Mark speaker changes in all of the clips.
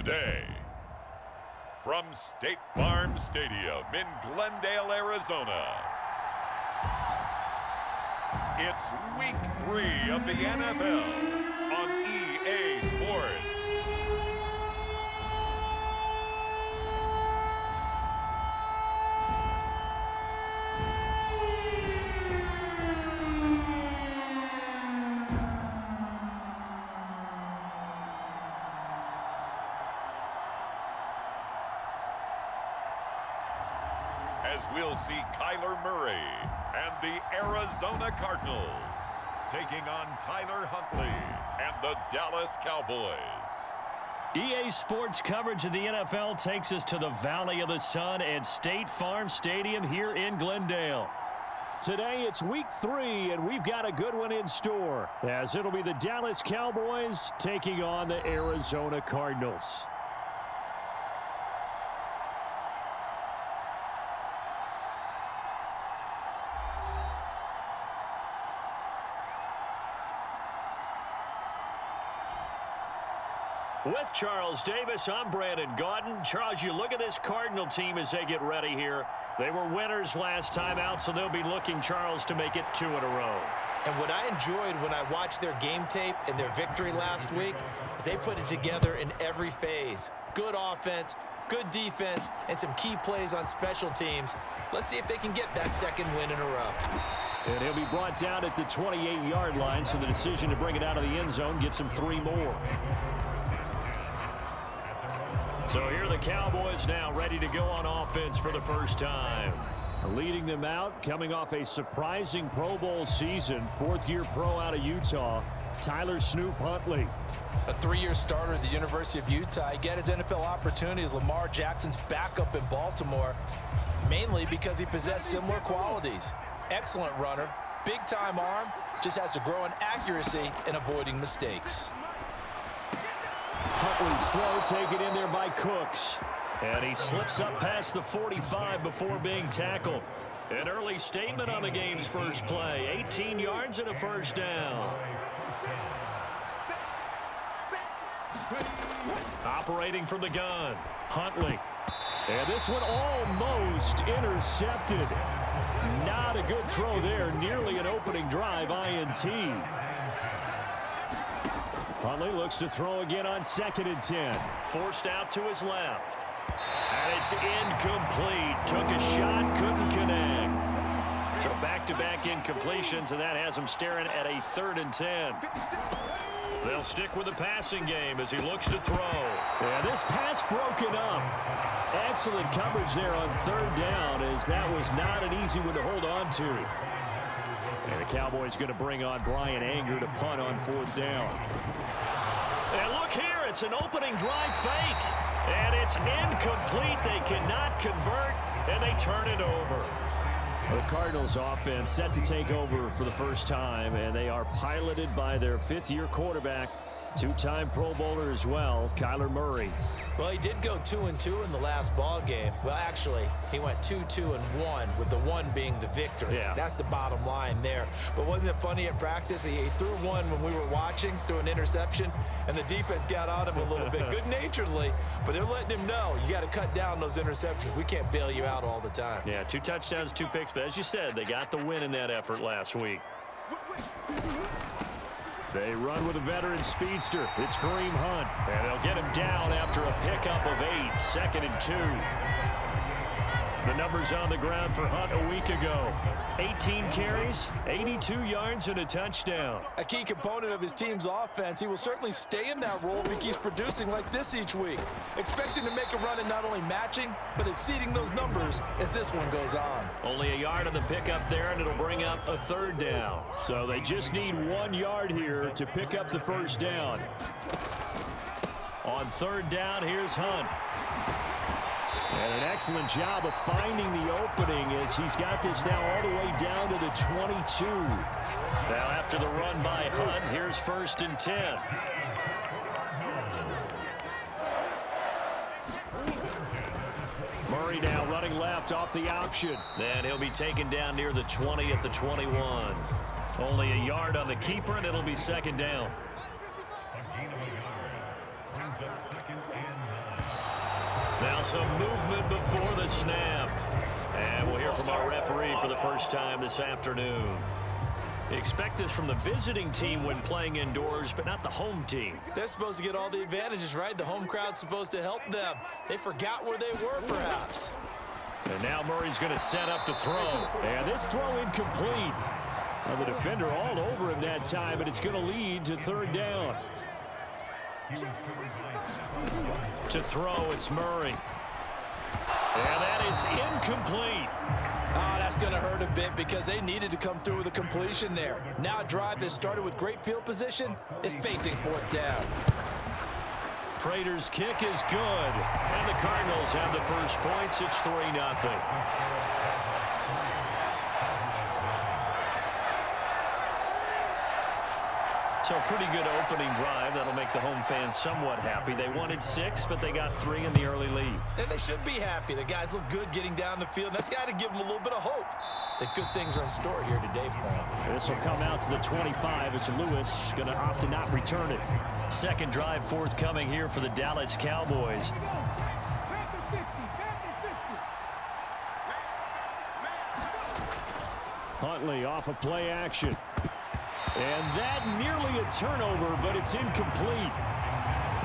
Speaker 1: today. From State Farm Stadium in Glendale, Arizona, it's Week 3 of the NFL on EA Sports. As we'll see Kyler Murray and the Arizona Cardinals taking on Tyler Huntley and the Dallas Cowboys.
Speaker 2: EA Sports coverage of the NFL takes us to the Valley of the Sun at State Farm Stadium here in Glendale. Today it's Week 3, and we've got a good one in store, as it'll be the Dallas Cowboys taking on the Arizona Cardinals. With Charles Davis, I'm Brandon Gaudin. Charles, you look at this Cardinal team as they get ready here. They were winners last time out, so they'll be looking, Charles, to make it 2 in a row.
Speaker 3: And what I enjoyed when I watched their game tape and their victory last week is they put it together in every phase. Good offense, good defense, and some key plays on special teams. Let's see if they can get that second win in a row.
Speaker 2: And he'll be brought down at the 28-yard line, so the decision to bring it out of the end zone gets him 3 more. So here are the Cowboys now ready to go on offense for the first time. Leading them out, coming off a surprising Pro Bowl season, 4th-year pro out of Utah, Tyler Snoop Huntley.
Speaker 3: A 3-year starter at the University of Utah. He got his NFL opportunity as Lamar Jackson's backup in Baltimore, mainly because he possessed similar qualities. Excellent runner, big-time arm, just has to grow in accuracy and avoiding mistakes.
Speaker 2: Huntley's throw taken in there by Cooks. And he slips up past the 45 before being tackled. An early statement on the game's first play. 18 yards and a first down. Operating from the gun, Huntley. And this one almost intercepted. Not a good throw there. Nearly an opening drive INT. Huntley looks to throw again on 2nd and 10. Forced out to his left. And it's incomplete. Took a shot, couldn't connect. So back-to-back incompletions, and that has him staring at a 3rd and 10. They'll stick with the passing game as he looks to throw. And this pass broken up. Excellent coverage there on 3rd down, as that was not an easy one to hold on to. And the Cowboys going to bring on Brian Anger to punt on 4th down. And look here, it's an opening drive fake. And it's incomplete. They cannot convert, and they turn it over. The Cardinals offense set to take over for the first time, and they are piloted by their 5th-year quarterback, 2-time Pro Bowler as well, Kyler Murray.
Speaker 3: Well, he did go 2-2 in the last ball game. Well, actually, he went 2-2-1, with the 1 being the victory.
Speaker 2: Yeah.
Speaker 3: That's the bottom line there. But wasn't it funny at practice? He threw one when we were watching, threw an interception, and the defense got on him a little bit, good-naturedly. But they're letting him know, you got to cut down those interceptions. We can't bail you out all the time.
Speaker 2: Yeah, 2 touchdowns, 2 picks. But as you said, they got the win in that effort last week. They run with a veteran speedster. It's Kareem Hunt. And they'll get him down after a pickup of 8. 2nd and 2. The numbers on the ground for Hunt a week ago. 18 carries, 82 yards, and a touchdown.
Speaker 4: A key component of his team's offense. He will certainly stay in that role if he keeps producing like this each week. Expecting to make a run and not only matching, but exceeding those numbers as this one goes on.
Speaker 2: Only a yard on the pickup there, and it'll bring up a 3rd down. So they just need 1 yard here to pick up the first down. On 3rd down, here's Hunt. And an excellent job of finding the opening as he's got this now all the way down to the 22. Now after the run by Hunt, here's 1st and 10. Murray now running left off the option. And he'll be taken down near the 20 at the 21. Only a yard on the keeper, and it'll be 2nd down. Now some movement before the snap. And we'll hear from our referee for the first time this afternoon. Expect this from the visiting team when playing indoors, but not the home team.
Speaker 3: They're supposed to get all the advantages, right? The home crowd's supposed to help them. They forgot where they were, perhaps.
Speaker 2: And now Murray's going to set up to throw. And this throw incomplete. Well, the defender all over him that time, but it's going to lead to third down. To throw, it's Murray. And that is incomplete.
Speaker 4: Oh, that's going to hurt a bit because they needed to come through with a completion there. Now a drive that started with great field position is facing fourth down.
Speaker 2: Prater's kick is good. And the Cardinals have the first points. It's 3-0. So a pretty good opening drive. That'll make the home fans somewhat happy. They wanted 6, but they got 3 in the early lead.
Speaker 3: And they should be happy. The guys look good getting down the field. That's got to give them a little bit of hope that good things are in store here today for them.
Speaker 2: This will come out to the 25 as Lewis going to opt to not return it. Second drive forthcoming here for the Dallas Cowboys. Huntley off of play action. And that nearly a turnover, but it's incomplete.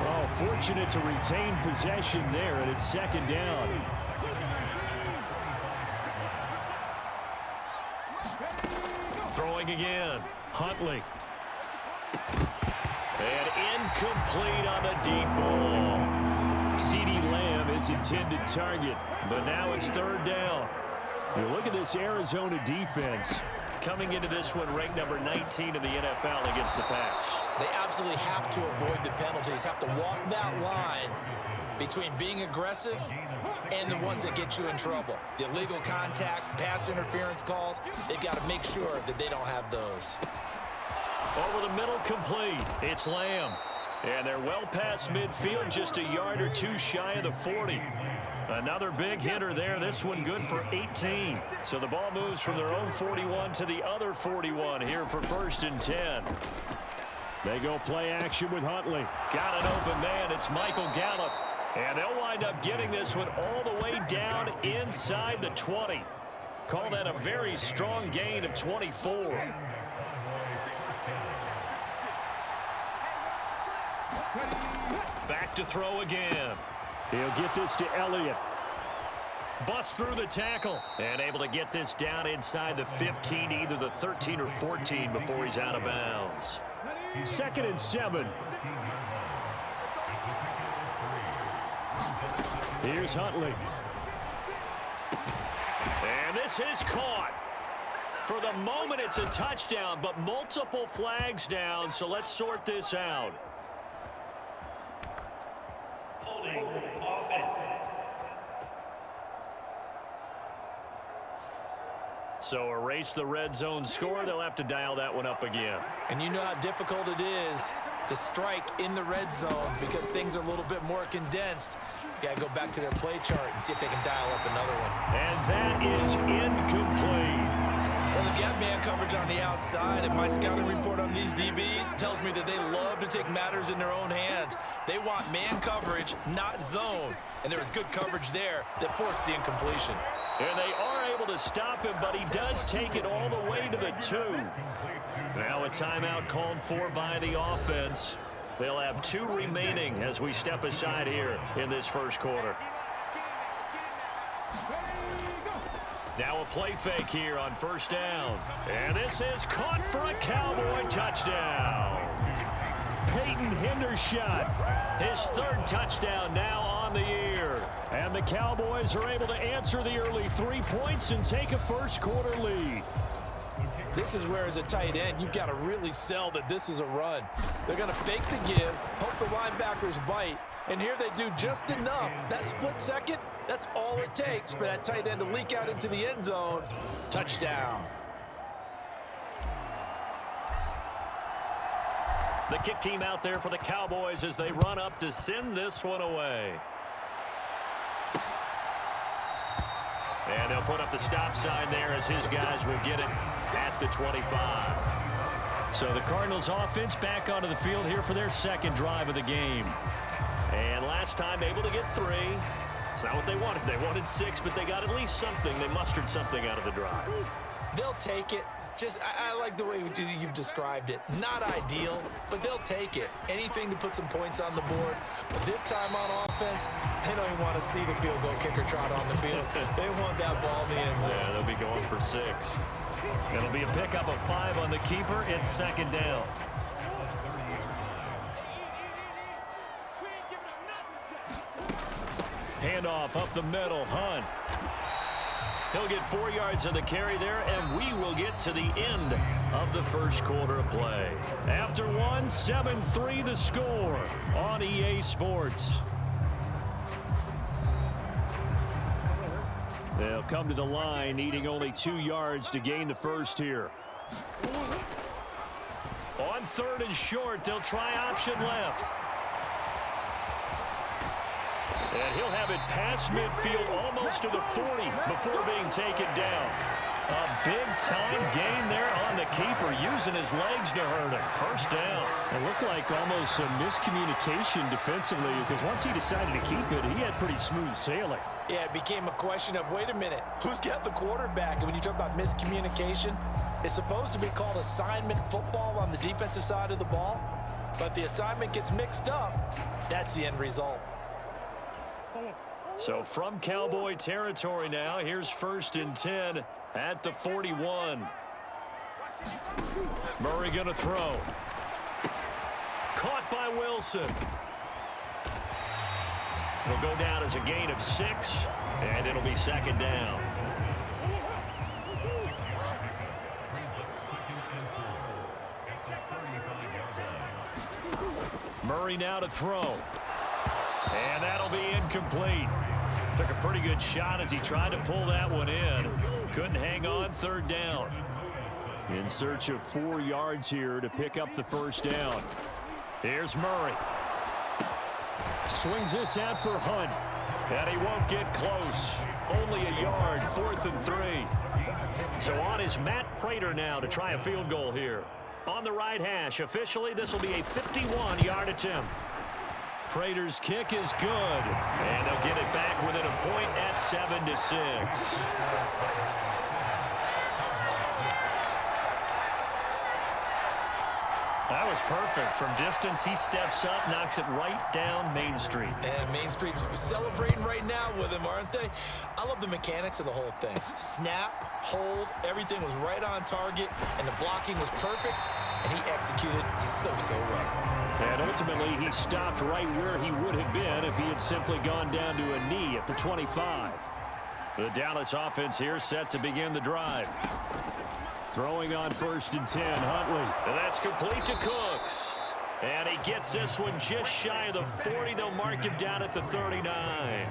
Speaker 2: Oh, fortunate to retain possession there, and it's second down. Throwing again. Huntley. And incomplete on the deep ball. CeeDee Lamb is intended target, but now it's third down. You look at this Arizona defense. Coming into this one ranked number 19 in the NFL against the pass.
Speaker 3: They absolutely have to avoid the penalties, have to walk that line between being aggressive and the ones that get you in trouble. The illegal contact, pass interference calls, they've got to make sure that they don't have those.
Speaker 2: Over the middle, complete. It's Lamb. And they're well past midfield, just a yard or two shy of the 40. Another big hitter there. This one good for 18. So the ball moves from their own 41 to the other 41 here for 1st and 10. They go play action with Huntley. Got an open man. It's Michael Gallup. And they'll wind up getting this one all the way down inside the 20. Call that a very strong gain of 24. Back to throw again. He'll get this to Elliott. Bust through the tackle. And able to get this down inside the 15, either the 13 or 14 before he's out of bounds. 2nd and 7. Here's Huntley. And this is caught. For the moment, it's a touchdown, but multiple flags down, so let's sort this out. So erase the red zone score. They'll have to dial that one up again.
Speaker 3: And you know how difficult it is to strike in the red zone because things are a little bit more condensed. You got to go back to their play chart and see if they can dial up another one.
Speaker 2: And that is incomplete.
Speaker 3: Well, they've got man coverage on the outside, and my scouting report on these DBs tells me that they love to take matters in their own hands. They want man coverage, not zone. And there was good coverage there that forced the incompletion.
Speaker 2: And they are able to stop him, but he does take it all the way to the 2. Now a timeout called for by the offense. They'll have 2 remaining as we step aside here in this first quarter. Now a play fake here on 1st down. And this is caught for a Cowboy touchdown. Peyton Hendershot, his 3rd touchdown now on the year. And the Cowboys are able to answer the early 3 points and take a first quarter lead.
Speaker 4: This is where, as a tight end, you've got to really sell that this is a run. They're going to fake the give, hope the linebackers bite, and here they do just enough. That split second, that's all it takes for that tight end to leak out into the end zone. Touchdown.
Speaker 2: The kick team out there for the Cowboys as they run up to send this one away. And they'll put up the stop sign there as his guys will get it at the 25. So the Cardinals offense back onto the field here for their 2nd drive of the game. And last time able to get 3. It's not what they wanted. They wanted 6, but they got at least something. They mustered something out of the drive.
Speaker 3: They'll take it. I like the way you've described it. Not ideal, but they'll take it. Anything to put some points on the board. But this time on offense, they don't even want to see the field goal kicker trot on the field. They want that ball in the end zone.
Speaker 2: Yeah, they'll be going for 6. It'll be a pickup of 5 on the keeper. It's second down. Handoff up the middle. Hunt. He'll get 4 yards on the carry there, and we will get to the end of the first quarter of play. After 1, 7-3 the score on EA Sports. They'll come to the line, needing only 2 yards to gain the first here. On 3rd and short, they'll try option left. And he'll have it past midfield almost to the 40 before being taken down. A big-time gain there on the keeper, using his legs to hurt him. First down.
Speaker 5: It looked like almost a miscommunication defensively, because once he decided to keep it, he had pretty smooth sailing.
Speaker 3: Yeah, it became a question of, wait a minute, who's got the quarterback? And when you talk about miscommunication, it's supposed to be called assignment football on the defensive side of the ball. But the assignment gets mixed up. That's the end result.
Speaker 2: So from Cowboy territory now, here's 1st and 10 at the 41. Murray going to throw. Caught by Wilson. It'll go down as a gain of 6, and it'll be second down. Murray now to throw. And that'll be incomplete. Took a pretty good shot as he tried to pull that one in. Couldn't hang on. 3rd down.
Speaker 5: In search of 4 yards here to pick up the first down.
Speaker 2: Here's Murray.
Speaker 5: Swings this out for Hunt.
Speaker 2: And he won't get close. Only a yard. 4th and 3. So on is Matt Prater now to try a field goal here. On the right hash. Officially, this will be a 51-yard attempt. Prater's kick is good, and they'll get it back within a point at 7-6. That was perfect. From distance, he steps up, knocks it right down Main Street.
Speaker 3: And Main Street's celebrating right now with him, aren't they? I love the mechanics of the whole thing. Snap, hold, everything was right on target, and the blocking was perfect, and he executed so well.
Speaker 5: And ultimately, he stopped right where he would have been if he had simply gone down to a knee at the 25.
Speaker 2: The Dallas offense here set to begin the drive.
Speaker 5: Throwing on 1st and 10, Huntley.
Speaker 2: And that's complete to Cooks. And he gets this one just shy of the 40. They'll mark him down at the 39.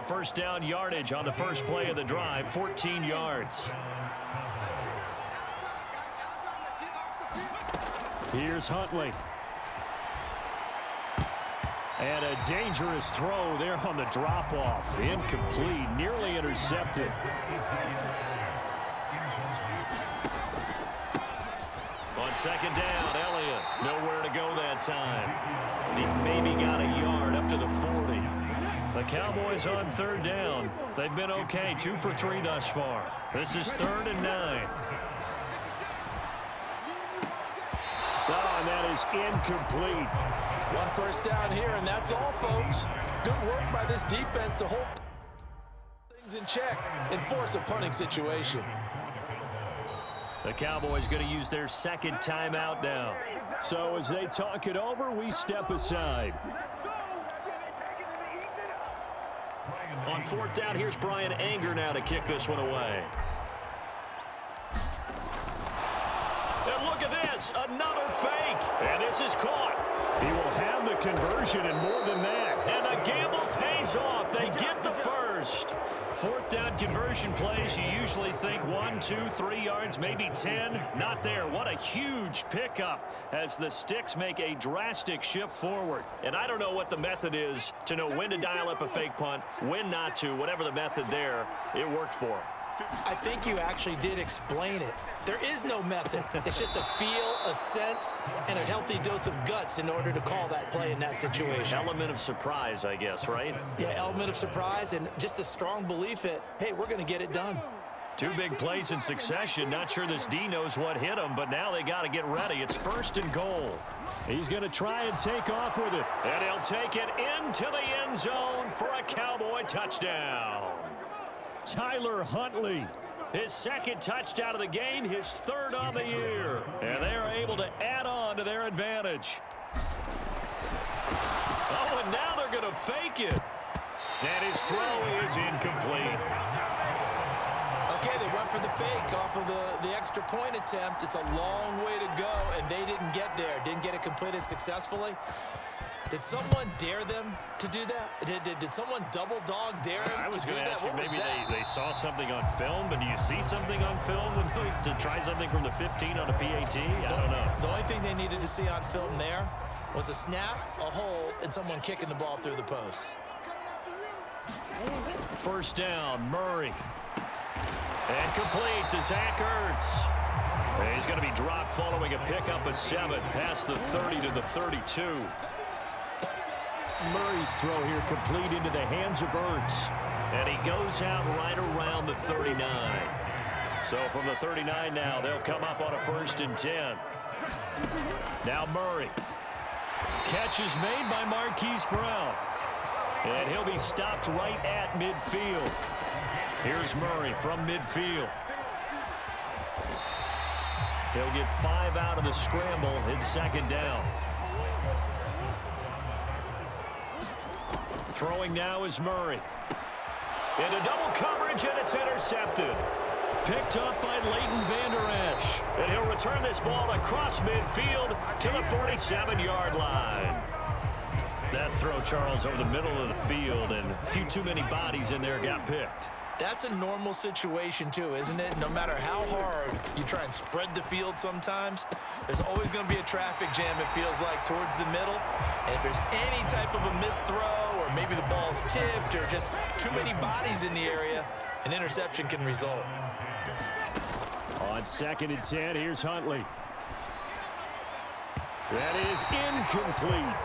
Speaker 2: First down yardage on the first play of the drive, 14 yards.
Speaker 5: Here's Huntley. And a dangerous throw there on the drop-off. Incomplete, nearly intercepted.
Speaker 2: On 2nd down, Elliott. Nowhere to go that time. He maybe got a yard up to the 40. The Cowboys on 3rd down. They've been okay, 2 for 3 thus far. This is 3rd and 9.
Speaker 5: Oh, and that is incomplete.
Speaker 3: 1 first down here, and that's all, folks. Good work by this defense to hold things in check and force a punting situation.
Speaker 2: The Cowboys going to use their 2nd timeout now.
Speaker 5: So as they talk it over, we step aside.
Speaker 2: On 4th down, here's Brian Anger now to kick this one away. And look at this, another fake. And this is caught.
Speaker 5: He will have the conversion and more than that.
Speaker 2: And the gamble pays off. They get the first. 4th down conversion plays, you usually think 1, 2, 3 yards, maybe 10. Not there. What a huge pickup as the Sticks make a drastic shift forward. And I don't know what the method is to know when to dial up a fake punt, when not to, whatever the method there, it worked for them.
Speaker 4: I think you actually did explain it. There is no method. It's just a feel, a sense, and a healthy dose of guts in order to call that play in that situation.
Speaker 2: Element of surprise, I guess, right?
Speaker 4: Yeah, element of surprise and just a strong belief that, hey, we're going to get it done.
Speaker 2: Two big plays in succession. Not sure this D knows what hit him, but now they got to get ready. It's 1st and goal.
Speaker 5: He's going to try and take off with it.
Speaker 2: And he'll take it into the end zone for a Cowboy touchdown.
Speaker 5: Tyler Huntley.
Speaker 2: His 2nd touchdown of the game, his 3rd on the year. And they are able to add on to their advantage. Oh, and now they're going to fake it. And his throw is incomplete.
Speaker 4: Okay, they went for the fake off of the extra point attempt. It's a long way to go, and they didn't get there. Didn't get it completed successfully. Did someone dare them to do that? Did someone double dog dare them
Speaker 2: I was
Speaker 4: to do
Speaker 2: going to
Speaker 4: that?
Speaker 2: ask you,
Speaker 4: What was
Speaker 2: maybe
Speaker 4: that?
Speaker 2: they saw something on film, but do you see something on film with those to try something from the 15 on a PAT? I don't know.
Speaker 4: The only thing they needed to see on film there was a snap, a hold, and someone kicking the ball through the post.
Speaker 2: 1st down, Murray. And complete to Zach Ertz. And he's going to be dropped following a pickup of 7 past the 30 to the 32.
Speaker 5: Murray's throw here complete into the hands of Ertz.
Speaker 2: And he goes out right around the 39. So from the 39 now, they'll come up on a 1st and 10. Now Murray. Catch is made by Marquise Brown. And he'll be stopped right at midfield. Here's Murray from midfield. He'll get 5 out of the scramble. It's 2nd down. Throwing now is Murray. Into double coverage, and it's intercepted. Picked up by Leighton Vander Esch. And he'll return this ball across midfield to the 47-yard line. That throw, Charles, over the middle of the field, and a few too many bodies in there got picked.
Speaker 4: That's a normal situation, too, isn't it? No matter how hard you try and spread the field sometimes, there's always going to be a traffic jam, it feels like, towards the middle. And if there's any type of a missed throw, or maybe the ball's tipped, or just too many bodies in the area, an interception can result.
Speaker 5: On 2nd and 10, here's Huntley. That is incomplete.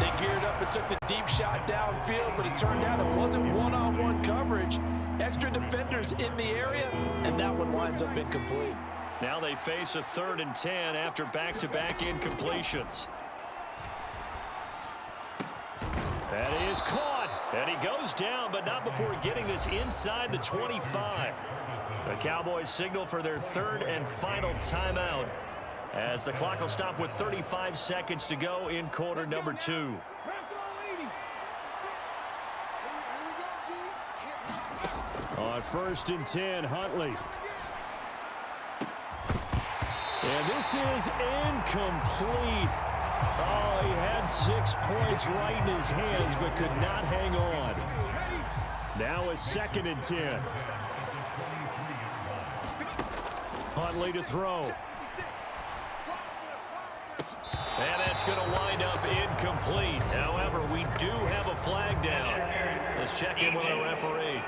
Speaker 4: They geared up and took the deep shot downfield, but it turned out it wasn't one-on-one coverage. Extra defenders in the area, and that one winds up incomplete.
Speaker 2: Now they face a 3rd and 10 after back-to-back incompletions.
Speaker 5: That is caught.
Speaker 2: And he goes down, but not before getting this inside the 25. The Cowboys signal for their 3rd and final timeout, as the clock will stop with 35 seconds to go in quarter number 2.
Speaker 5: On 1st and 10, Huntley. And this is incomplete. Oh, he had 6 points right in his hands, but could not hang on. Now a 2nd and 10. Huntley to throw.
Speaker 2: And that's going to wind up incomplete. However, we do have a flag down. Let's check in with our referee.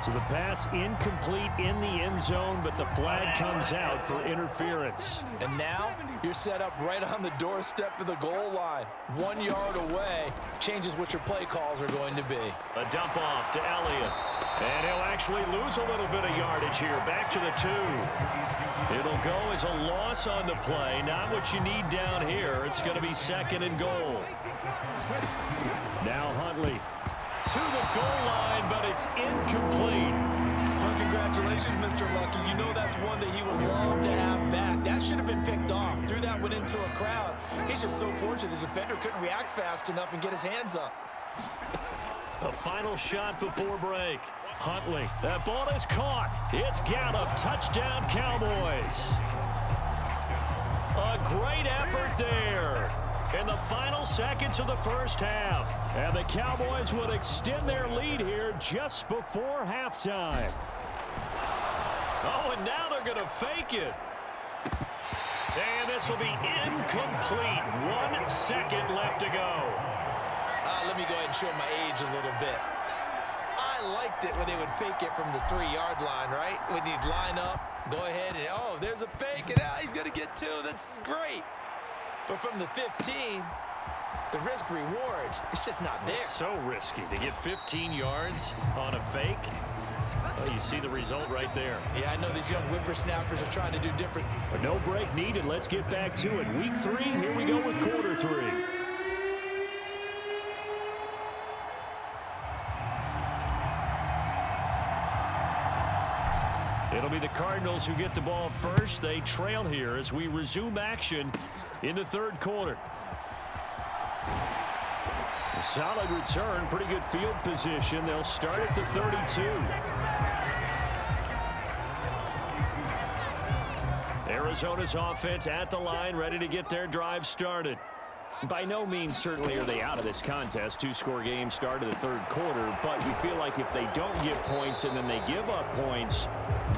Speaker 5: So the pass incomplete in the end zone, but the flag comes out for interference.
Speaker 4: And now you're set up right on the doorstep of the goal line. 1 yard away changes what your play calls are going to be.
Speaker 2: A dump off to Elliott. And he'll actually lose a little bit of yardage here. Back to the 2. It'll go as a loss on the play. Not what you need down here. It's going to be 2nd and goal.
Speaker 5: Now Huntley.
Speaker 2: To the goal line, but it's incomplete.
Speaker 4: Well, congratulations, Mr. Lucky. You know that's one that he would love to have back. That should have been picked off. Threw that one into a crowd. He's just so fortunate the defender couldn't react fast enough and get his hands up.
Speaker 2: A final shot before break. Huntley. That ball is caught. It's Gallup. Touchdown, Cowboys. A great effort there in the final seconds of the first half.
Speaker 5: And the Cowboys would extend their lead here just before halftime.
Speaker 2: Oh, and now they're going to fake it. And this will be incomplete. 1 second left to go.
Speaker 4: Let me go ahead and show my age a little bit. I
Speaker 3: I liked it when they would fake it from the 3-yard line, right? When you'd line up, go ahead, and, oh, there's a fake, and he's going to get 2. That's great. But from the 15, the risk-reward, it's just not there.
Speaker 2: It's so risky to get 15 yards on a fake. Well, you see the result right there.
Speaker 3: Yeah, I know these young whippersnappers are trying to do different.
Speaker 5: But no break needed. Let's get back to it. Week 3, here we go with quarter 3. It'll be the Cardinals who get the ball first. They trail here as we resume action in the third quarter. A solid return, pretty good field position. They'll start at the 32. Arizona's offense at the line, ready to get their drive started. By no means certainly are they out of this contest. 2-score game start of the third quarter, but we feel like if they don't get points and then they give up points,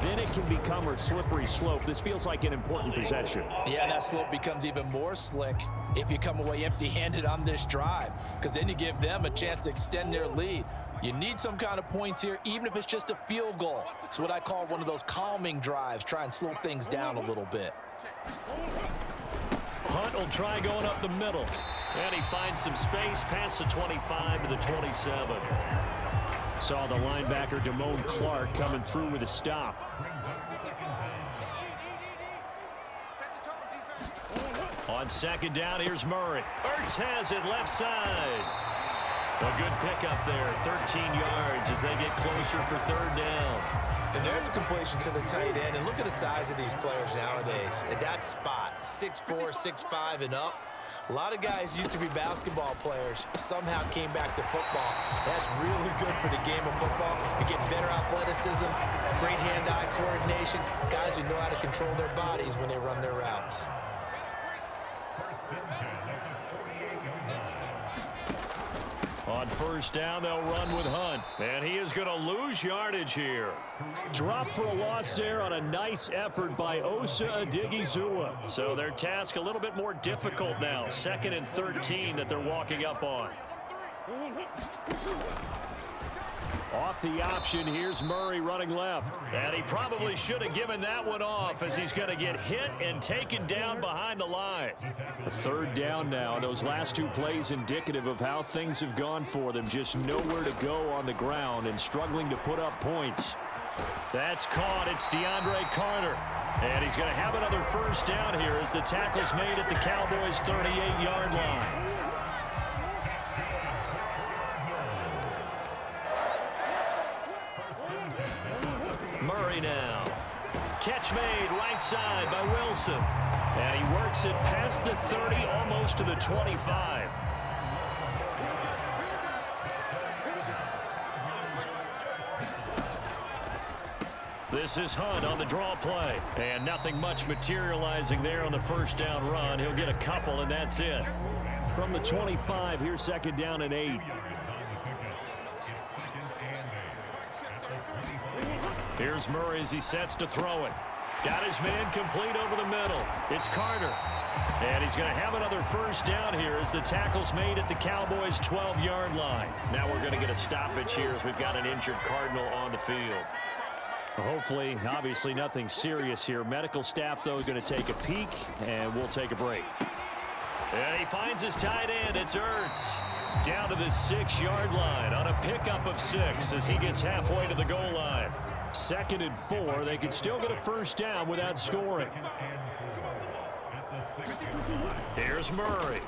Speaker 5: then it can become a slippery slope. This feels like an important possession.
Speaker 3: Yeah, that slope becomes even more slick if you come away empty-handed on this drive, because then you give them a chance to extend their lead. You need some kind of points here, even if it's just a field goal. It's what I call one of those calming drives. Try and slow things down a little bit.
Speaker 2: Hunt will try going up the middle. And he finds some space past the 25 to the 27. Saw the linebacker Damone Clark coming through with a stop. On second down, here's Murray. Ertz has it left side. A good pickup there, 13 yards as they get closer for third down.
Speaker 3: And there's a completion to the tight end. And look at the size of these players nowadays. At that spot, 6'4", 6'5", and up. A lot of guys used to be basketball players, somehow came back to football. That's really good for the game of football. You get better athleticism, great hand-eye coordination, guys who know how to control their bodies when they run their routes.
Speaker 2: On first down, they'll run with Hunt. And he is going to lose yardage here.
Speaker 5: Drop for a loss there on a nice effort by Osa Odighizuwa.
Speaker 2: So their task a little bit more difficult now. 2nd and 13 that they're walking up on.
Speaker 5: Off the option, here's Murray running left.
Speaker 2: And he probably should have given that one off as he's going to get hit and taken down behind the line.
Speaker 5: A third down now, and those last 2 plays indicative of how things have gone for them. Just nowhere to go on the ground and struggling to put up points.
Speaker 2: That's caught. It's DeAndre Carter. And he's going to have another first down here as the tackle's made at the Cowboys' 38-yard line. Murray now. Catch made right side by Wilson. And he works it past the 30, almost to the 25. This is Hunt on the draw play. And nothing much materializing there on the first down run. He'll get a couple, and that's it.
Speaker 5: From the 25, here's 2nd down and 8.
Speaker 2: Here's Murray as he sets to throw it. Got his man complete over the middle. It's Carter. And he's going to have another first down here as the tackle's made at the Cowboys' 12-yard line. Now we're going to get a stoppage here as we've got an injured Cardinal on the field.
Speaker 5: Hopefully, obviously nothing serious here. Medical staff, though, is going to take a peek, and we'll take a break.
Speaker 2: And he finds his tight end. It's Ertz. Down to the 6-yard line on a pickup of 6 as he gets halfway to the goal line.
Speaker 5: 2nd and 4. They can still get a first down without scoring.
Speaker 2: Here's Murray.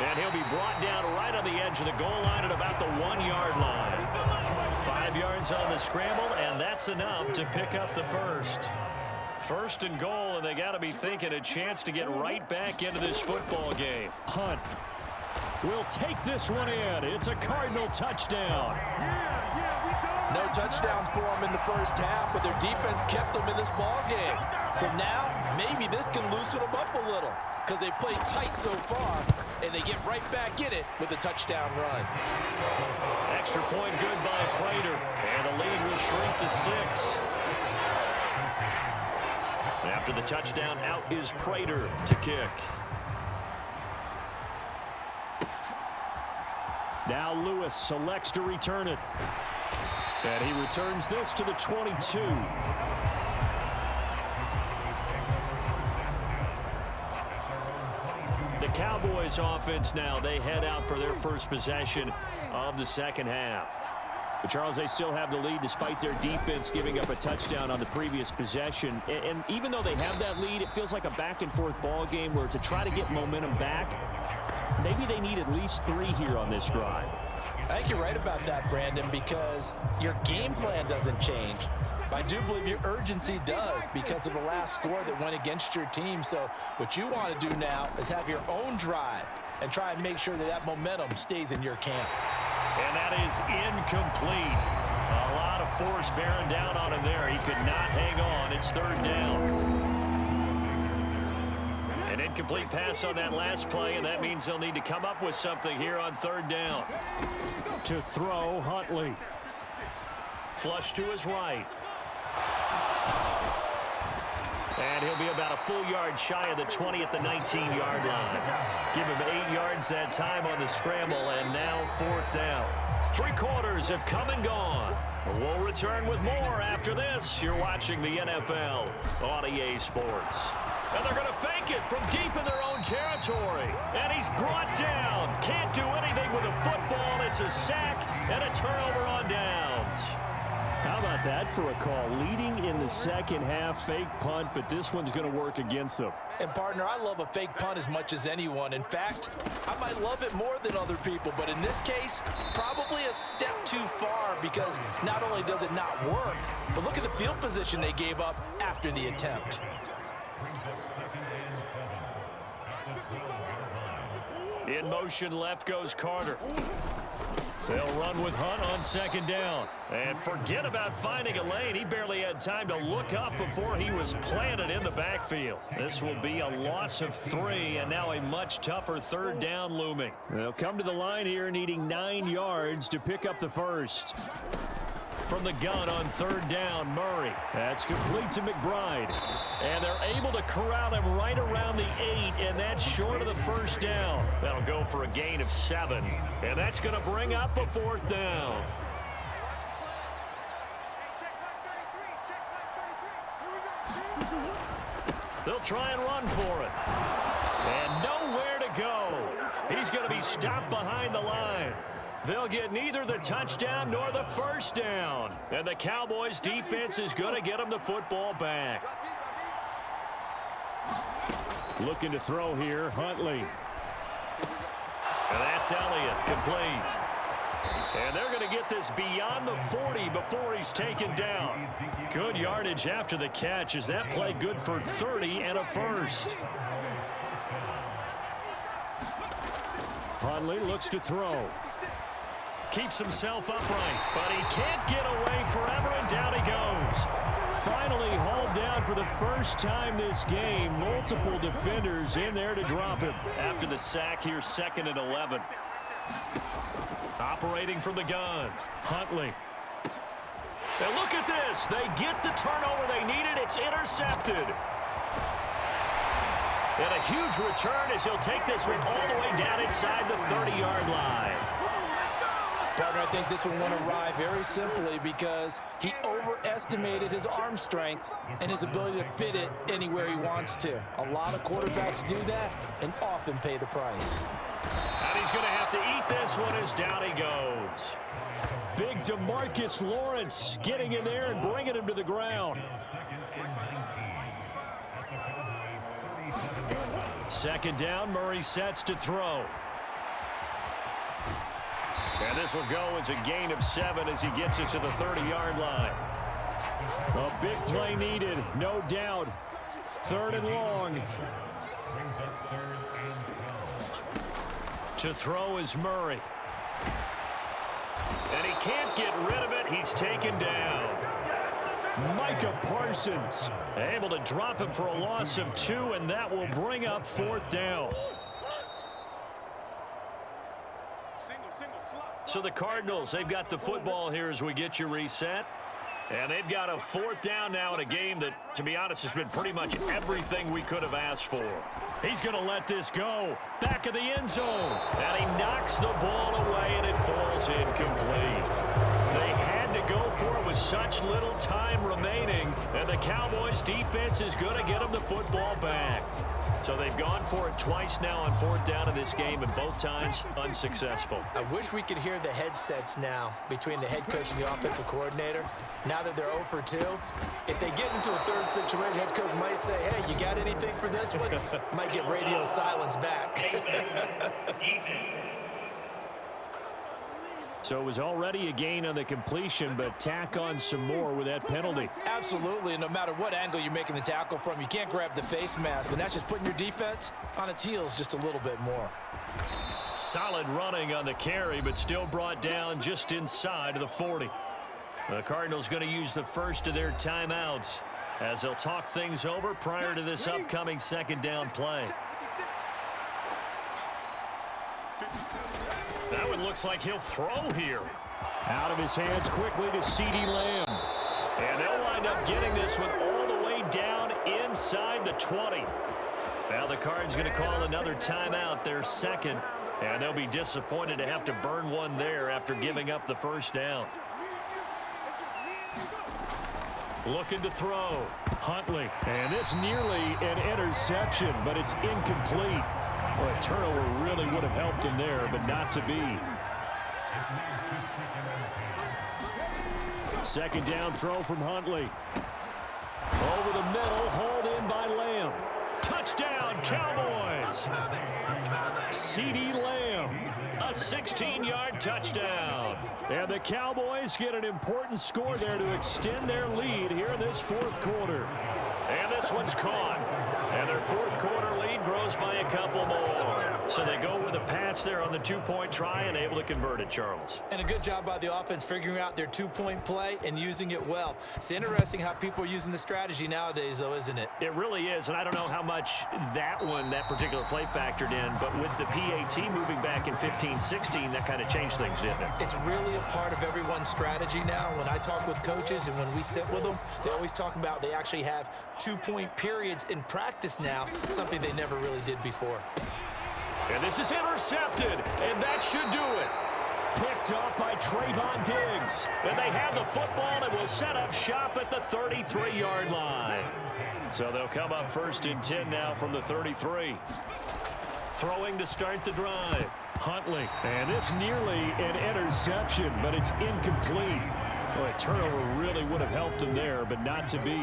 Speaker 2: And he'll be brought down right on the edge of the goal line at about the 1-yard line. 5 yards on the scramble, and that's enough to pick up the first. 1st and goal, and they got to be thinking a chance to get right back into this football game.
Speaker 5: Hunt will take this one in. It's a Cardinal touchdown.
Speaker 4: No touchdowns for them in the first half, but their defense kept them in this ball game. So now maybe this can loosen them up a little because they played tight so far, and they get right back in it with a touchdown run.
Speaker 2: Extra point good by Prater, and the lead will shrink to 6. After the touchdown, out is Prater to kick.
Speaker 5: Now Lewis selects to return it. And he returns this to the 22. The Cowboys offense now, they head out for their first possession of the second half. But Charles, they still have the lead despite their defense giving up a touchdown on the previous possession. And even though they have that lead, it feels like a back-and-forth ball game where to try to get momentum back, maybe they need at least 3 here on this drive.
Speaker 3: I think you're right about that, Brandon, because your game plan doesn't change. I do believe your urgency does because of the last score that went against your team. So what you want to do now is have your own drive and try and make sure that that momentum stays in your camp.
Speaker 2: And that is incomplete. A lot of force bearing down on him there. He could not hang on. It's 3rd down. An incomplete pass on that last play, and that means they'll need to come up with something here on 3rd down.
Speaker 5: To throw, Huntley.
Speaker 2: Flush to his right. And he'll be about a full yard shy of the 20 at the 19-yard line. Give him 8 yards that time on the scramble, and now 4th down. 3 quarters have come and gone. We'll return with more after this. You're watching the NFL on EA Sports. And they're going to fake it from deep in their own territory. And he's brought down. Can't do anything with a football. It's a sack and a turnover on downs.
Speaker 5: How about that for a call? Leading in the second half, fake punt, but this one's going to work against them.
Speaker 3: And, partner, I love a fake punt as much as anyone. In fact, I might love it more than other people, but in this case, probably a step too far because not only does it not work, but look at the field position they gave up after the attempt.
Speaker 2: In motion, left goes Carter. They'll run with Hunt on 2nd down. And forget about finding a lane. He barely had time to look up before he was planted in the backfield. This will be a loss of 3, and now a much tougher 3rd down looming.
Speaker 5: They'll come to the line here needing 9 yards to pick up the first.
Speaker 2: From the gun on 3rd down, Murray.
Speaker 5: That's complete to McBride.
Speaker 2: And they're able to corral him right around the 8, and that's short of the 1st down. That'll go for a gain of 7, and that's going to bring up a 4th down. They'll try and run for it. And nowhere to go. He's going to be stopped behind the line. They'll get neither the touchdown nor the 1st down. And the Cowboys defense is going to get them the football back.
Speaker 5: Looking to throw here, Huntley.
Speaker 2: And that's Elliott, complete. And they're going to get this beyond the 40 before he's taken down. Good yardage after the catch as that play good for 30 and a 1st.
Speaker 5: Huntley looks to throw.
Speaker 2: Keeps himself upright, but he can't get away forever, and down he goes.
Speaker 5: Finally hauled down for the first time this game. Multiple defenders in there to drop him.
Speaker 2: After the sack here, 2nd and 11. Operating from the gun, Huntley. And look at this. They get the turnover they needed. It's intercepted. And a huge return as he'll take this one all the way down inside the 30-yard line.
Speaker 3: Partner, I think this one went awry very simply because he overestimated his arm strength and his ability to fit it anywhere he wants to. A lot of quarterbacks do that and often pay the price.
Speaker 2: And he's going to have to eat this one as down he goes.
Speaker 5: Big DeMarcus Lawrence getting in there and bringing him to the ground.
Speaker 2: 2nd down, Murray sets to throw. And this will go as a gain of 7 as he gets it to the 30-yard line.
Speaker 5: A big play needed, no doubt. 3rd and long.
Speaker 2: To throw is Murray. And he can't get rid of it. He's taken down.
Speaker 5: Micah Parsons
Speaker 2: able to drop him for a loss of 2, and that will bring up 4th down. So the Cardinals, they've got the football here as we get you reset. And they've got a 4th down now in a game that, to be honest, has been pretty much everything we could have asked for. He's going to let this go. Back of the end zone. And he knocks the ball away, and it falls incomplete. They had to go for it with such little time remaining, and the Cowboys defense is going to get them the football back. So they've gone for it twice now on 4th down in this game, and both times unsuccessful.
Speaker 3: I wish we could hear the headsets now between the head coach and the offensive coordinator. Now that they're 0 for 2, if they get into a 3rd situation, head coach might say, hey, you got anything for this one? Might get radio silence back.
Speaker 5: So it was already a gain on the completion, but tack on some more with that penalty.
Speaker 3: Absolutely, and no matter what angle you're making the tackle from, you can't grab the face mask, and that's just putting your defense on its heels just a little bit more.
Speaker 2: Solid running on the carry, but still brought down just inside of the 40. The Cardinals going to use the first of their timeouts as they'll talk things over prior to this upcoming 2nd down play. That one looks like he'll throw here.
Speaker 5: Out of his hands quickly to CeeDee Lamb.
Speaker 2: And they'll wind up getting this one all the way down inside the 20. Now the Cards going to call another timeout, their 2nd, and they'll be disappointed to have to burn one there after giving up the 1st down. Looking to throw.
Speaker 5: Huntley. And this nearly an interception, but it's incomplete. Well, a turnover really would have helped him there, but not to be. 2nd down throw from Huntley. Over the middle, hauled in by Lamb.
Speaker 2: Touchdown, Cowboys!
Speaker 5: CeeDee Lamb.
Speaker 2: A 16-yard touchdown.
Speaker 5: And the Cowboys get an important score there to extend their lead here in this 4th quarter.
Speaker 2: And this one's caught. And their 4th quarter lead grows by a couple more. So they go with a pass there on the 2-point try and able to convert it, Charles.
Speaker 3: And a good job by the offense figuring out their 2-point play and using it well. It's interesting how people are using the strategy nowadays, though, isn't it?
Speaker 2: It really is, and I don't know how much that particular play factored in, but with the PAT moving back in 15-16, that kind of changed things, didn't it?
Speaker 3: It's really a part of everyone's strategy now. When I talk with coaches and when we sit with them, they always talk about they actually have 2-point periods in practice now, something they never really did before.
Speaker 2: And this is intercepted, and that should do it.
Speaker 5: Picked up by Trayvon Diggs.
Speaker 2: And they have the football and will set up shop at the 33-yard line. So they'll come up 1st and 10 now from the 33. Throwing to start the drive.
Speaker 5: Huntley. And this nearly an interception, but it's incomplete. Well, a turnover really would have helped him there, but not to be.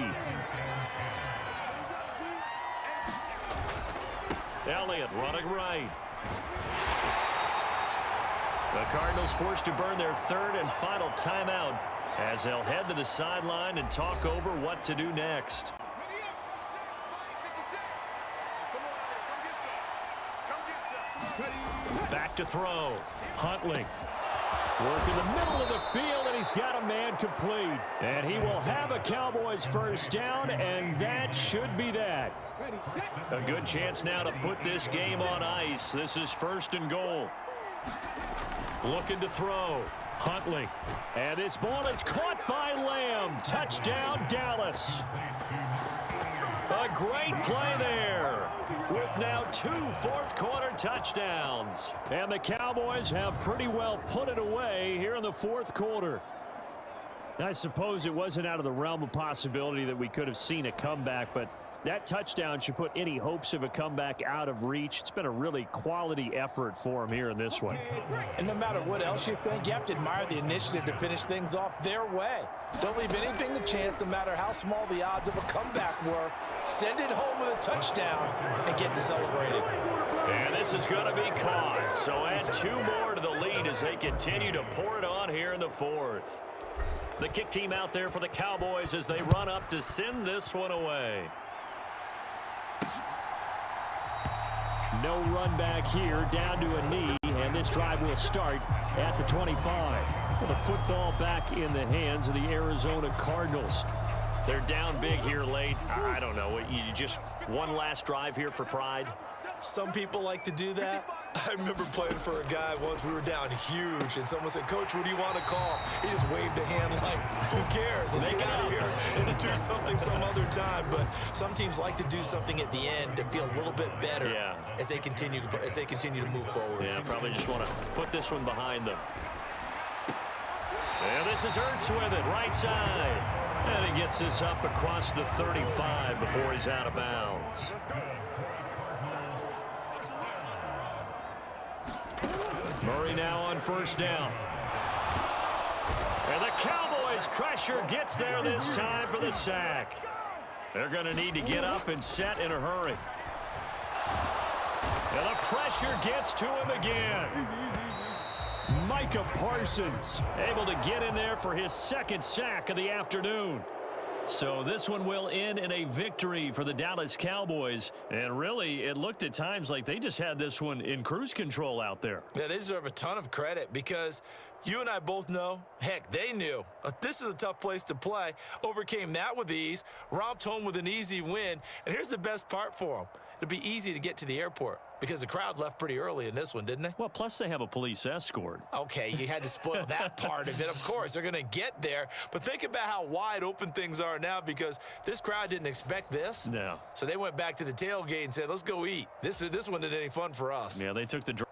Speaker 2: Elliott running right. The Cardinals forced to burn their 3rd and final timeout as they'll head to the sideline and talk over what to do next. Back to throw.
Speaker 5: Huntley. Work in the middle of the field, and he's got a man complete. And he will have a Cowboys 1st down, and that should be that.
Speaker 2: A good chance now to put this game on ice. This is 1st and goal. Looking to throw.
Speaker 5: Huntley. And this ball is caught by Lamb. Touchdown, Dallas.
Speaker 2: A great play there with now 2 fourth-quarter touchdowns.
Speaker 5: And the Cowboys have pretty well put it away here in the 4th quarter. I suppose it wasn't out of the realm of possibility that we could have seen a comeback, but that touchdown should put any hopes of a comeback out of reach. It's been a really quality effort for him here in this one.
Speaker 3: And no matter what else you think, you have to admire the initiative to finish things off their way. Don't leave anything to chance, no matter how small the odds of a comeback were. Send it home with a touchdown and get to celebrating.
Speaker 2: And this is going to be caught. So add 2 more to the lead as they continue to pour it on here in the 4th. The kick team out there for the Cowboys as they run up to send this one away.
Speaker 5: No run back here, down to a knee, and this drive will start at the 25. With the football back in the hands of the Arizona Cardinals.
Speaker 2: They're down big here late. I don't know. You just one last drive here for pride?
Speaker 4: Some people like to do that. I remember playing for a guy once. We were down huge, and someone said, "Coach, what do you want to call?" He just waved a hand like, "Who cares? Let's get out of here and do something some other time." But some teams like to do something at the end to feel a little bit better as they continue to move forward.
Speaker 2: Yeah, probably just want to put this one behind them. And this is Ertz with it, right side. And he gets this up across the 35 before he's out of bounds. Murray now on first down. And the Cowboys pressure gets there this time for the sack. They're going to need to get up and set in a hurry. And the pressure gets to him again.
Speaker 5: Micah Parsons able to get in there for his second sack of the afternoon.
Speaker 2: So this one will end in a victory for the Dallas Cowboys. And really, it looked at times like they just had this one in cruise control out there.
Speaker 4: Yeah, they deserve a ton of credit because you and I both know, heck, they knew. This is a tough place to play. Overcame that with ease, romped home with an easy win. And here's the best part for them. It'll be easy to get to the airport because the crowd left pretty early in this one, didn't they?
Speaker 2: Well, plus they have a police escort.
Speaker 4: Okay, you had to spoil that part of it. Of course, they're going to get there. But think about how wide open things are now because this crowd didn't expect this.
Speaker 2: No.
Speaker 4: So they went back to the tailgate and said, let's go eat. This one isn't any fun for us.
Speaker 2: Yeah, they took the drive.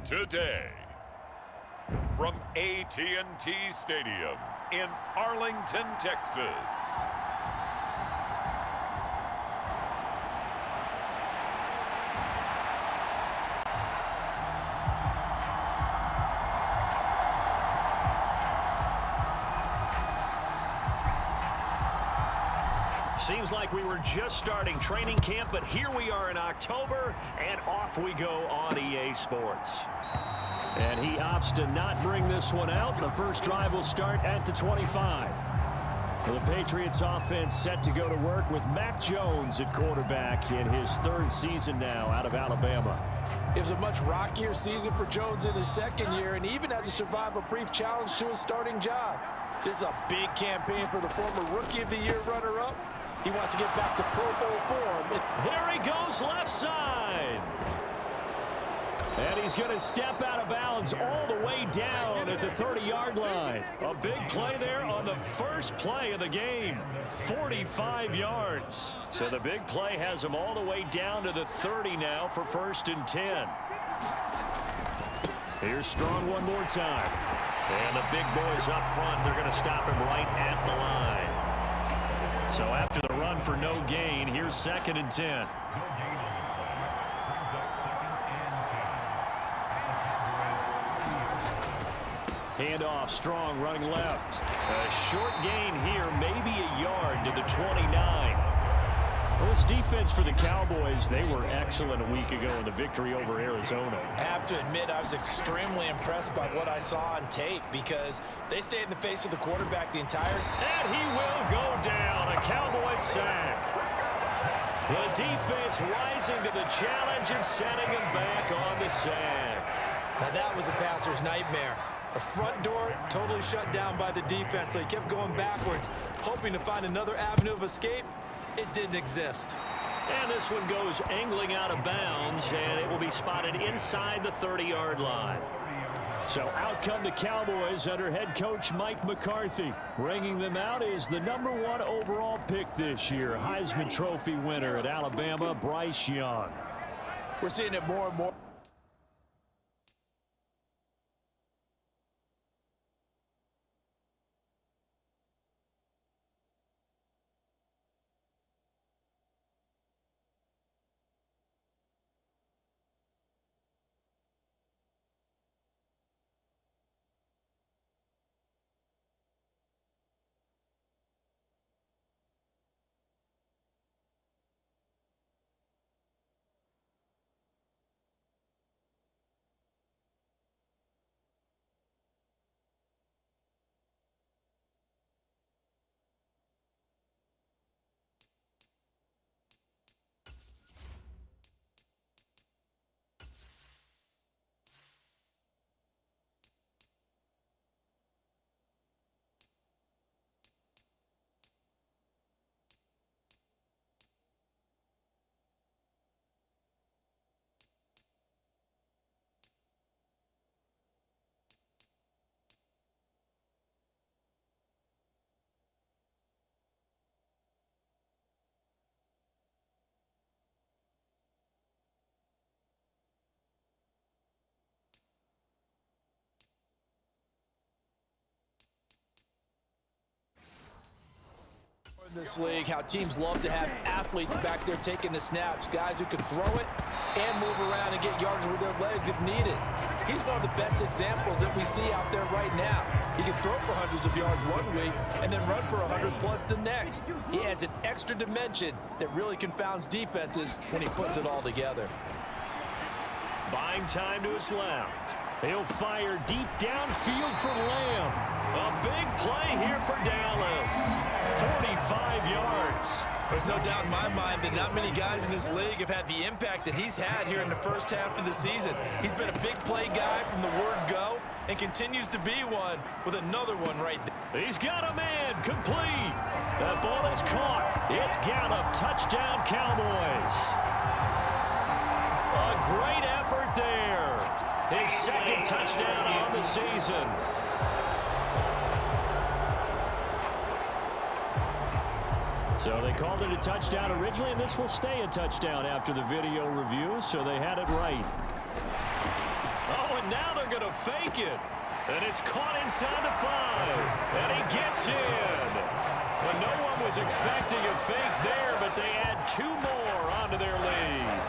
Speaker 1: today. From AT&T Stadium in Arlington, Texas.
Speaker 2: Seems like we were just starting training camp, but here we are in October, and off we go on EA Sports. And he opts to not bring this one out. The first drive will start at the 25. The Patriots offense set to go to work with Mac Jones at quarterback in his third season now out of Alabama.
Speaker 4: It was a much rockier season for Jones in his second year, and he even had to survive a brief challenge to his starting job. This is a big campaign for the former Rookie of the Year runner-up. He wants to get back to Pro Bowl form.
Speaker 2: There he goes, left side.
Speaker 5: And he's going to step out of bounds all the way down at the 30-yard line.
Speaker 2: A big play there on the first play of the game. 45 yards. So the big play has him all the way down to the 30 now for 1st and 10. Here's Strong one more time. And the big boys up front, they're going to stop him right at the line. So after the run for no gain, here's 2nd and 10.
Speaker 5: Handoff, Strong running left.
Speaker 2: A short gain here, maybe a yard to the 29.
Speaker 5: Well, this defense for the Cowboys, they were excellent a week ago in the victory over Arizona.
Speaker 3: I have to admit, I was extremely impressed by what I saw on tape because they stayed in the face of the quarterback the entire...
Speaker 2: And he will go down, a Cowboys sack. The defense rising to the challenge and setting him back on the sack.
Speaker 4: Now that was a passer's nightmare. The front door totally shut down by the defense, so he kept going backwards, hoping to find another avenue of escape. It didn't exist.
Speaker 2: And this one goes angling out of bounds, and it will be spotted inside the 30-yard line.
Speaker 5: So out come the Cowboys under head coach Mike McCarthy. Bringing them out is the #1 overall pick this year, Heisman Trophy winner at Alabama, Bryce Young.
Speaker 4: We're seeing it more and more. In this league, how teams love to have athletes back there taking the snaps, guys who can throw it and move around and get yards with their legs if needed. He's one of the best examples that we see out there right now. He can throw for hundreds of yards one week and then run for 100+ the next. He adds an extra dimension that really confounds defenses when he puts it all together.
Speaker 2: Buying time to his left.
Speaker 5: He'll fire deep downfield for Lamb.
Speaker 2: A big play here for Dallas. 45 yards.
Speaker 4: There's no doubt in my mind that not many guys in this league have had the impact that he's had here in the first half of the season. He's been a big play guy from the word go and continues to be one with another one right there.
Speaker 2: He's got a man complete. That ball is caught. It's Gallup. Touchdown, Cowboys. A great effort there. His second touchdown on the season.
Speaker 5: So they called it a touchdown originally, and this will stay a touchdown after the video review, so they had it right.
Speaker 2: Oh, and now they're going to fake it. And it's caught inside the 5. And he gets in. But no one was expecting a fake there, but they add 2 more onto their lead.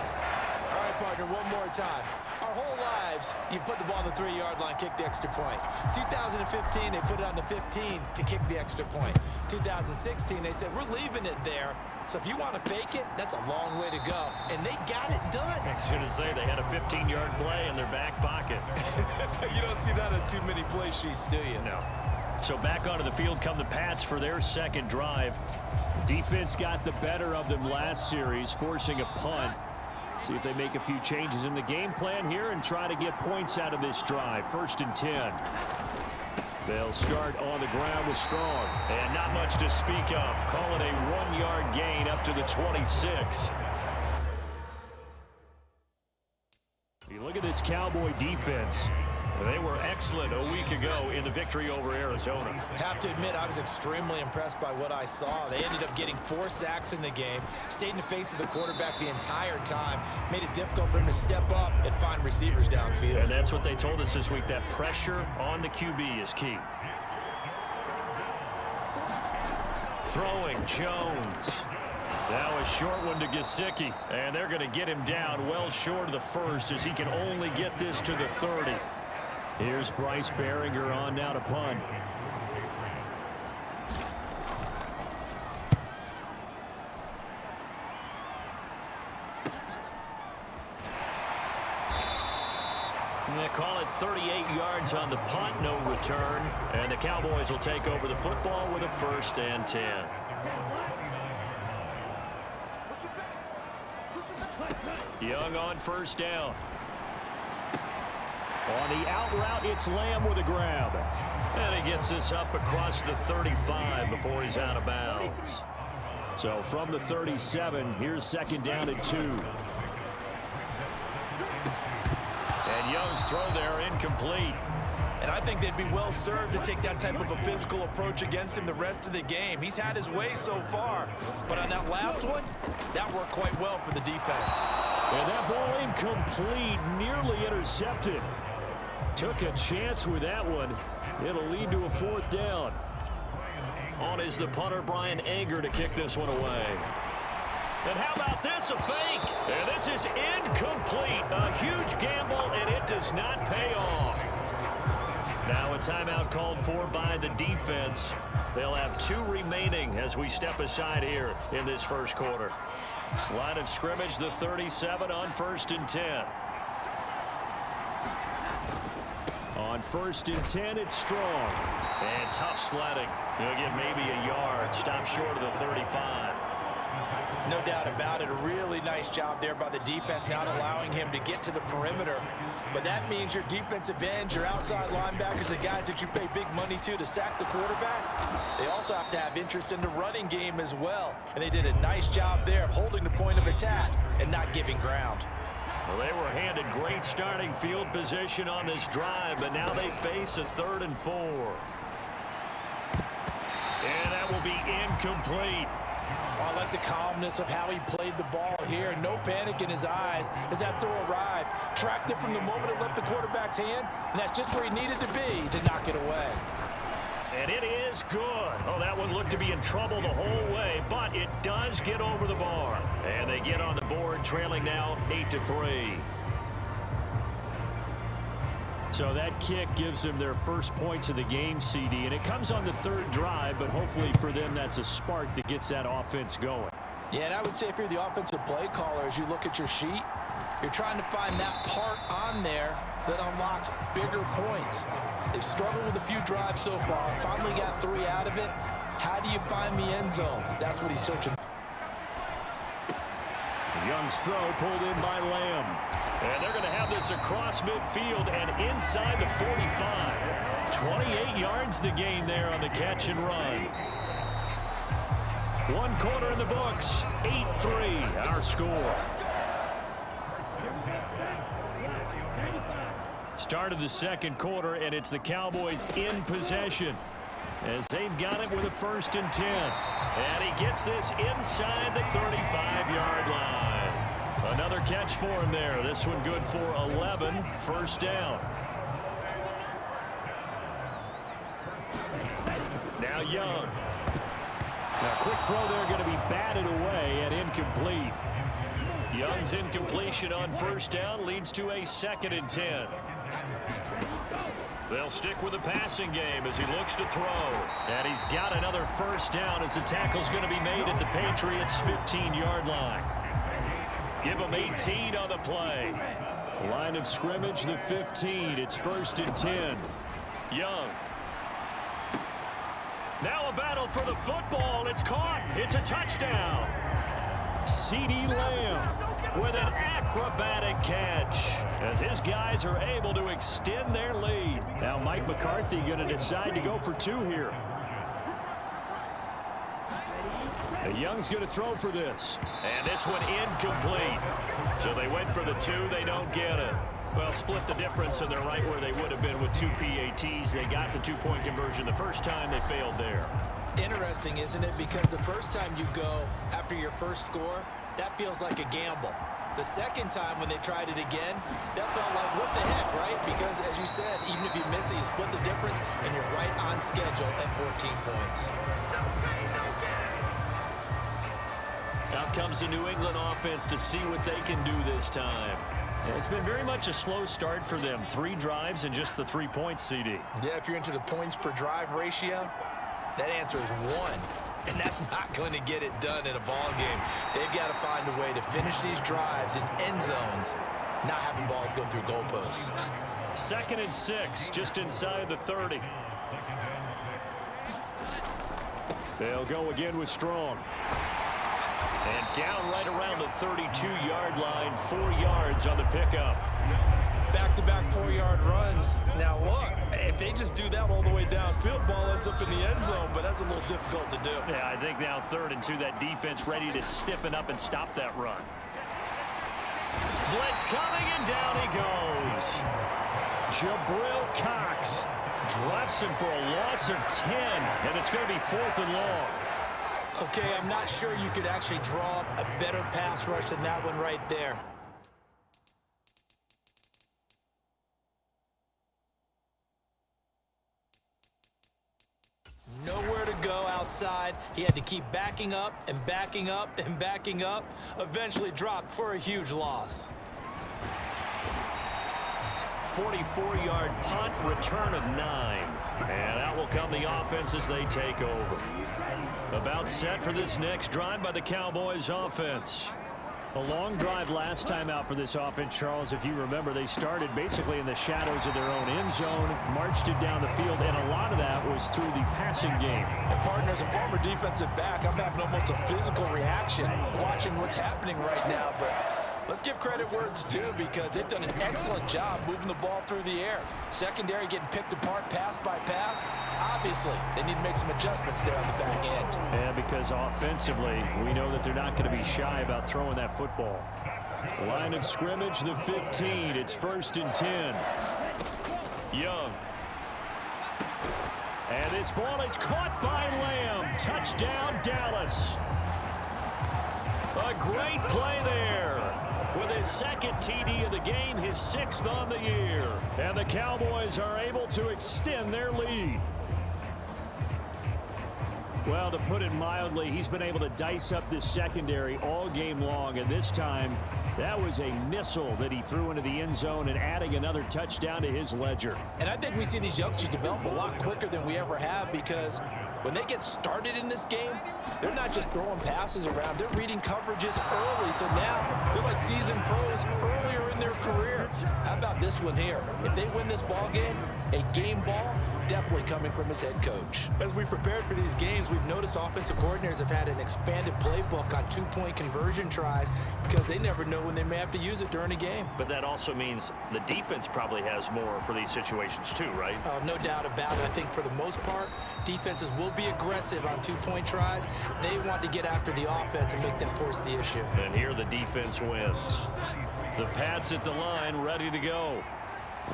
Speaker 4: All right, partner, one more time. Our whole lives, you put the ball on the 3-yard line, kick the extra point. 2015, they put it on the 15 to kick the extra point. 2016, they said, we're leaving it there. So if you want to fake it, that's a long way to go. And they got it done.
Speaker 2: I should have said they had a 15-yard play in their back pocket.
Speaker 4: You don't see that on too many play sheets, do you?
Speaker 2: No. So back onto the field come the Pats for their second drive.
Speaker 5: Defense got the better of them last series, forcing a punt. See if they make a few changes in the game plan here and try to get points out of this drive. 1st and 10. They'll start on the ground with Strong.
Speaker 2: And not much to speak of. Call it a 1-yard gain up to the 26.
Speaker 5: You look at this Cowboy defense.
Speaker 2: They were excellent a week ago in the victory over Arizona.
Speaker 4: Have to admit, I was extremely impressed by what I saw. They ended up getting 4 sacks in the game, stayed in the face of the quarterback the entire time, made it difficult for him to step up and find receivers downfield.
Speaker 2: And that's what they told us this week, that pressure on the QB is key. Throwing Jones. Now a short one to Gesicki. And they're going to get him down well short of the 1st as he can only get this to the 30.
Speaker 5: Here's Bryce Behringer on now to punt.
Speaker 2: And they call it 38 yards on the punt, no return. And the Cowboys will take over the football with a 1st and 10. Young on 1st down.
Speaker 5: On the out route, it's Lamb with a grab.
Speaker 2: And he gets this up across the 35 before he's out of bounds.
Speaker 5: So from the 37, here's 2nd down and 2.
Speaker 2: And Young's throw there incomplete.
Speaker 4: And I think they'd be well served to take that type of a physical approach against him the rest of the game. He's had his way so far. But on that last one, that worked quite well for the defense.
Speaker 5: And that ball incomplete, nearly intercepted. Took a chance with that one. It'll lead to a 4th down.
Speaker 2: On is the punter, Brian Anger, to kick this one away. And how about this, a fake? And this is incomplete. A huge gamble, and it does not pay off. Now a timeout called for by the defense. They'll have 2 remaining as we step aside here in this 1st quarter. Line of scrimmage, the 37 on 1st and 10.
Speaker 5: On 1st and 10, it's Strong.
Speaker 2: And tough sledding. He'll get maybe a yard. Stop short of the 35.
Speaker 4: No doubt about it. A really nice job there by the defense, not allowing him to get to the perimeter. But that means your defensive ends, your outside linebackers, the guys that you pay big money to sack the quarterback, they also have to have interest in the running game as well. And they did a nice job there of holding the point of attack and not giving ground.
Speaker 2: Well, they were handed great starting field position on this drive, but now they face a 3rd and 4. And that will be incomplete.
Speaker 4: I like the calmness of how he played the ball here. No panic in his eyes as that throw arrived. Tracked it from the moment it left the quarterback's hand, and that's just where he needed to be to knock it away.
Speaker 2: And it is good. Oh, that one looked to be in trouble the whole way, but it does get over the bar. And they get on the board, trailing now 8-3.
Speaker 5: So that kick gives them their 1st points of the game, CD, and it comes on the 3rd drive, but hopefully for them that's a spark that gets that offense going.
Speaker 4: Yeah, and I would say if you're the offensive play caller, as you look at your sheet, you're trying to find that part on there that unlocks bigger points. They've struggled with a few drives so far, finally got 3 out of it. How do you find the end zone? That's what he's searching.
Speaker 5: Young's throw pulled in by Lamb.
Speaker 2: And they're going to have this across midfield and inside the 45. 28 yards the gain there on the catch and run. 1 quarter in the books. 8-3 our score. Start of the 2nd quarter, and it's the Cowboys in possession as they've got it with a 1st and 10. And he gets this inside the 35-yard line. Another catch for him there. This one good for 11. 1st down. Young.
Speaker 5: Now, quick throw there going to be batted away and incomplete.
Speaker 2: Young's incompletion on first down leads to a 2nd and 10. They'll stick with the passing game as he looks to throw. And he's got another first down as the tackle's going to be made at the Patriots' 15-yard line. Give him 18 on the play.
Speaker 5: Line of scrimmage, the 15. It's 1st and 10.
Speaker 2: Young. Now a battle for the football. It's caught. It's a touchdown.
Speaker 5: CeeDee Lamb
Speaker 2: with an acrobatic catch as his guys are able to extend their lead.
Speaker 5: Now Mike McCarthy going to decide to go for 2 here. Young's going to throw for this.
Speaker 2: And this one incomplete. So they went for the 2. They don't get it. Well, split the difference, and they're right where they would have been with 2 PATs. They got the 2-point conversion the first time. They failed there.
Speaker 3: Interesting, isn't it? Because the first time you go after your first score, that feels like a gamble. The second time when they tried it again, that felt like, what the heck, right? Because, as you said, even if you miss it, you split the difference, and you're right on schedule at 14 points.
Speaker 2: Out comes the New England offense to see what they can do this time.
Speaker 5: It's been very much a slow start for them. 3 drives and just the 3 points, CD.
Speaker 3: Yeah, if you're into the points per drive ratio, that answer is 1. And that's not going to get it done in a ball game. They've got to find a way to finish these drives in end zones, not having balls go through goalposts.
Speaker 2: 2nd and 6, just inside the 30.
Speaker 5: They'll go again with Strong.
Speaker 2: And down right around the 32-yard line, 4 yards on the pickup.
Speaker 3: Back-to-back 4-yard runs. Now, look, if they just do that all the way downfield, ball ends up in the end zone, but that's a little difficult to do.
Speaker 2: Yeah, I think now 3rd and 2, that defense ready to stiffen up and stop that run. Blitz coming, and down he goes.
Speaker 5: Jabril Cox
Speaker 2: Drops him for a loss of 10, and it's going to be 4th and long.
Speaker 3: Okay, I'm not sure you could actually draw up a better pass rush than that one right there. Nowhere to go outside. He had to keep backing up and backing up and backing up. Eventually dropped for a huge loss.
Speaker 2: 44-yard punt, return of 9. And out will come the offense as they take over. About set for this next drive by the Cowboys offense.
Speaker 5: A long drive last time out for this offense, Charles. If you remember, they started basically in the shadows of their own end zone, marched it down the field, and a lot of that was through the passing game.
Speaker 4: And partner, as a former defensive back, I'm having almost a physical reaction watching what's happening right now. But let's give credit where it's due, because they've done an excellent job moving the ball through the air. Secondary getting picked apart pass by pass. Obviously, they need to make some adjustments there on the back end.
Speaker 5: And because offensively, we know that they're not going to be shy about throwing that football. Line of scrimmage, the 15. It's 1st and 10.
Speaker 2: Young.
Speaker 5: And this ball is caught by Lamb. Touchdown, Dallas.
Speaker 2: A great play there. With his 2nd TD of the game, his 6th on the year.
Speaker 5: And the Cowboys are able to extend their lead. Well, to put it mildly, he's been able to dice up this secondary all game long, and this time that was a missile that he threw into the end zone and adding another touchdown to his ledger.
Speaker 3: And I think we see these youngsters develop a lot quicker than we ever have, because when they get started in this game, they're not just throwing passes around. They're reading coverages early. So now they're like seasoned pros earlier in their career. How about this one here? If they win this ball game, a game ball, definitely coming from his head coach. As we prepared for these games, we've noticed offensive coordinators have had an expanded playbook on 2-point conversion tries, because they never know when they may have to use it during a game.
Speaker 2: But that also means the defense probably has more for these situations too, right?
Speaker 3: No doubt about it. I think for the most part, defenses will be aggressive on 2-point tries. They want to get after the offense and make them force the issue.
Speaker 2: And here the defense wins. The Pats at the line, ready to go.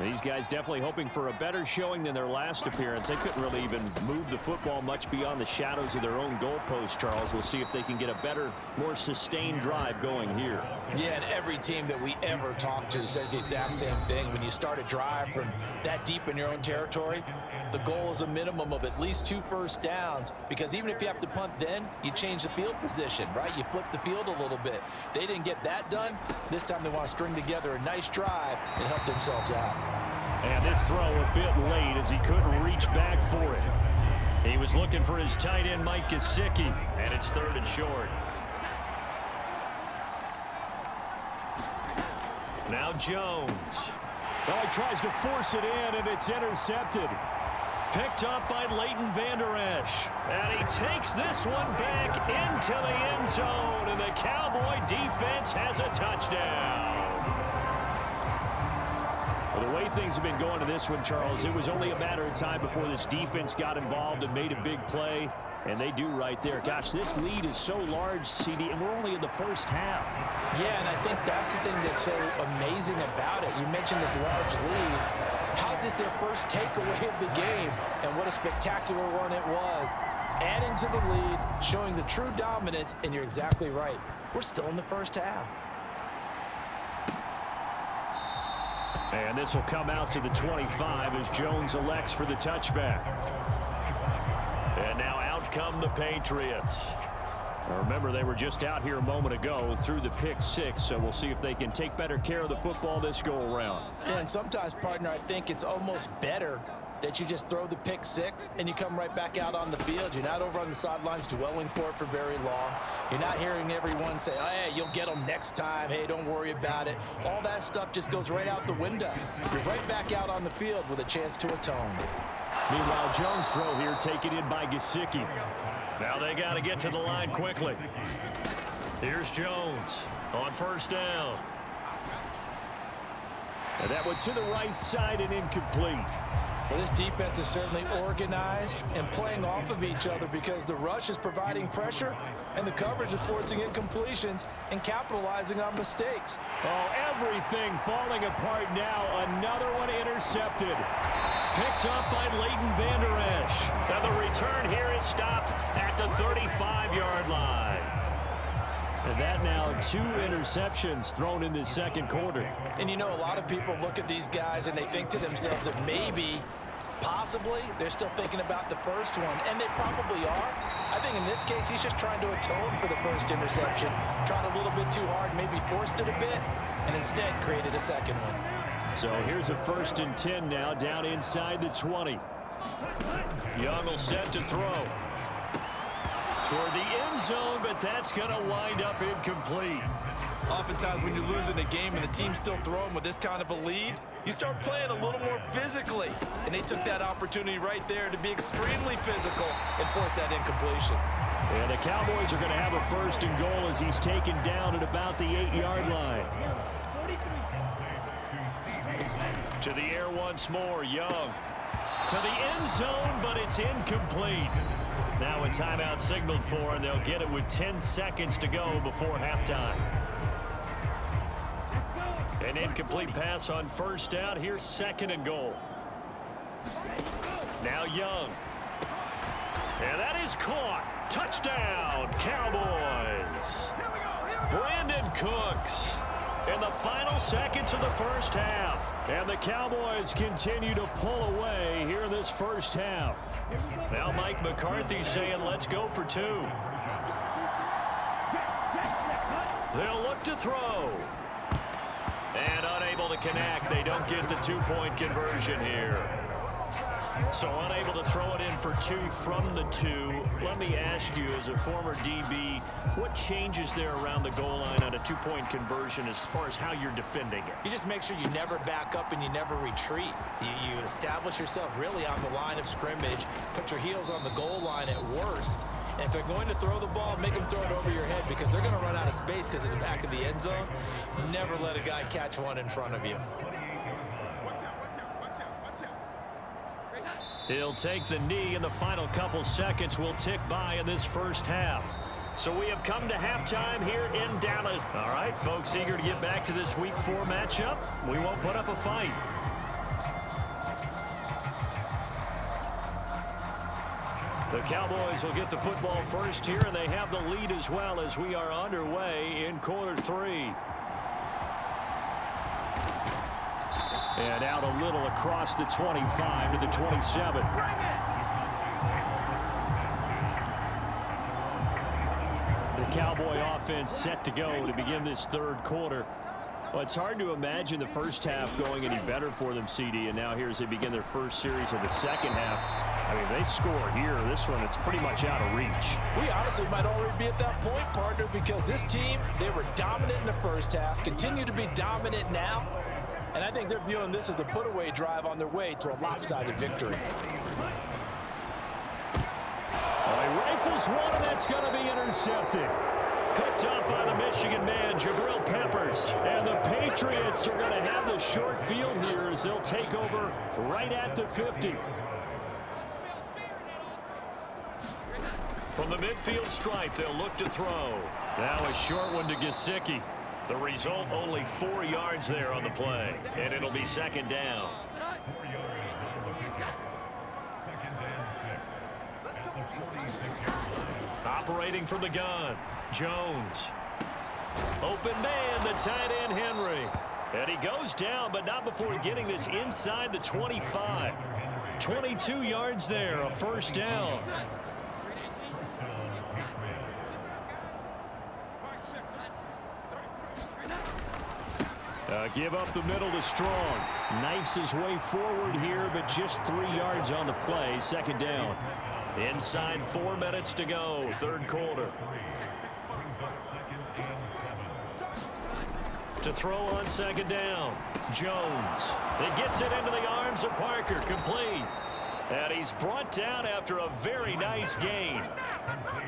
Speaker 5: These guys definitely hoping for a better showing than their last appearance. They couldn't really even move the football much beyond the shadows of their own goalpost, Charles. We'll see if they can get a better, more sustained drive going here.
Speaker 3: Yeah, and every team that we ever talk to says the exact same thing. When you start a drive from that deep in your own territory, the goal is a minimum of at least 2 first downs, because even if you have to punt then, you change the field position, right? You flip the field a little bit. They didn't get that done. This time they want to string together a nice drive and help themselves out.
Speaker 5: And this throw a bit late as he couldn't reach back for it. He was looking for his tight end, Mike Gesicki, and it's 3rd and short. Now Jones. Well, he tries to force it in, and it's intercepted. Picked up by Leighton Vander Esch. And he takes this one back into the end zone, and the Cowboy defense has a touchdown. Well, the way things have been going to this one, Charles, it was only a matter of time before this defense got involved and made a big play, and they do right there. Gosh, this lead is so large, CD, and we're only in the first half.
Speaker 3: Yeah, and I think that's the thing that's so amazing about it. You mentioned this large lead. How's this their first takeaway of the game? And what a spectacular run it was. Adding to the lead, showing the true dominance, and you're exactly right. We're still in the first half.
Speaker 5: And this will come out to the 25 as Jones elects for the touchback. And now out come the Patriots. Now remember, they were just out here a moment ago through the pick 6, so we'll see if they can take better care of the football this go-around.
Speaker 3: Yeah, and sometimes, partner, I think it's almost better that you just throw the pick 6 and you come right back out on the field. You're not over on the sidelines dwelling for it for very long. You're not hearing everyone say, oh, hey, you'll get them next time. Hey, don't worry about it. All that stuff just goes right out the window. You're right back out on the field with a chance to atone.
Speaker 5: Meanwhile, Jones' throw here taken in by Gesicki. Now they got to get to the line quickly. Here's Jones on 1st down. And that one to the right side and incomplete.
Speaker 3: Well, this defense is certainly organized and playing off of each other because the rush is providing pressure and the coverage is forcing incompletions and capitalizing on mistakes.
Speaker 5: Oh, everything falling apart now. Another one intercepted. Picked up by Leighton Vander Esch. And the return here is stopped at the 35-yard line. And that now 2 interceptions thrown in this second quarter.
Speaker 3: And you know, a lot of people look at these guys and they think to themselves that maybe, possibly, they're still thinking about the first one. And they probably are. I think in this case, he's just trying to atone for the first interception. Tried a little bit too hard, maybe forced it a bit, and instead created a second one.
Speaker 5: So here's a 1st and 10 now, down inside the 20. Young will set to throw. Toward the end zone, but that's going to wind up incomplete.
Speaker 4: Oftentimes when you're losing a game and the team's still throwing with this kind of a lead, you start playing a little more physically. And they took that opportunity right there to be extremely physical and force that incompletion.
Speaker 5: And the Cowboys are going to have a 1st and goal as he's taken down at about the 8-yard line. To the air once more, Young. To the end zone, but it's incomplete. Now a timeout signaled for, and they'll get it with 10 seconds to go before halftime. An incomplete pass on 1st down. Here's 2nd and goal. Now Young. And that is caught. Touchdown, Cowboys. Brandon Cooks in the final seconds of the first half. And the Cowboys continue to pull away here in this first half. Now Mike McCarthy saying, let's go for 2. They'll look to throw. And unable to connect. They don't get the 2-point conversion here. So unable to throw it in for 2 from the 2. Let me ask you, as a former DB, what changes there around the goal line on a 2-point conversion as far as how you're defending it?
Speaker 3: You just make sure you never back up and you never retreat. You establish yourself really on the line of scrimmage, put your heels on the goal line at worst. And if they're going to throw the ball, make them throw it over your head because they're going to run out of space because of the back of the end zone. Never let a guy catch one in front of you.
Speaker 5: He'll take the knee, and the final couple seconds will tick by in this first half. So we have come to halftime here in Dallas. All right, folks, eager to get back to this Week 4 matchup. We won't put up a fight.
Speaker 2: The Cowboys will get the football first here, and they have the lead as well as we are underway in quarter 3. And out a little across the 25 to the 27. The Cowboy offense set to go to begin this third quarter. Well, it's hard to imagine the first half going any better for them, CD, and now here as they begin their first series of the second half. I mean, they score here. This one, it's pretty much out of reach.
Speaker 4: We honestly might already be at that point, partner, because this team, they were dominant in the first half, continue to be dominant now, and I think they're viewing this as a put-away drive on their way to a lopsided victory.
Speaker 2: Oh, he rifles one, and that's going to be intercepted. Picked up by the Michigan man, Jabril Peppers. And the Patriots are going to have the short field here as they'll take over right at the 50. From the midfield stripe, they'll look to throw. Now a short one to Gesicki. The result, only 4 yards there on the play. And it'll be second down. Operating from the gun, Jones. Open man, the tight end, Henry. And he goes down, but not before getting this inside the 25. 22 yards there, a first down. Give up the middle to Strong. Knifes his way forward here, but just 3 yards on the play. Second down. Inside 4 minutes to go, third quarter. To throw on second down, Jones. It gets it into the arms of Parker, complete. And he's brought down after a very nice gain.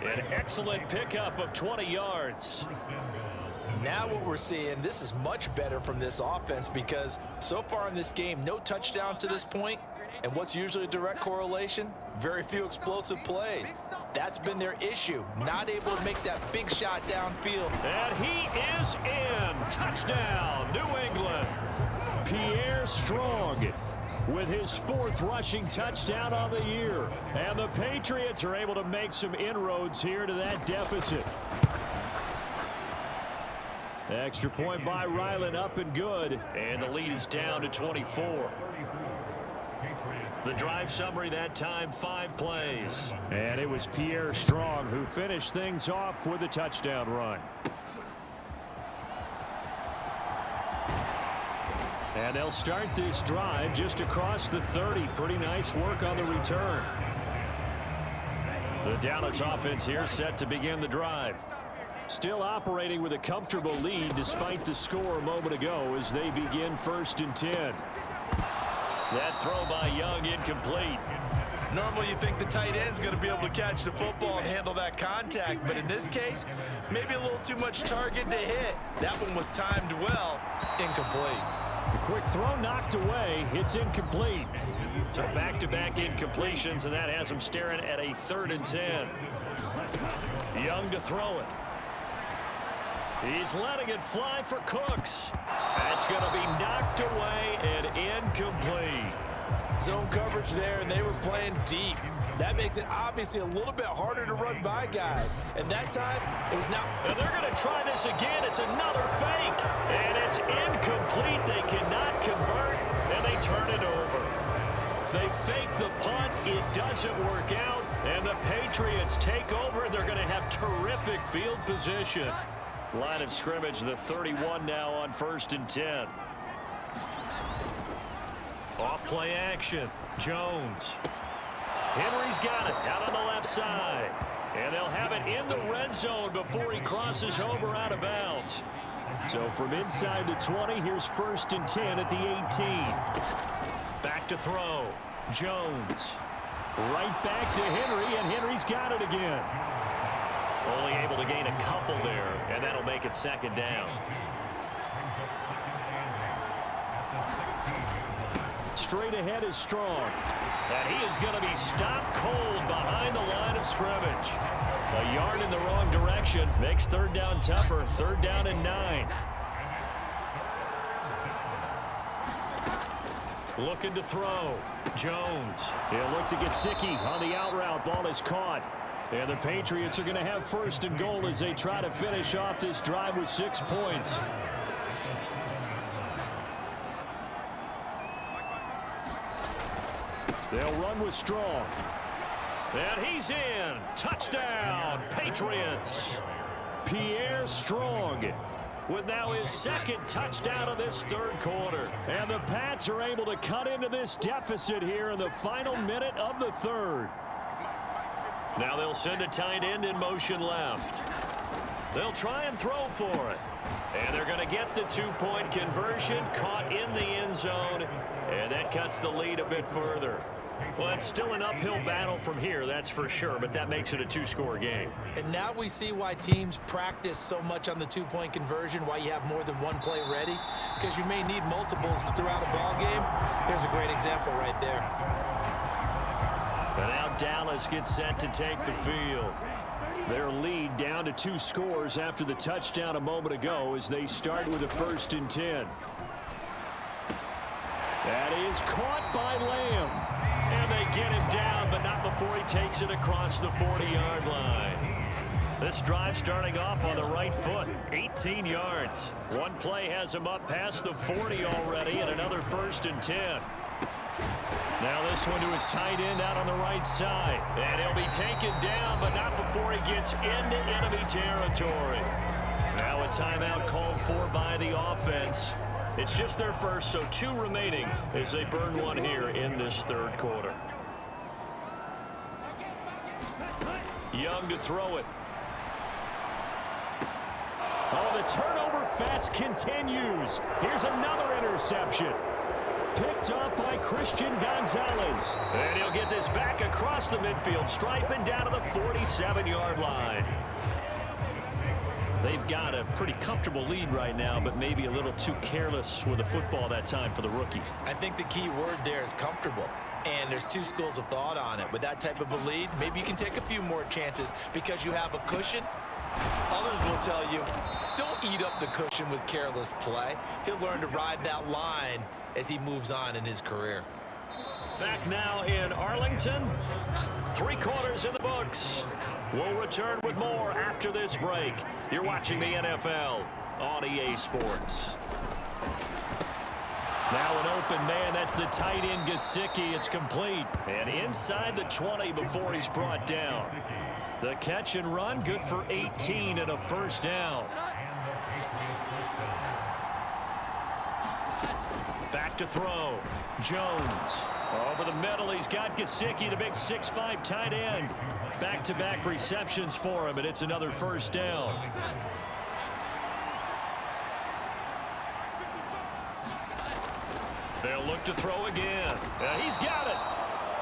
Speaker 2: An excellent pickup of 20 yards.
Speaker 4: Now what we're seeing, this is much better from this offense because so far in this game, no touchdown to this point. And what's usually a direct correlation? Very few explosive plays. That's been their issue. Not able to make that big shot downfield.
Speaker 2: And he is in. Touchdown, New England.
Speaker 5: Pierre Strong with his 4th rushing touchdown on the year.
Speaker 2: And the Patriots are able to make some inroads here to that deficit. Extra point by Ryland, up and good. And the lead is down to 24. The drive summary that time, 5 plays.
Speaker 5: And it was Pierre Strong who finished things off with a touchdown run. And they'll start this drive just across the 30. Pretty nice work on the return.
Speaker 2: The Dallas offense here set to begin the drive.
Speaker 5: Still operating with a comfortable lead despite the score a moment ago as they begin 1st and 10.
Speaker 2: That throw by Young incomplete.
Speaker 4: Normally you think the tight end's going to be able to catch the football and handle that contact, but in this case, maybe a little too much target to hit. That one was timed well. Incomplete.
Speaker 5: The quick throw knocked away. It's incomplete.
Speaker 2: So back-to-back incompletions, and that has them staring at a 3rd and 10. Young to throw it. He's letting it fly for Cooks. That's going to be knocked away and incomplete.
Speaker 4: Zone coverage there, and they were playing deep. That makes it obviously a little bit harder to run by guys. And that time, it was not.
Speaker 2: And they're going to try this again. It's another fake. And it's incomplete. They cannot convert, and they turn it over. They fake the punt. It doesn't work out. And the Patriots take over, and they're going to have terrific field position. Line of scrimmage, the 31 now on 1st and 10. Off play action. Jones. Henry's got it out on the left side. And they'll have it in the red zone before he crosses over out of bounds.
Speaker 5: So from inside the 20, here's 1st and 10 at the 18.
Speaker 2: Back to throw. Jones.
Speaker 5: Right back to Henry, and Henry's got it again.
Speaker 2: Only able to gain a couple there, and that'll make it second down.
Speaker 5: Straight ahead is Strong.
Speaker 2: And he is going to be stopped cold behind the line of scrimmage. A yard in the wrong direction makes 3rd down tougher. 3rd down and 9. Looking to throw. Jones.
Speaker 5: He'll look to Gesicki on the out route. Ball is caught. And the Patriots are going to have first and goal as they try to finish off this drive with 6 points. They'll run with Strong.
Speaker 2: And he's in. Touchdown, Patriots.
Speaker 5: Pierre Strong
Speaker 2: with now his second touchdown of this third quarter.
Speaker 5: And the Pats are able to cut into this deficit here in the final minute of the third.
Speaker 2: Now they'll send a tight end in motion left. They'll try and throw for it. And they're going to get the two-point conversion, caught in the end zone. And that cuts the lead a bit further. Well, it's still an uphill battle from here, that's for sure, but that makes it a two-score game.
Speaker 3: And now we see why teams practice so much on the two-point conversion, why you have more than one play ready, because you may need multiples throughout a ball game. There's a great example right there.
Speaker 2: And now Dallas gets set to take the field.
Speaker 5: Their lead down to 2 scores after the touchdown a moment ago as they start with a 1st and 10. That is caught by Lamb.
Speaker 2: And they get him down, but not before he takes it across the 40-yard line. This drive starting off on the right foot, 18 yards. One play has him up past the 40 already, and another 1st and 10. Now this one to his tight end out on the right side. And he'll be taken down, but not before he gets into enemy territory. Now a timeout called for by the offense. It's just their first, so 2 remaining as they burn one here in this third quarter. Young to throw it.
Speaker 5: Oh, the turnover fest continues. Here's another interception. Picked up by Christian Gonzalez.
Speaker 2: And he'll get this back across the midfield, striping down to the 47-yard line. They've got a pretty comfortable lead right now, but maybe a little too careless with the football that time for the rookie.
Speaker 3: I think the key word there is comfortable. And there's 2 schools of thought on it. With that type of a lead, maybe you can take a few more chances because you have a cushion. Others will tell you, don't eat up the cushion with careless play. He'll learn to ride that line as he moves on in his career.
Speaker 2: Back now in Arlington. 3 quarters in the books. We'll return with more after this break. You're watching the NFL on EA Sports.
Speaker 5: Now an open man. That's the tight end Gesicki. It's complete.
Speaker 2: And inside the 20 before he's brought down.
Speaker 5: The catch and run, good for 18 and a 1st down.
Speaker 2: Back to throw. Jones. Over the middle, he's got Gesicki, the big 6'5" tight end.
Speaker 5: Back-to-back receptions for him, and it's another 1st down.
Speaker 2: They'll look to throw again. He's got it.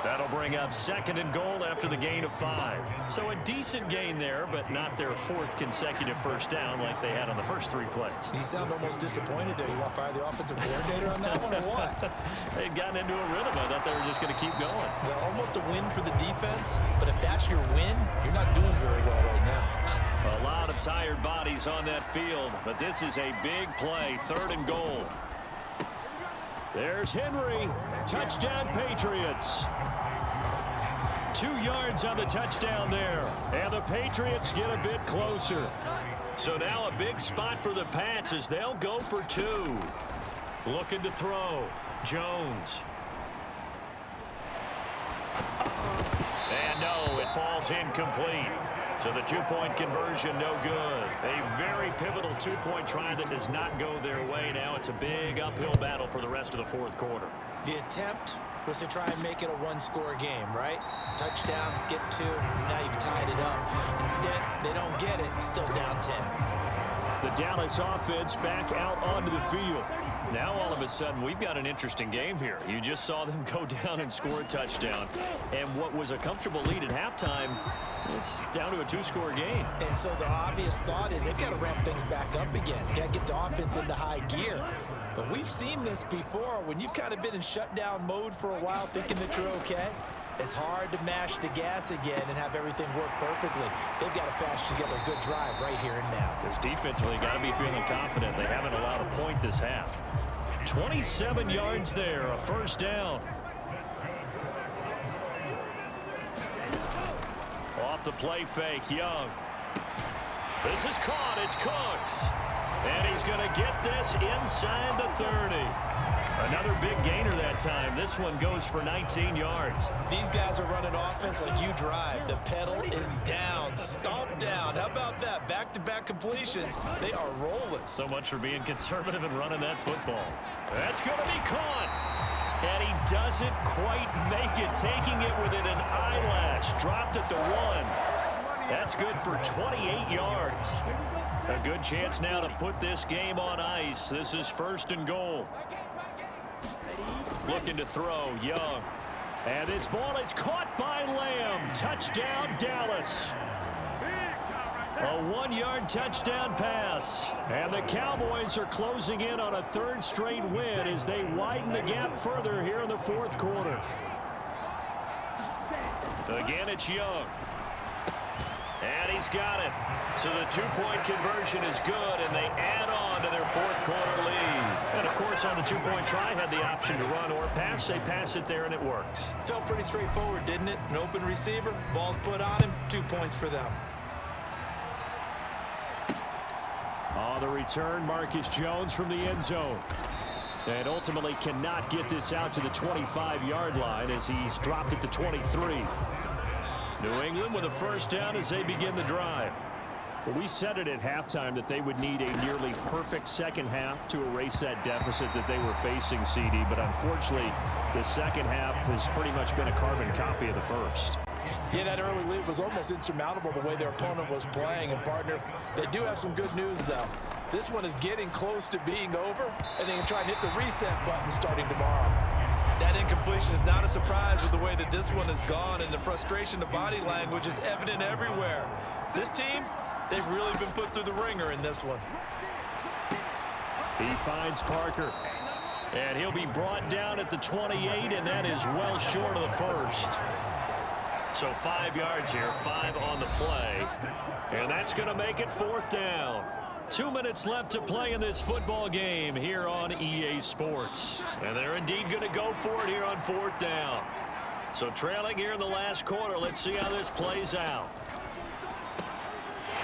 Speaker 2: That'll bring up 2nd and goal after the gain of 5.
Speaker 5: So a decent gain there, but not their 4th consecutive 1st down like they had on the first 3 plays.
Speaker 3: You sound almost disappointed there. You want to fire the offensive coordinator on that one or what?
Speaker 5: They'd gotten into a rhythm. I thought they were just going to keep going.
Speaker 3: Well, almost a win for the defense, but if that's your win, you're not doing very well right now.
Speaker 5: A lot of tired bodies on that field, but this is a big play, 3rd and goal. There's Henry. Touchdown, Patriots. 2 yards on the touchdown there. And the Patriots get a bit closer.
Speaker 2: So now a big spot for the Pats as they'll go for 2. Looking to throw. Jones. And no, it falls incomplete. So the 2-point conversion, no good. A very pivotal 2-point try that does not go their way. Now it's a big uphill battle for the rest of the 4th quarter.
Speaker 3: The attempt was to try and make it a 1-score game, right? Touchdown, get 2, now you've tied it up. Instead, they don't get it, still down 10.
Speaker 5: The Dallas offense back out onto the field.
Speaker 2: Now all of a sudden we've got an interesting game here. You just saw them go down and score a touchdown. And what was a comfortable lead at halftime, it's down to a 2-score game.
Speaker 3: And so the obvious thought is they've got to ramp things back up again. Got to get the offense into high gear. But we've seen this before when you've kind of been in shutdown mode for a while thinking that you're okay. It's hard to mash the gas again and have everything work perfectly. They've got to flash together a good drive right here and now.
Speaker 2: Because defensively, got to be feeling confident. They haven't allowed a point this half. 27 yards there, a first down. Off the play fake, Young. This is caught. It's Cooks. And he's going to get this inside the 30. Another big gainer that time. This one goes for 19 yards.
Speaker 3: These guys are running offense like you drive. The pedal is down, stomp down. How about that? Back-to-back completions. They are rolling.
Speaker 2: So much for being conservative and running that football. That's going to be caught. And he doesn't quite make it, taking it within an eyelash. Dropped at the 1. That's good for 28 yards. A good chance now to put this game on ice. This is 1st and goal. Looking to throw, Young. And this ball is caught by Lamb. Touchdown, Dallas. A 1-yard touchdown pass. And the Cowboys are closing in on a 3rd straight win as they widen the gap further here in the 4th quarter. Again, it's Young. And he's got it. So the 2-point conversion is good, and they add on to their 4th quarter lead. And, of course, on the 2-point try, had the option to run or pass. They pass it there, and it works.
Speaker 3: Felt pretty straightforward, didn't it? An open receiver, ball's put on him, 2 points for them.
Speaker 5: On the return, Marcus Jones from the end zone. And ultimately cannot get this out to the 25-yard line as he's dropped it to 23. New England with a first down as they begin the drive. Well, we said it at halftime that they would need a nearly perfect second half to erase that deficit that they were facing, CD. But unfortunately, the second half has pretty much been a carbon copy of the first.
Speaker 3: Yeah, that early lead was almost insurmountable the way their opponent was playing. And, partner, they do have some good news, though. This one is getting close to being over, and they can try and hit the reset button starting tomorrow. That incompletion is not a surprise with the way that this one has gone, and the frustration, the body language is evident everywhere. This team, they've really been put through the ringer in this one.
Speaker 5: He finds Parker.
Speaker 2: And he'll be brought down at the 28, and that is well short of the first. So 5 yards here, 5 on the play. And that's going to make it 4th down. 2 minutes left to play in this football game here on EA Sports. And they're indeed going to go for it here on 4th down. So trailing here in the last quarter. Let's see how this plays out.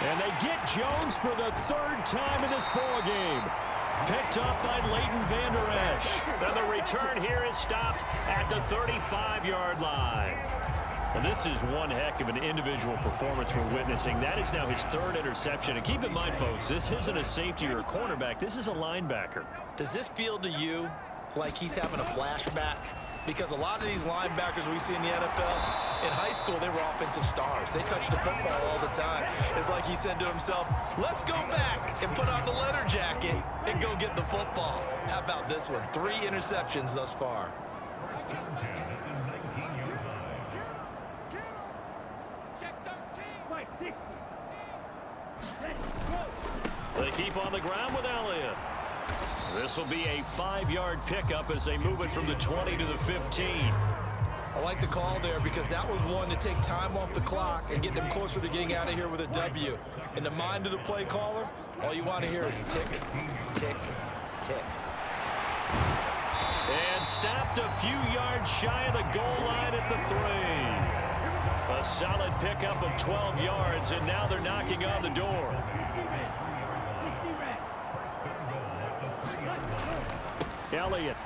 Speaker 5: And they get Jones for the 3rd time in this ball game.
Speaker 2: Picked up by Leighton Vander Esch. And the return here is stopped at the 35-yard line. And this is one heck of an individual performance we're witnessing. That is now his 3rd interception. And keep in mind, folks, this isn't a safety or a cornerback. This is a linebacker.
Speaker 3: Does this feel to you like he's having a flashback? Because a lot of these linebackers we see in the NFL, in high school, they were offensive stars. They touched the football all the time. It's like he said to himself, let's go back and put on the leather jacket and go get the football. How about this one? 3 interceptions thus far.
Speaker 2: They keep on the ground with Elliott. This will be a 5-yard pickup as they move it from the 20 to the 15.
Speaker 3: I like the call there because that was one to take time off the clock and get them closer to getting out of here with a W. In the mind of the play caller, all you want to hear is tick, tick, tick.
Speaker 2: And stopped a few yards shy of the goal line at the 3. A solid pickup of 12 yards, and now they're knocking on the door.
Speaker 5: Elliott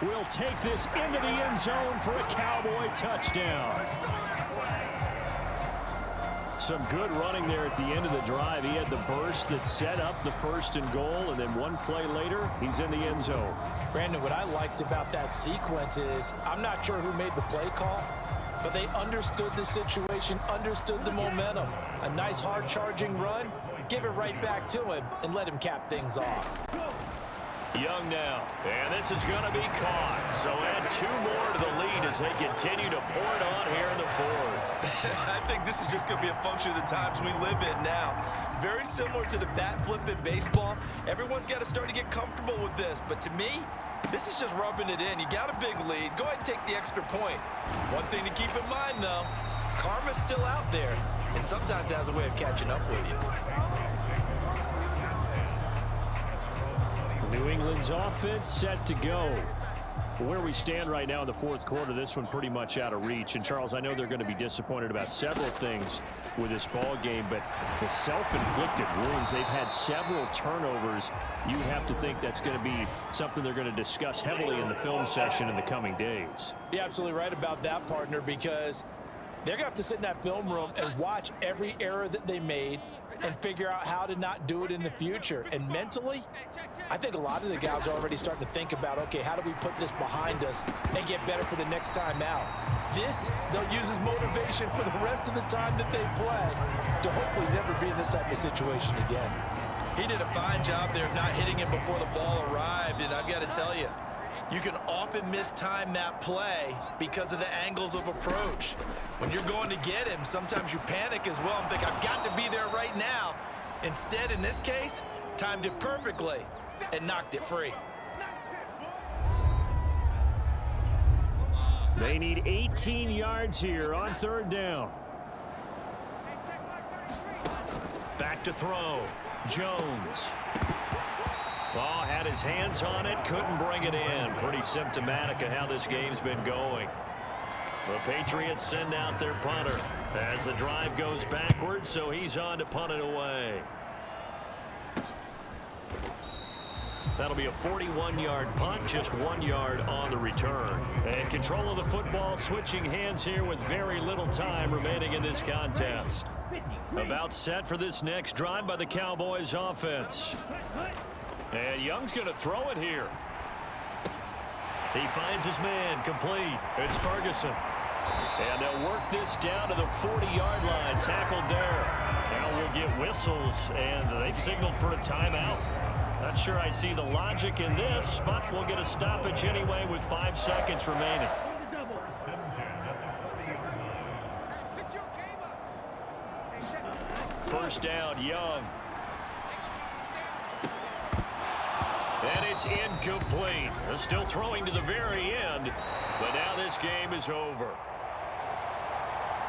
Speaker 5: will take this into the end zone for a Cowboy touchdown. Some good running there at the end of the drive. He had the burst that set up the 1st and goal, and then one play later, he's in the end zone.
Speaker 3: Brandon, what I liked about that sequence is I'm not sure who made the play call, but they understood the situation, understood the momentum. A nice hard-charging run, give it right back to him, and let him cap things off.
Speaker 2: Young now, and this is going to be caught. So add 2 more to the lead as they continue to pour it on here in the 4th.
Speaker 3: I think this is just going to be a function of the times we live in now. Very similar to the bat flip in baseball. Everyone's got to start to get comfortable with this, but to me, this is just rubbing it in. You got a big lead. Go ahead and take the extra point. One thing to keep in mind, though, karma's still out there, and sometimes it has a way of catching up with you.
Speaker 5: New England's offense set to go. Where we stand right now in the fourth quarter, this one pretty much out of reach. And, Charles, I know they're going to be disappointed about several things with this ball game, but the self-inflicted wounds, they've had several turnovers. You have to think that's going to be something they're going to discuss heavily in the film session in the coming days.
Speaker 3: You're absolutely right about that, partner, because they're going to have to sit in that film room and watch every error that they made and figure out how to not do it in the future. And mentally, I think a lot of the guys are already starting to think about, okay, how do we put this behind us and get better for the next time out? This, they'll use as motivation for the rest of the time that they play to hopefully never be in this type of situation again.
Speaker 4: He did a fine job there of not hitting him before the ball arrived, and I've got to tell you, you can often mistime that play because of the angles of approach. When you're going to get him, sometimes you panic as well and think, I've got to be there right now. Instead, in this case, timed it perfectly and knocked it free.
Speaker 5: They need 18 yards here on third down.
Speaker 2: Back to throw. Jones. Ball had his hands on it, couldn't bring it in. Pretty symptomatic of how this game's been going. The Patriots send out their punter as the drive goes backwards, so he's on to punt it away. That'll be a 41-yard punt, just 1 yard on the return. And control of the football, switching hands here with very little time remaining in this contest. About set for this next drive by the Cowboys offense. And Young's going to throw it here. He finds his man, complete. It's Ferguson. And they'll work this down to the 40-yard line, tackled there. Now we'll get whistles, and they've signaled for a timeout. Not sure I see the logic in this, but we'll get a stoppage anyway with 5 seconds remaining. First down, Young. And it's incomplete. They're still throwing to the very end, but now this game is over.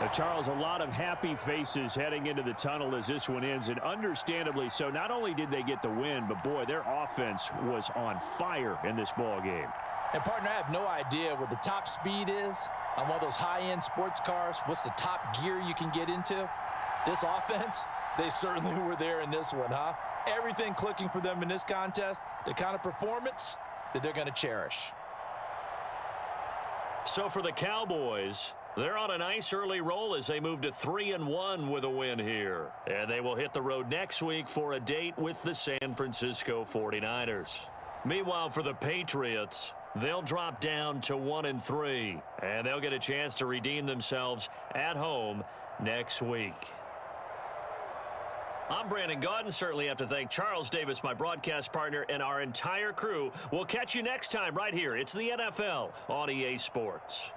Speaker 5: Now, Charles, a lot of happy faces heading into the tunnel as this one ends, and understandably so. Not only did they get the win, but, boy, their offense was on fire in this ball game.
Speaker 3: And, partner, I have no idea what the top speed is on one of those high-end sports cars. What's the top gear you can get into? This offense, they certainly were there in this one, huh? Everything clicking for them in this contest, the kind of performance that they're going to cherish.
Speaker 2: So for the Cowboys, they're on a nice early roll as they move to 3-1 with a win here. And they will hit the road next week for a date with the San Francisco 49ers. Meanwhile, for the Patriots, they'll drop down to 1-3. And they'll get a chance to redeem themselves at home next week. I'm Brandon Gaudin. Certainly have to thank Charles Davis, my broadcast partner, and our entire crew. We'll catch you next time right here. It's the NFL on EA Sports.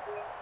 Speaker 6: Yeah.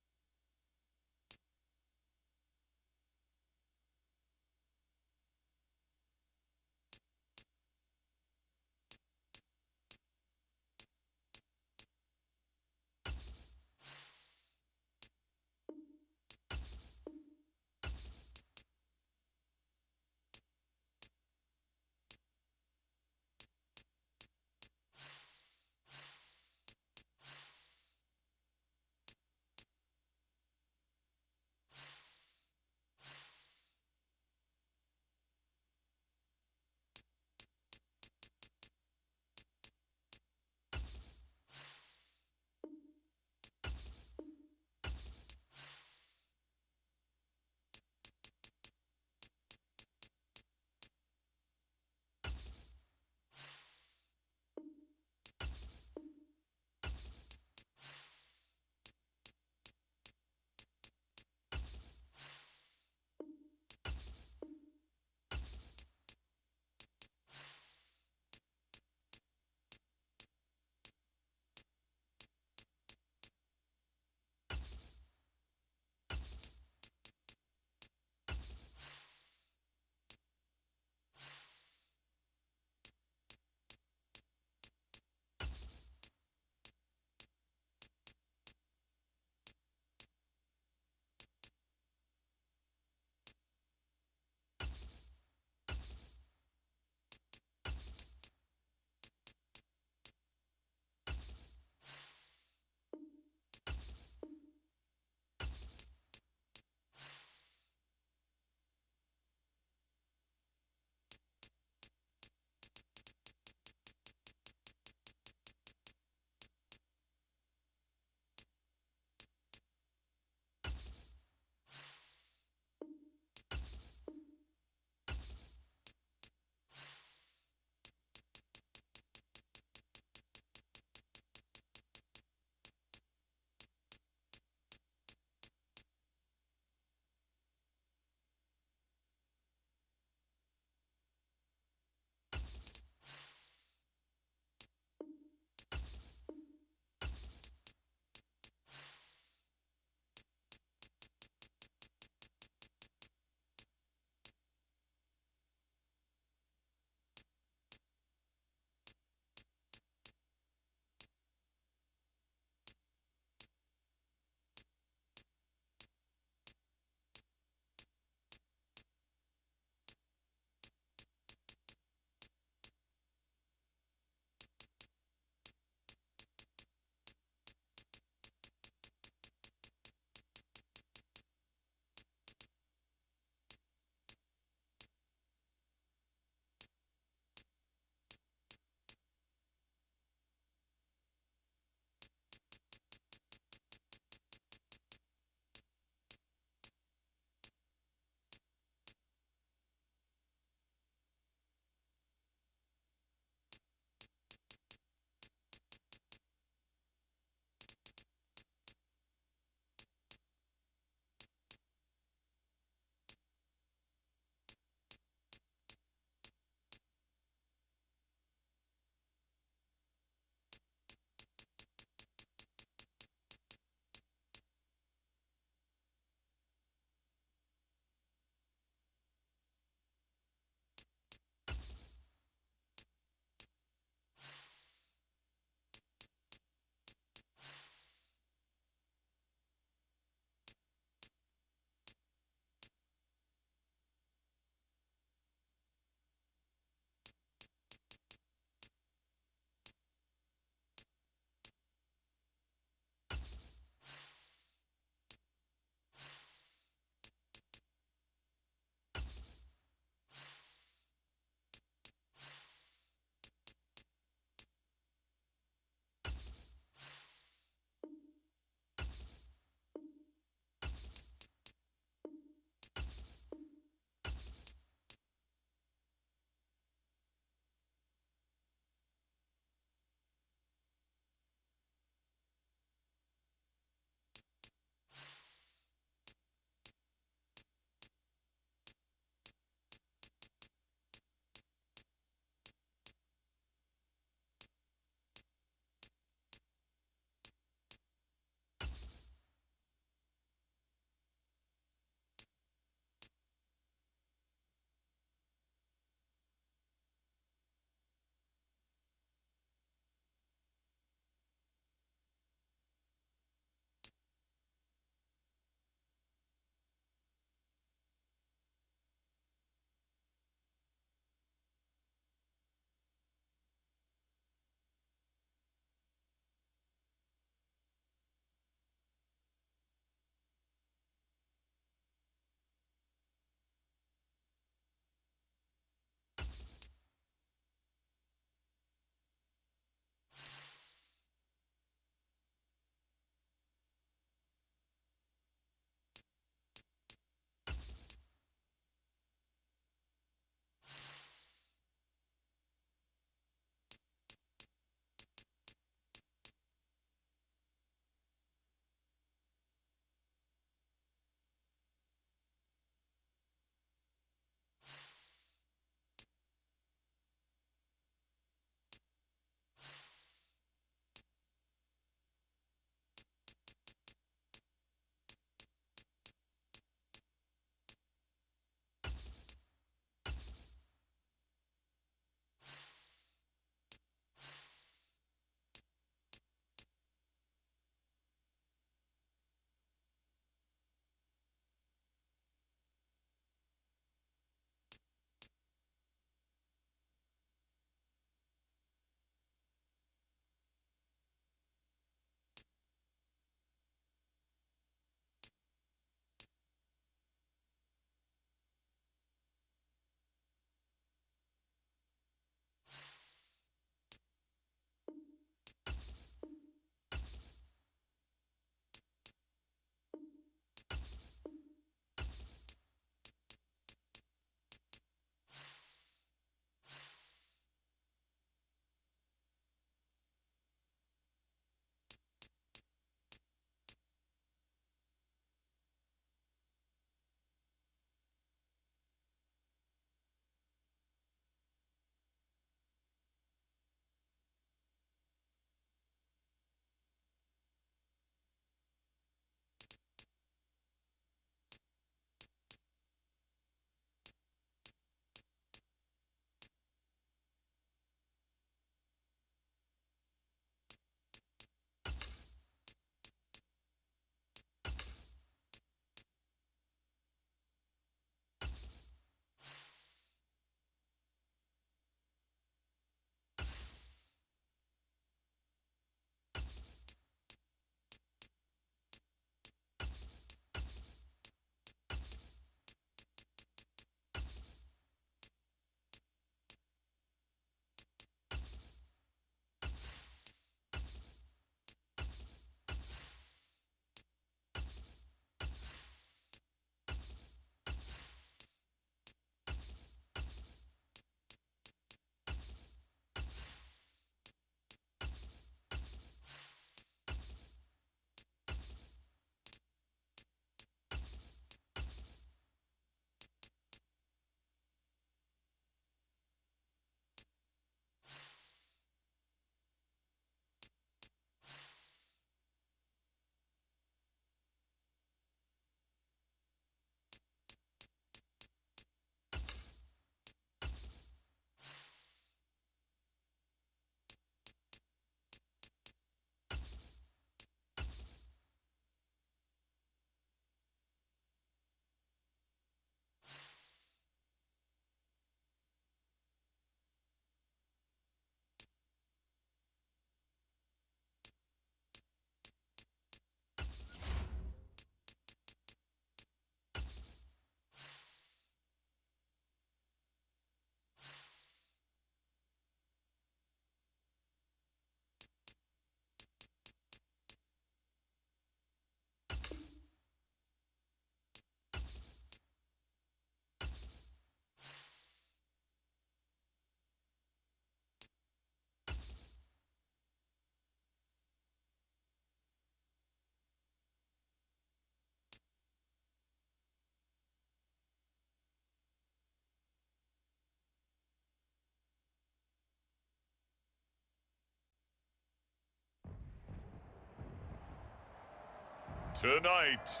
Speaker 1: Tonight,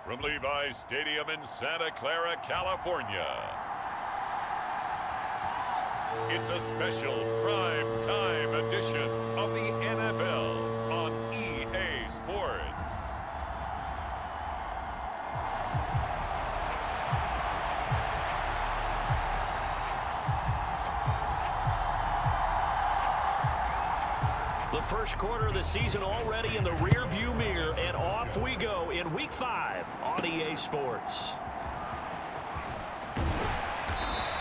Speaker 1: from Levi's Stadium in Santa Clara, California, it's a special prime time edition of the NFL on EA Sports.
Speaker 2: The first quarter of the season already in the rearview mirror, and off we go in Week 5 on EA Sports.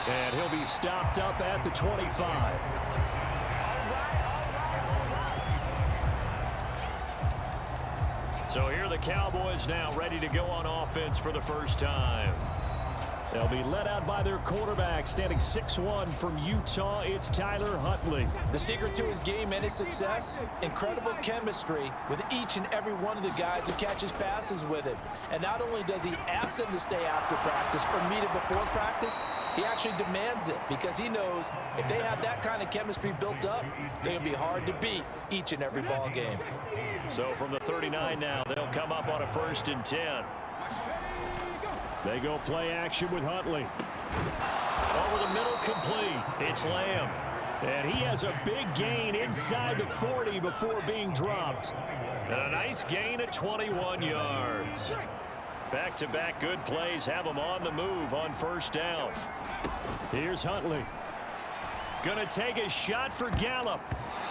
Speaker 5: And he'll be stopped up at the 25.
Speaker 2: So here are the Cowboys now ready to go on offense for the first time.
Speaker 5: They'll be led out by their quarterback, standing 6'1" from Utah. It's Tyler Huntley.
Speaker 3: The secret to his game and his success, incredible chemistry with each and every one of the guys who catches passes with him. And not only does he ask them to stay after practice or meet him before practice, he actually demands it because he knows if they have that kind of chemistry built up, they're going to be hard to beat each and every ball game.
Speaker 2: So from the 39 now, they'll come up on a 1st and 10.
Speaker 5: They go play action with Huntley.
Speaker 2: Over the middle, complete. It's Lamb.
Speaker 5: And he has a big gain inside the 40 before being dropped.
Speaker 2: And a nice gain at 21 yards. Back-to-back good plays have him on the move on 1st down.
Speaker 5: Here's Huntley.
Speaker 2: Gonna take a shot for Gallup.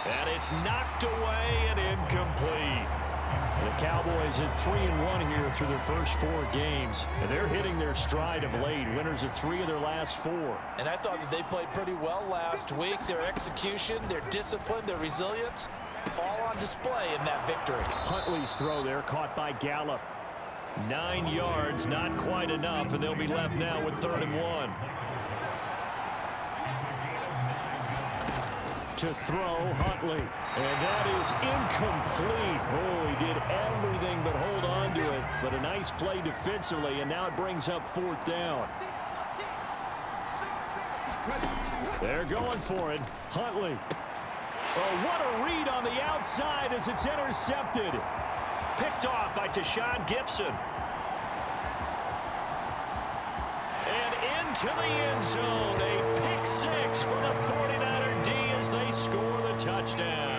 Speaker 2: And it's knocked away and incomplete.
Speaker 5: The Cowboys at 3-1 here through their first 4 games. And they're hitting their stride of late. Winners of 3 of their last 4.
Speaker 3: And I thought that they played pretty well last week. Their execution, their discipline, their resilience, all on display in that victory.
Speaker 5: Huntley's throw there caught by Gallup.
Speaker 2: 9 yards, not quite enough, and they'll be left now with 3rd and 1.
Speaker 5: To throw, Huntley. And that is incomplete. Oh, he did everything but hold on to it. But a nice play defensively, and now it brings up 4th down. They're going for it. Huntley. Oh, what a read on the outside as it's intercepted.
Speaker 2: Picked off by Tashawn Gibson. And into the end zone. A pick 6 for the 49er D as they score the touchdown.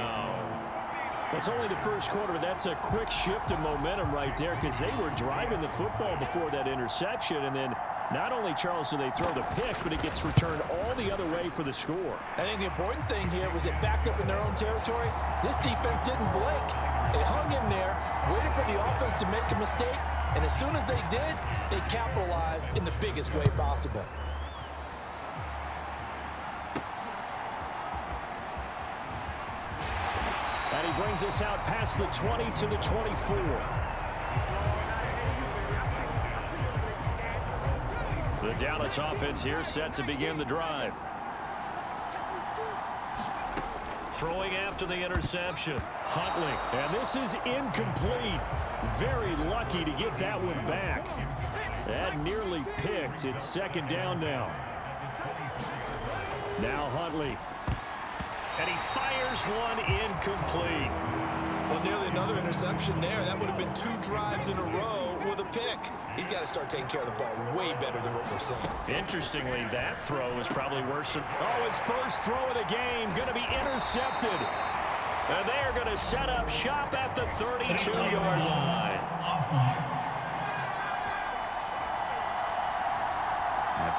Speaker 5: It's only the first quarter, but that's a quick shift of momentum right there because they were driving the football before that interception. And then not only, Charles, do they throw the pick, but it gets returned all the other way for the score.
Speaker 3: I think the important thing here was it backed up in their own territory. This defense didn't blink. They hung in there, waited for the offense to make a mistake, and as soon as they did, they capitalized in the biggest way possible.
Speaker 5: And he brings us out past the 20 to the 24.
Speaker 2: The Dallas offense here set to begin the drive. Throwing after the interception.
Speaker 5: Huntley. And this is incomplete. Very lucky to get that one back. That nearly picked. It's 2nd down now. Now Huntley.
Speaker 2: And he fires one incomplete.
Speaker 4: Well, nearly another interception there. That would have been 2 drives in a row with a pick. He's got to start taking care of the ball way better than what we're seeing.
Speaker 2: Interestingly, that throw is probably worse than...
Speaker 5: Oh, his first throw of the game going to be intercepted.
Speaker 2: And they're going to set up shop at the 32-yard line.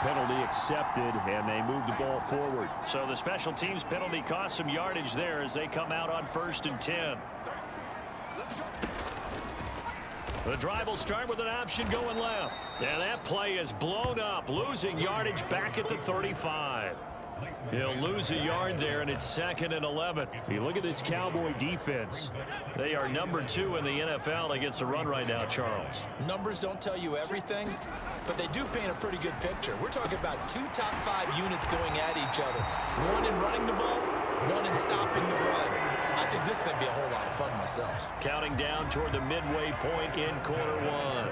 Speaker 5: Penalty accepted, and they move the ball forward.
Speaker 2: So the special teams penalty cost some yardage there as they come out on 1st and 10. The drive will start with an option going left. And that play is blown up, losing yardage back at the 35. He'll lose a yard there, and it's 2nd and 11.
Speaker 5: You look at this Cowboy defense.
Speaker 2: They are number 2 in the NFL against the run right now, Charles.
Speaker 3: Numbers don't tell you everything, but they do paint a pretty good picture. We're talking about 2 top 5 units going at each other. One in running the ball, one in stopping the run. I think this is going to be a whole lot of fun myself.
Speaker 2: Counting down toward the midway point in quarter 1.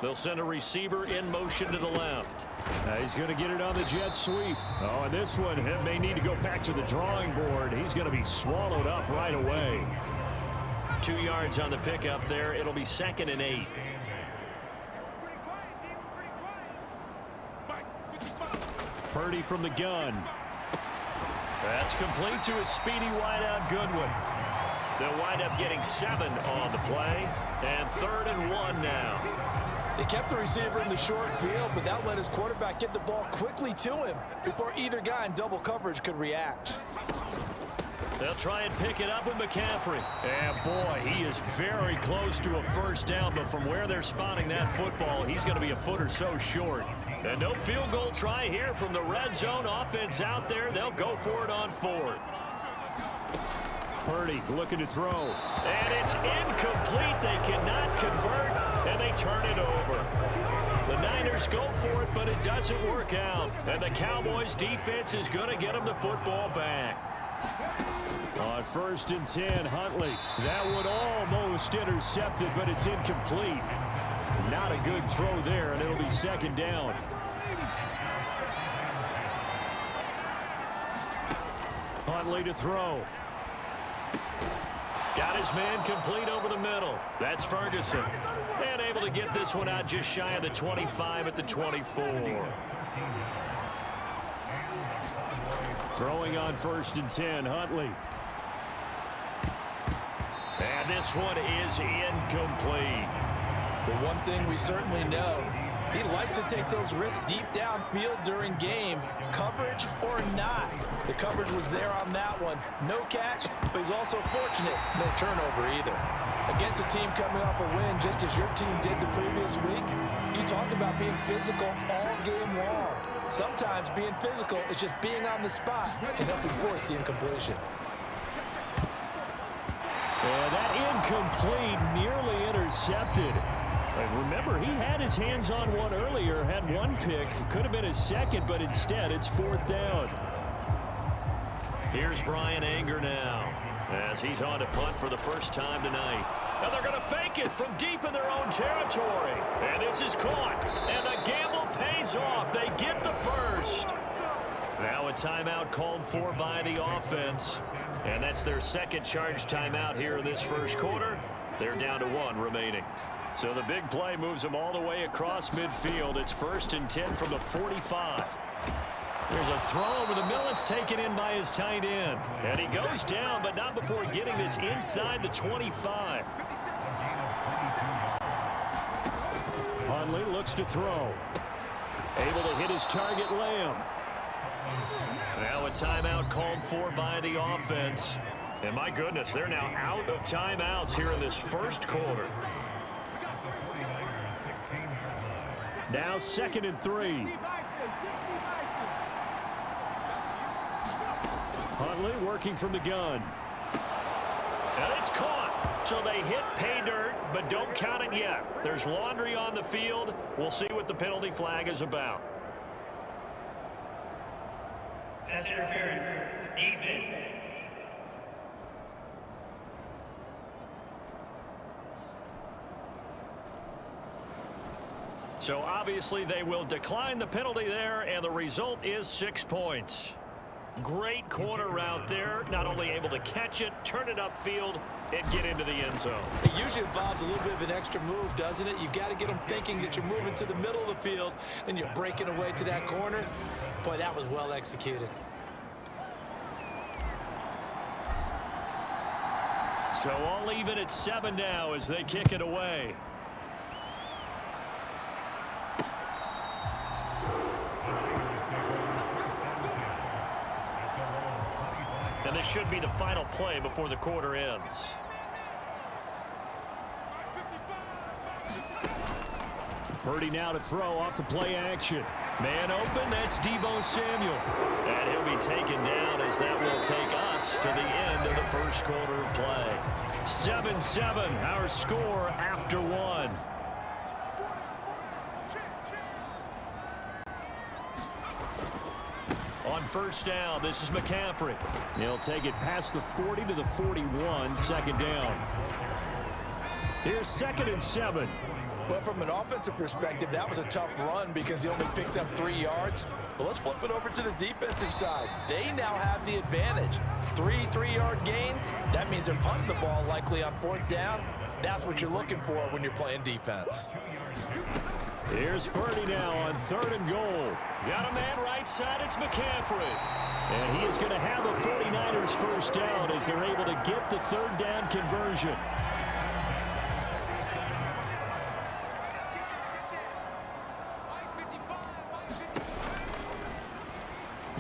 Speaker 2: They'll send a receiver in motion to the left.
Speaker 5: He's going to get it on the jet sweep. Oh, and this one may need to go back to the drawing board. He's going to be swallowed up right away.
Speaker 2: 2 yards on the pickup there. It'll be 2nd and 8.
Speaker 5: Purdy from the gun.
Speaker 2: That's complete to his speedy wideout Goodwin. They'll wind up getting 7 on the play. And 3rd and 1 now.
Speaker 4: They kept the receiver in the short field, but that let his quarterback get the ball quickly to him before either guy in double coverage could react.
Speaker 2: They'll try and pick it up with McCaffrey. And boy, he is very close to a first down, but from where they're spotting that football, he's going to be a foot or so short. And no field goal try here from the red zone offense out there. They'll go for it on 4th.
Speaker 5: Purdy looking to throw.
Speaker 2: And it's incomplete. They cannot convert, and they turn it over. The Niners go for it, but it doesn't work out. And the Cowboys defense is going to get them the football back.
Speaker 5: On 1st and 10, Huntley. That would almost intercept it, but it's incomplete. Not a good throw there, and it'll be 2nd down. Huntley to throw.
Speaker 2: Got his man complete over the middle. That's Ferguson. And able to get this one out just shy of the 25 at the 24.
Speaker 5: Throwing on 1st and 10, Huntley.
Speaker 2: And this one is incomplete.
Speaker 4: But one thing we certainly know, he likes to take those risks deep downfield during games, coverage or not. The coverage was there on that one. No catch, but he's also fortunate. No turnover either. Against a team coming off a win just as your team did the previous week, you talked about being physical all game long. Sometimes being physical is just being on the spot and helping force the incompletion.
Speaker 5: And that incomplete, nearly intercepted. Remember, he had his hands on one earlier, had one pick. Could have been his 2nd, but instead it's 4th down.
Speaker 2: Here's Brian Anger now as he's on to punt for the first time tonight. And they're going to fake it from deep in their own territory. And this is caught. And the gamble pays off. They get the first. Now a timeout called for by the offense. And that's their 2nd charge timeout here in this first quarter. They're down to 1 remaining. So the big play moves them all the way across midfield. It's 1st and 10 from the 45. There's a throw over the middle. It's taken in by his tight end. And he goes down, but not before getting this inside the 25.
Speaker 5: Huntley looks to throw. Able to hit his target, Lamb.
Speaker 2: Now a timeout called for by the offense. And my goodness, they're now out of timeouts here in this first quarter.
Speaker 5: Now 2nd and 3. Huntley working from the gun.
Speaker 2: And it's caught. So they hit pay dirt, but don't count it yet. There's laundry on the field. We'll see what the penalty flag is about.
Speaker 6: Pass interference. Defense.
Speaker 2: So obviously they will decline the penalty there, and the result is 6 points. Great corner route there. Not only able to catch it, turn it upfield, and get into the end zone.
Speaker 4: It usually involves a little bit of an extra move, doesn't it? You've got to get them thinking that you're moving to the middle of the field, and you're breaking away to that corner. Boy, that was well executed.
Speaker 2: So all even at 7 now as they kick it away. And this should be the final play before the quarter ends.
Speaker 5: Purdy now to throw off the play action.
Speaker 2: Man open, that's Deebo Samuel. And he'll be taken down as that will take us to the end of the first quarter of play. 7-7, our score after 1. On first down, this is McCaffrey.
Speaker 5: He'll take it past the 40 to the 41, 2nd down. Here's 2nd and 7.
Speaker 3: Well, from an offensive perspective, that was a tough run because he only picked up 3 yards. But let's flip it over to the defensive side. They now have the advantage. 3 3-yard gains. That means they're punting the ball likely on 4th down. That's what you're looking for when you're playing defense.
Speaker 5: Here's Purdy now on 3rd and goal.
Speaker 2: Got a man right side. It's McCaffrey.
Speaker 5: And he is going to have a 49ers first down as they're able to get the 3rd down conversion.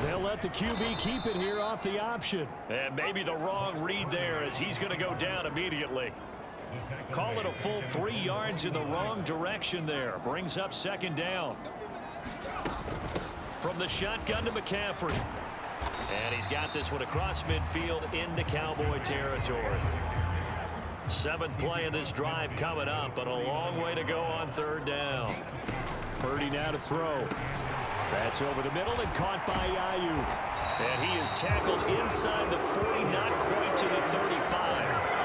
Speaker 5: They'll let the QB keep it here off the option.
Speaker 2: And maybe the wrong read there as he's going to go down immediately. Call it a full 3 yards in the wrong direction there. Brings up 2nd down. From the shotgun to McCaffrey. And he's got this one across midfield into Cowboy territory. 7th play of this drive coming up, but a long way to go on 3rd down.
Speaker 5: Purdy now to throw. That's over the middle and caught by Ayuk.
Speaker 2: And he is tackled inside the 40, not quite to the 35.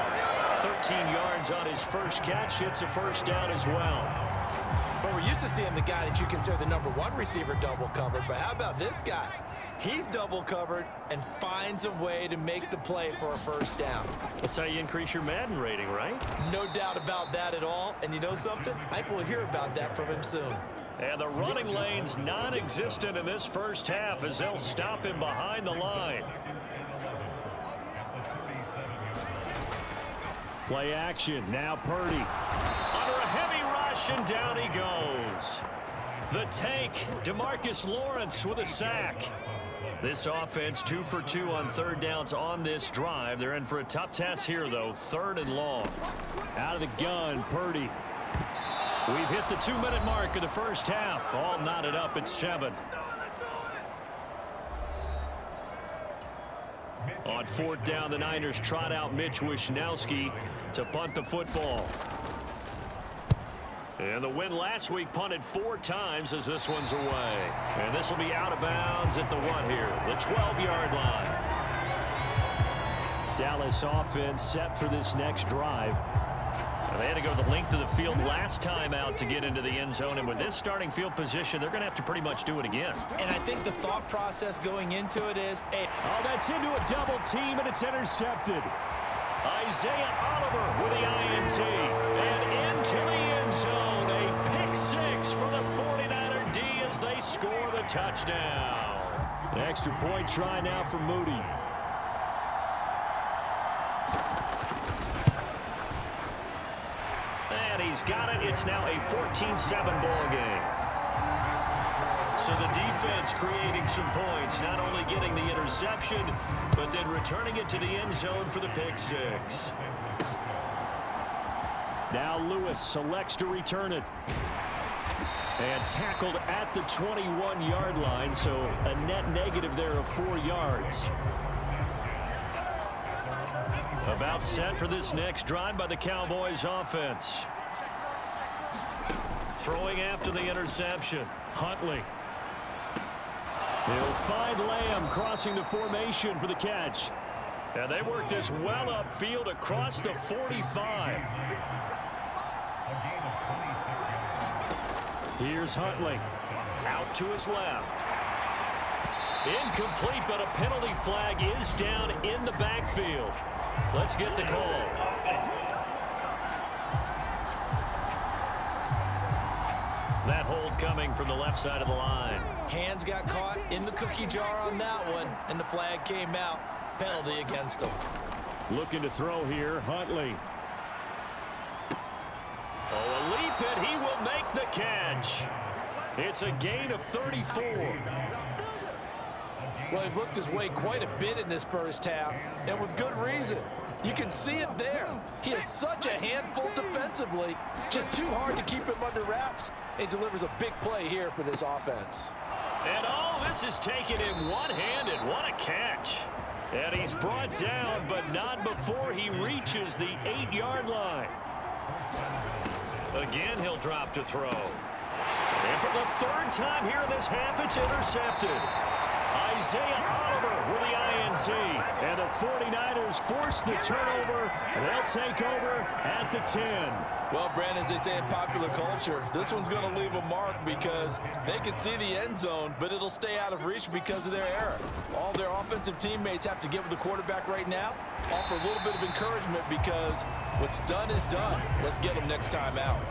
Speaker 2: 13 yards on his first catch. It's a first down as well.
Speaker 3: But we're used to seeing the guy that you consider the #1 receiver double covered. But how about this guy? He's double covered and finds a way to make the play for a first down.
Speaker 2: That's how you increase your Madden rating, right?
Speaker 3: No doubt about that at all. And you know something? I think we'll hear about that from him soon.
Speaker 2: And the running lane's non-existent in this first half as they'll stop him behind the line.
Speaker 5: Play action. Now Purdy.
Speaker 2: Under a heavy rush, and down he goes. The tank, DeMarcus Lawrence with a sack. This offense 2 for 2 on 3rd downs on this drive. They're in for a tough task here, though. 3rd and long.
Speaker 5: Out of the gun, Purdy.
Speaker 2: We've hit the 2-minute mark of the first half. All knotted up at 7. On 4th down, the Niners trot out Mitch Wishnowski to punt the football. And the win last week punted 4 times as this one's away. And this will be out of bounds at the 1 here, the 12-yard line.
Speaker 5: Dallas offense set for this next drive.
Speaker 2: And they had to go the length of the field last time out to get into the end zone. And with this starting field position, they're going to have to pretty much do it again.
Speaker 3: And I think the thought process going into it is, hey,
Speaker 5: oh, that's into a double team, and it's intercepted.
Speaker 2: Isaiah Oliver with the INT. And into the end zone. A pick 6 for the 49er D as they score the touchdown.
Speaker 5: An extra point try now for Moody.
Speaker 2: And he's got it. It's now a 14-7 ball game. So the defense creating some points, not only getting the interception, but then returning it to the end zone for the pick 6.
Speaker 5: Now Lewis selects to return it. And tackled at the 21-yard line, so a net negative there of 4 yards.
Speaker 2: About set for this next drive by the Cowboys offense. Throwing after the interception, Huntley.
Speaker 5: He'll find Lamb crossing the formation for the catch.
Speaker 2: And they work this well upfield across the 45.
Speaker 5: Here's Huntley.
Speaker 2: Out to his left. Incomplete, but a penalty flag is down in the backfield. Let's get the call. That hold coming from the left side of the line.
Speaker 3: Hands got caught in the cookie jar on that one, and the flag came out. Penalty against him.
Speaker 5: Looking to throw here, Huntley.
Speaker 2: Oh, a leap, and he will make the catch. It's a gain of 34.
Speaker 4: Well, he looked his way quite a bit in this first half, and with good reason. You can see it there. He is such a handful defensively. Just too hard to keep him under wraps. He delivers a big play here for this offense.
Speaker 2: And all this is taken in one-handed. What a catch. And he's brought down, but not before he reaches the 8-yard line. Again, he'll drop to throw. And for the 3rd time here in this half, it's intercepted. Isaiah Oliver with the INT.
Speaker 5: And the 49ers force the turnover. They'll take over at the 10.
Speaker 3: Well, Brandon, as they say in popular culture, this one's going to leave a mark because they can see the end zone, but it'll stay out of reach because of their error. All their offensive teammates have to get with the quarterback right now, offer a little bit of encouragement because what's done is done. Let's get them next time out.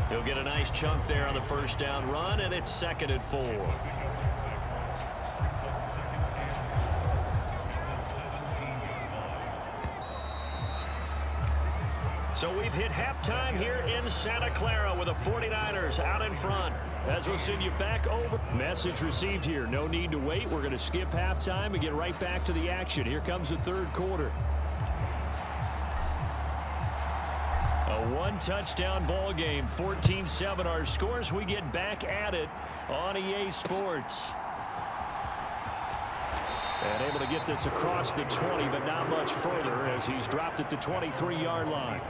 Speaker 2: He'll get a nice chunk there on the first down run, and it's 2nd and 4. So we've hit halftime here in Santa Clara with the 49ers out in front. As we'll send you back over.
Speaker 5: Message received here. No need to wait. We're going to skip halftime and get right back to the action. Here comes the third quarter. A one-touchdown ball game. 14-7 our scores. We get back at it on EA Sports. And able to get this across the 20, but not much further as he's dropped at the 23-yard line.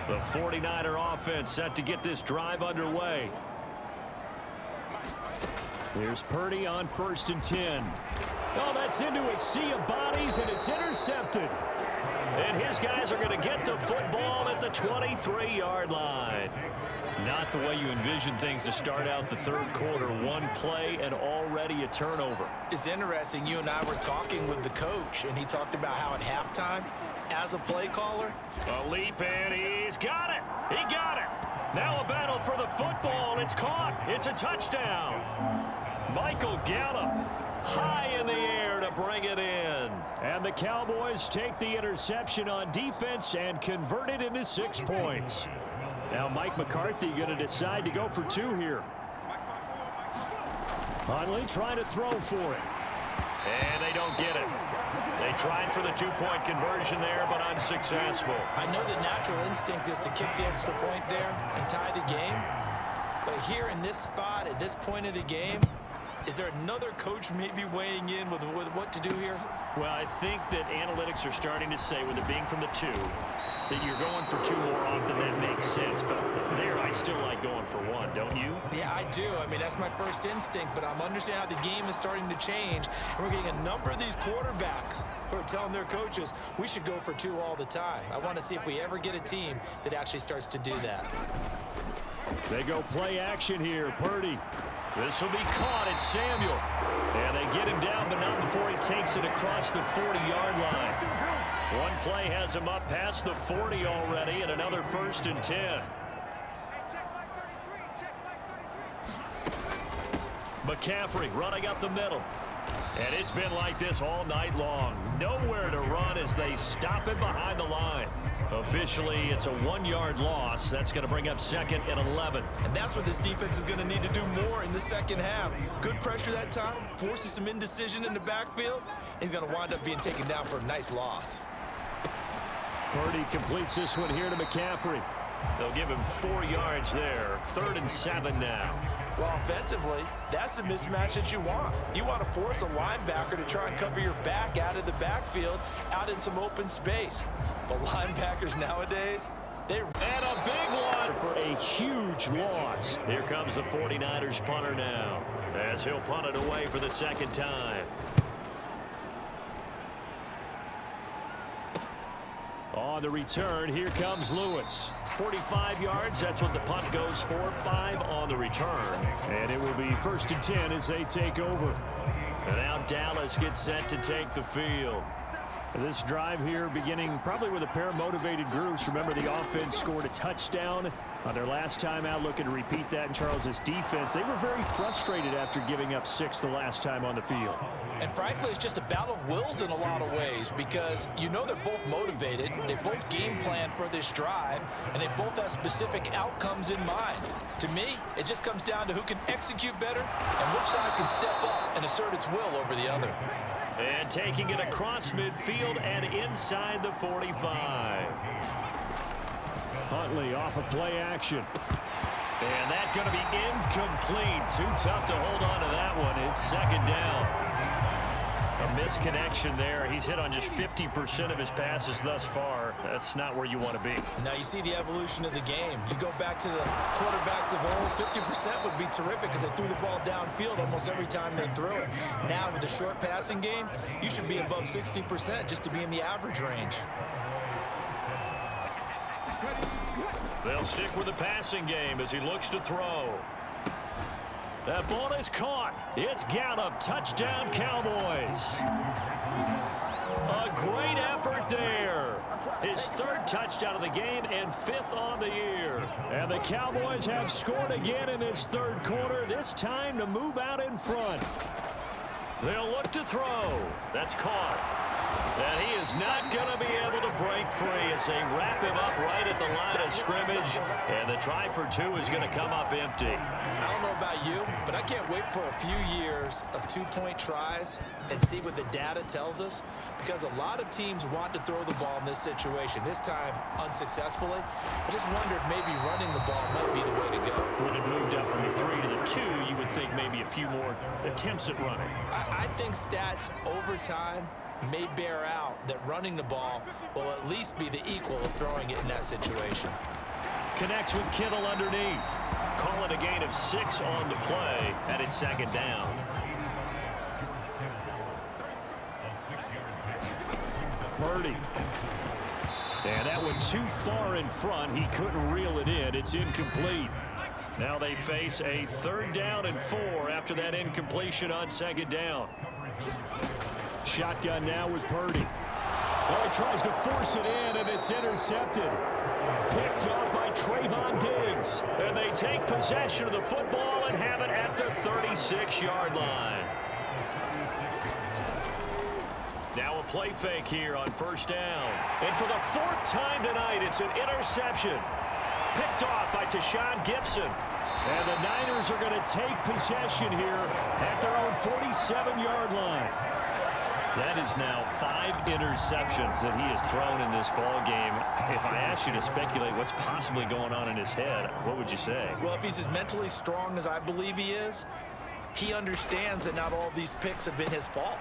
Speaker 5: The 49er offense set to get this drive underway. Here's Purdy on 1st and 10. Oh, that's into a sea of bodies, and it's intercepted.
Speaker 2: And his guys are going to get the football at the 23-yard line. Not the way you envision things to start out the third quarter. One play and already a turnover.
Speaker 3: It's interesting. You and I were talking with the coach, and he talked about how at halftime, as a play caller,
Speaker 2: A leap, and he's got it. He got it. Now a battle for the football. It's caught. It's a touchdown. Michael Gallup high in the air to bring it in.
Speaker 5: And the Cowboys take the interception on defense and convert it into 6 points. Now Mike McCarthy going to decide to go for 2 here. Huntley trying to throw for it.
Speaker 2: And they don't get it. They tried for the 2-point conversion there, but unsuccessful.
Speaker 3: I know the natural instinct is to kick the extra point there and tie the game. But here in this spot, at this point of the game, is there another coach maybe weighing in with what to do here?
Speaker 2: Well, I think that analytics are starting to say, with it being from the 2, that you're going for 2 more often. That makes sense. But there, I still like going for 1, don't you?
Speaker 3: Yeah, I do. I mean, that's my first instinct, but I'm understanding how the game is starting to change. And we're getting a number of these quarterbacks who are telling their coaches, we should go for 2 all the time. I want to see if we ever get a team that actually starts to do that.
Speaker 5: They go play action here. Purdy.
Speaker 2: This will be caught. It's Samuel.
Speaker 5: And they get him down, but not before he takes it across the 40-yard line.
Speaker 2: One play has him up past the 40 already, and another 1st and 10. McCaffrey running up the middle. And it's been like this all night long. Nowhere to run as they stop him behind the line. Officially, it's a 1-yard loss. That's going to bring up 2nd and 11.
Speaker 3: And that's what this defense is going to need to do more in the second half. Good pressure that time, forces some indecision in the backfield. He's going to wind up being taken down for a nice loss.
Speaker 5: Purdy completes this one here to McCaffrey.
Speaker 2: They'll give him 4 yards there. 3rd and 7 now.
Speaker 3: Well, offensively, that's the mismatch that you want. You want to force a linebacker to try and cover your back out of the backfield, out in some open space. But linebackers nowadays, they...
Speaker 2: And a big one
Speaker 5: for a huge loss.
Speaker 2: Here comes the 49ers punter now, as he'll punt it away for the 2nd time.
Speaker 5: On the return, here comes Lewis.
Speaker 2: 45 yards, that's what the punt goes for. 5 on the return.
Speaker 5: And it will be 1st and 10 as they take over.
Speaker 2: And now Dallas gets set to take the field.
Speaker 5: This drive here beginning probably with a pair of motivated groups. Remember, the offense scored a touchdown on their last time out, looking to repeat that in Charles's defense. They were very frustrated after giving up 6 the last time on the field.
Speaker 3: And frankly, it's just a battle of wills in a lot of ways because you know they're both motivated, they both game plan for this drive, and they both have specific outcomes in mind. To me, it just comes down to who can execute better and which side can step up and assert its will over the other.
Speaker 2: And taking it across midfield and inside the 45.
Speaker 5: Huntley off of play action.
Speaker 2: And that's going to be incomplete. Too tough to hold on to that one. It's 2nd down. A misconnection there. He's hit on just 50% of his passes thus far. That's not where you want to be.
Speaker 3: Now you see the evolution of the game. You go back to the quarterbacks of old, 50% would be terrific because they threw the ball downfield almost every time they threw it. Now with the short passing game, you should be above 60% just to be in the average range.
Speaker 2: They'll stick with the passing game as he looks to throw. That ball is caught. It's Gallup. Touchdown, Cowboys. A great effort there. His third touchdown of the game and fifth on the year. And the Cowboys have scored again in this third quarter, this time to move out in front. They'll look to throw. That's caught. And he is not going to be able to break free as they wrap him up right at the line of scrimmage. And the try for two is going to come up empty.
Speaker 3: I don't know about you, but I can't wait for a few years of two-point tries and see what the data tells us, because a lot of teams want to throw the ball in this situation, this time unsuccessfully. I just wonder if maybe running the ball might be the way to go.
Speaker 2: When it moved up from the 3 to the 2, you would think maybe a few more attempts at running.
Speaker 3: I think stats over time may bear out that running the ball will at least be the equal of throwing it in that situation.
Speaker 2: Connects with Kittle underneath. Call it a gain of 6 on the play, and it's second down. Purdy. And that went too far in front. He couldn't reel it in. It's incomplete. Now they face a 3rd down and 4 after that incompletion on second down. Shotgun now with Purdy. Oh, he tries to force it in, and it's intercepted. Picked off by Trayvon Diggs. And they take possession of the football and have it at the 36-yard line. Now a play fake here on first down. And for the 4th time tonight, it's an interception. Picked off by Tashawn Gibson. And the Niners are going to take possession here at their own 47-yard line. That is now 5 interceptions that he has thrown in this ball game. If I asked you to speculate what's possibly going on in his head, what would you say?
Speaker 3: Well, if he's as mentally strong as I believe he is, he understands that not all these picks have been his fault.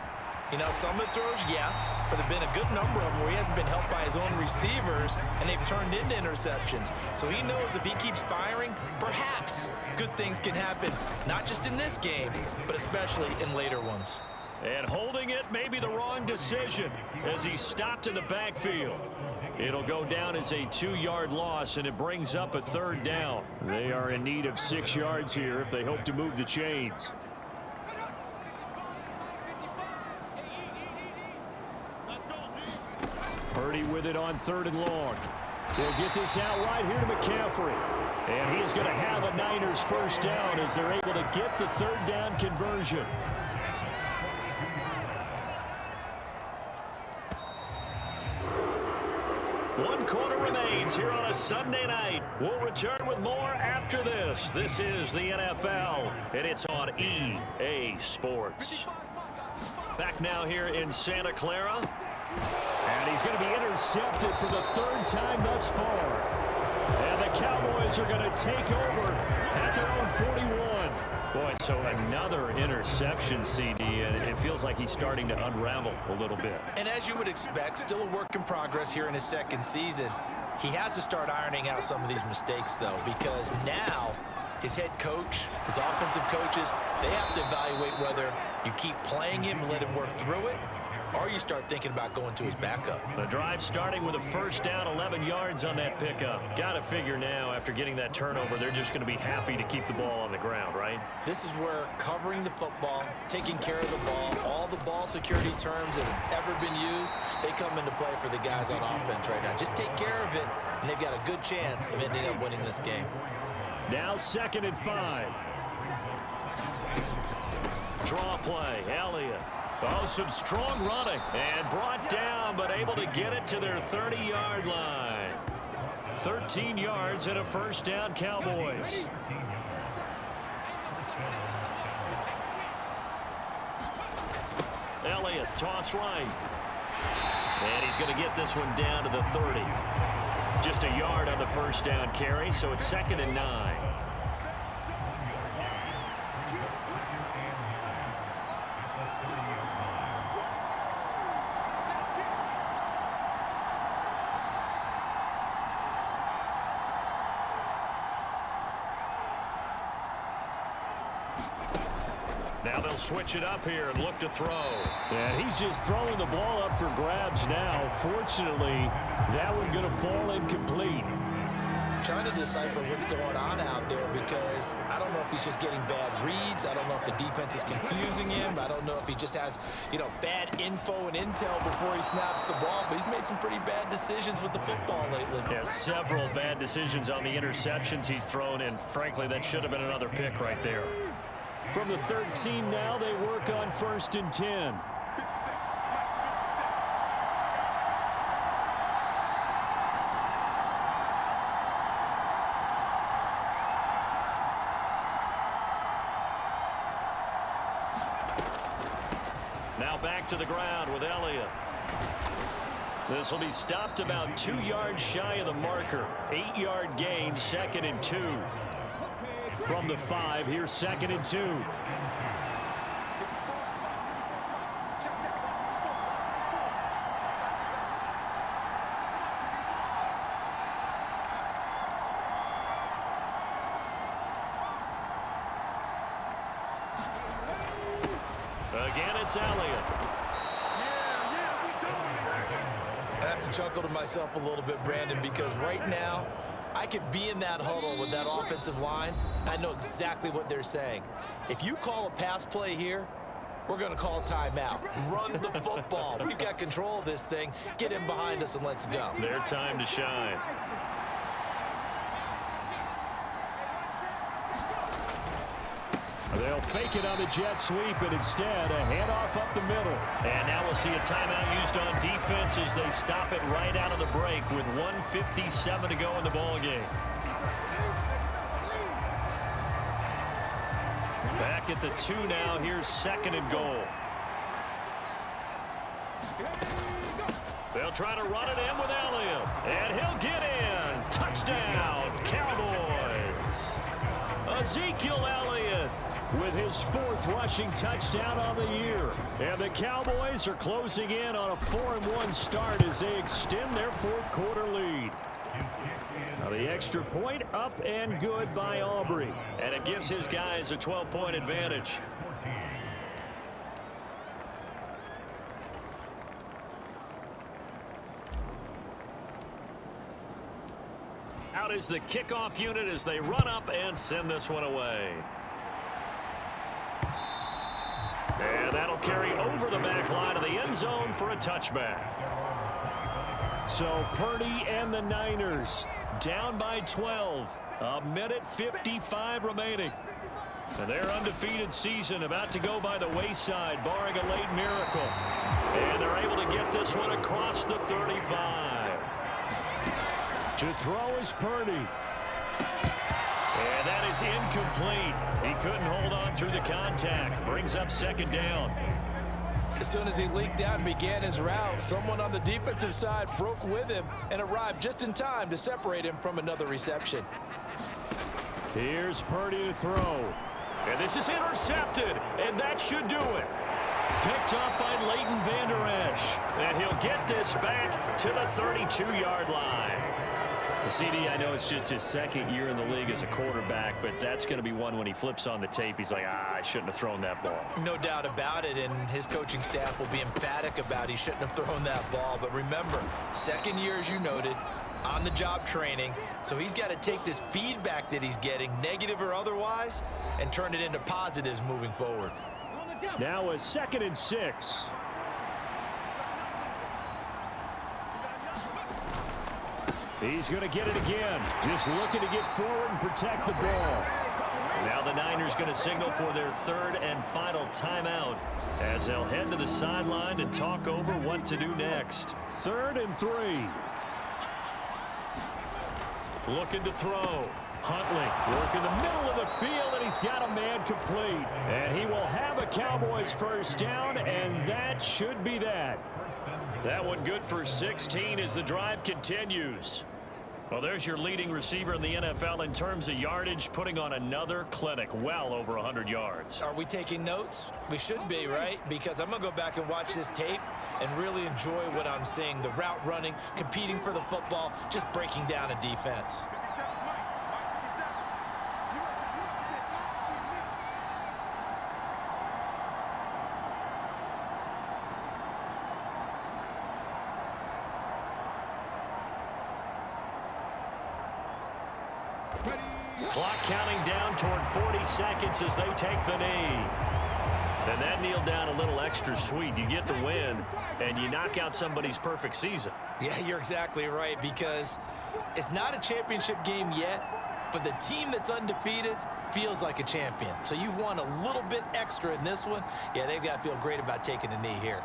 Speaker 3: You know, some of the throws, yes, but there have been a good number of them where he hasn't been helped by his own receivers, and they've turned into interceptions. So he knows if he keeps firing, perhaps good things can happen, not just in this game, but especially in later ones.
Speaker 2: And holding it may be the wrong decision as he stopped in the backfield. It'll go down as a 2-yard loss, and it brings up a 3rd down. They are in need of 6 yards here if they hope to move the chains. Purdy with it on 3rd and long. They'll get this out right here to McCaffrey. And he is going to have a Niners first down as they're able to get the 3rd down conversion. One quarter remains here on a Sunday night. We'll return with more after this. This is the NFL, and it's on EA Sports. Back now here in Santa Clara. And he's going to be intercepted for the 3rd time thus far. And the Cowboys are going to take over at their own 41. Boy, so another interception, CD, and it feels like he's starting to unravel a little bit.
Speaker 3: And as you would expect, still a work in progress here in his 2nd season. He has to start ironing out some of these mistakes, though, because now his head coach, his offensive coaches, they have to evaluate whether you keep playing him and let him work through it, or you start thinking about going to his backup.
Speaker 2: The drive starting with a first down, 11 yards on that pickup. Got to figure now, after getting that turnover, they're just going to be happy to keep the ball on the ground, right?
Speaker 3: This is where covering the football, taking care of the ball, all the ball security terms that have ever been used, they come into play for the guys on offense right now. Just take care of it, and they've got a good chance of ending up winning this game.
Speaker 2: Now 2nd and 5. Draw play, Elliott. Oh, some strong running, and brought down, but able to get it to their 30-yard line. 13 yards and a first down, Cowboys. Elliott, toss right. And he's going to get this one down to the 30. Just a yard on the first down carry, so it's 2nd and 9. Now they'll switch it up here and look to throw.
Speaker 5: And he's just throwing the ball up for grabs now. Fortunately, that one going to fall incomplete.
Speaker 3: Trying to decipher what's going on out there because I don't know if he's just getting bad reads. I don't know if the defense is confusing him. I don't know if he just has, bad info and intel before he snaps the ball. But he's made some pretty bad decisions with the football lately.
Speaker 2: Yeah, several bad decisions on the interceptions he's thrown, and frankly, that should have been another pick right there.
Speaker 5: From the 13 now, they work on 1st and 10.
Speaker 2: Now back to the ground with Elliott. This will be stopped about 2 yards shy of the marker. 8-yard gain, 2nd and 2.
Speaker 5: From the 5, here's 2nd and 2.
Speaker 2: Again, it's Elliott.
Speaker 3: I have to chuckle to myself a little bit, Brandon, because right now I could be in that huddle with that offensive line. I know exactly what they're saying. If you call a pass play here, we're going to call timeout. Run the football. We've got control of this thing. Get in behind us and let's go.
Speaker 2: Their time to shine.
Speaker 5: They'll fake it on the jet sweep, and instead a handoff up the middle.
Speaker 2: And now we'll see a timeout used on defense as they stop it right out of the break with 1:57 to go in the ball game. Back at the 2 now. Here's 2nd and goal. They'll try to run it in with Elliott, and he'll get in. Touchdown, Cowboys. Ezekiel Elliott
Speaker 5: with his 4th rushing touchdown on the year. And the Cowboys are closing in on a 4-1 start as they extend their 4th quarter lead. Now the extra point up and good by Aubrey.
Speaker 2: And it gives his guys a 12-point advantage. Out is the kickoff unit as they run up and send this one away. And that'll carry over the back line of the end zone for a touchback.
Speaker 5: So Purdy and the Niners down by 12. 1:55 remaining.
Speaker 2: And their undefeated season about to go by the wayside, barring a late miracle. And they're able to get this one across the 35.
Speaker 5: To throw is Purdy.
Speaker 2: And that is incomplete. He couldn't hold on through the contact. Brings up 2nd down.
Speaker 3: As soon as he leaked out and began his route, someone on the defensive side broke with him and arrived just in time to separate him from another reception.
Speaker 5: Here's Purdy to throw.
Speaker 2: And this is intercepted, and that should do it. Picked up by Leighton Vander Esch. And he'll get this back to the 32-yard line.
Speaker 5: CD, I know it's just his 2nd year in the league as a quarterback, but that's going to be one when he flips on the tape, he's like, I shouldn't have thrown that ball.
Speaker 3: No doubt about it, and his coaching staff will be emphatic about he shouldn't have thrown that ball. But remember, 2nd year, as you noted, on-the-job training, so he's got to take this feedback that he's getting, negative or otherwise, and turn it into positives moving forward.
Speaker 5: Now a 2nd and 6. He's going to get it again. Just looking to get forward and protect the ball.
Speaker 2: Now the Niners going to signal for their 3rd and final timeout as they'll head to the sideline and talk over what to do next.
Speaker 5: 3rd and 3.
Speaker 2: Looking to throw.
Speaker 5: Huntley working the middle of the field, and he's got a man complete. And he will have a Cowboys 1st down, and that should be that.
Speaker 2: That one good for 16 as the drive continues. Well, there's your leading receiver in the NFL in terms of yardage, putting on another clinic, well over 100 yards.
Speaker 3: Are we taking notes? We should be, right? Because I'm going to go back and watch this tape and really enjoy what I'm seeing. The route running, competing for the football, just breaking down a defense.
Speaker 2: Clock counting down toward 40 seconds as they take the knee. And that kneel down a little extra sweet. You get the win, and you knock out somebody's perfect season.
Speaker 3: Yeah, you're exactly right, because it's not a championship game yet, but the team that's undefeated feels like a champion. So you've won a little bit extra in this one. Yeah, they've got to feel great about taking a knee here.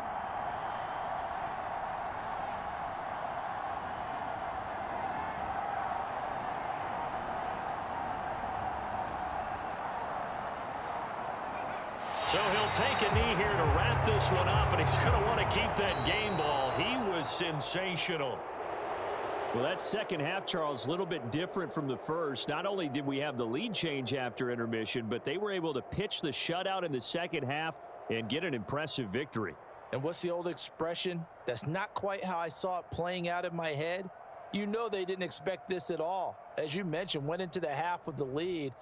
Speaker 2: So he'll take a knee here to wrap this one up, and he's going to want to keep that game ball. He was sensational.
Speaker 5: Well, that second half, Charles, a little bit different from the first. Not only did we have the lead change after intermission, but they were able to pitch the shutout in the second half and get an impressive victory.
Speaker 3: And what's the old expression? That's not quite how I saw it playing out in my head. You know they didn't expect this at all. As you mentioned, went into the half with the lead.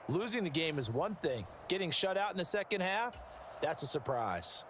Speaker 3: Losing the game is one thing. Getting shut out in the second half, that's a surprise.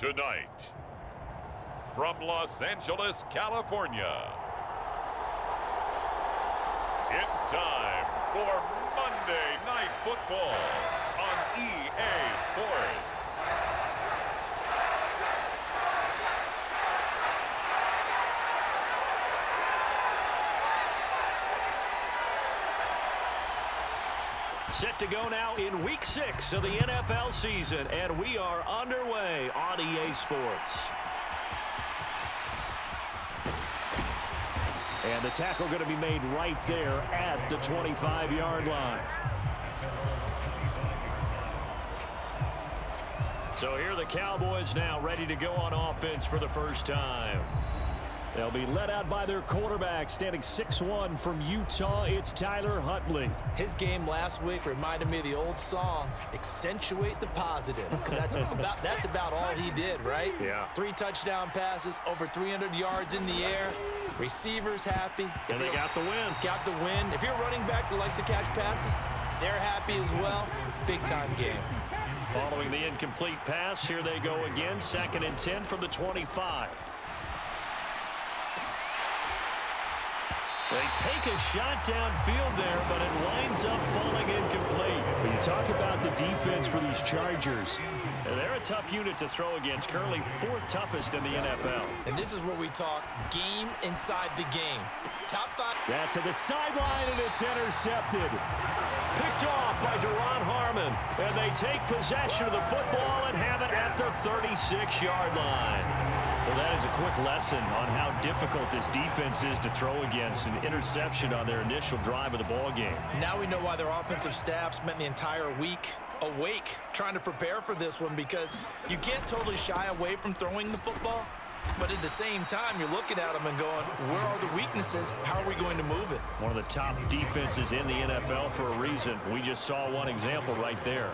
Speaker 1: Tonight, from Los Angeles, California, it's time for Monday Night Football on EA Sports.
Speaker 2: Set to go now in Week 6 of the NFL season, and we are underway on EA Sports.
Speaker 5: And the tackle going to be made right there at the 25-yard line.
Speaker 2: So here are the Cowboys now ready to go on offense for the first time.
Speaker 5: They'll be led out by their quarterback, standing 6'1" from Utah. It's Tyler Huntley.
Speaker 3: His game last week reminded me of the old song, Accentuate the Positive, because that's about all he did, right?
Speaker 2: Yeah.
Speaker 3: 3 touchdown passes, over 300 yards in the air, receivers happy.
Speaker 2: And they got the win.
Speaker 3: Got the win. If you're a running back that likes to catch passes, they're happy as well. Big-time game.
Speaker 2: Following the incomplete pass, here they go again, 2nd and 10 from the 25. They take a shot downfield there, but it winds up falling incomplete.
Speaker 5: When you talk about the defense for these Chargers,
Speaker 2: they're a tough unit to throw against, currently 4th toughest in the NFL.
Speaker 3: And this is where we talk game inside the game. Top 5.
Speaker 5: that to the sideline, and it's intercepted.
Speaker 2: Picked off by Duron Harmon, and they take possession of the football and have it at the 36-yard line. Well, that is a quick lesson on how difficult this defense is to throw against. An interception on their initial drive of the ball game.
Speaker 3: Now we know why their offensive staff spent the entire week awake trying to prepare for this one, because you can't totally shy away from throwing the football, but at the same time, you're looking at them and going, where are the weaknesses? How are we going to move it?
Speaker 2: One of the top defenses in the NFL for a reason. We just saw one example right there.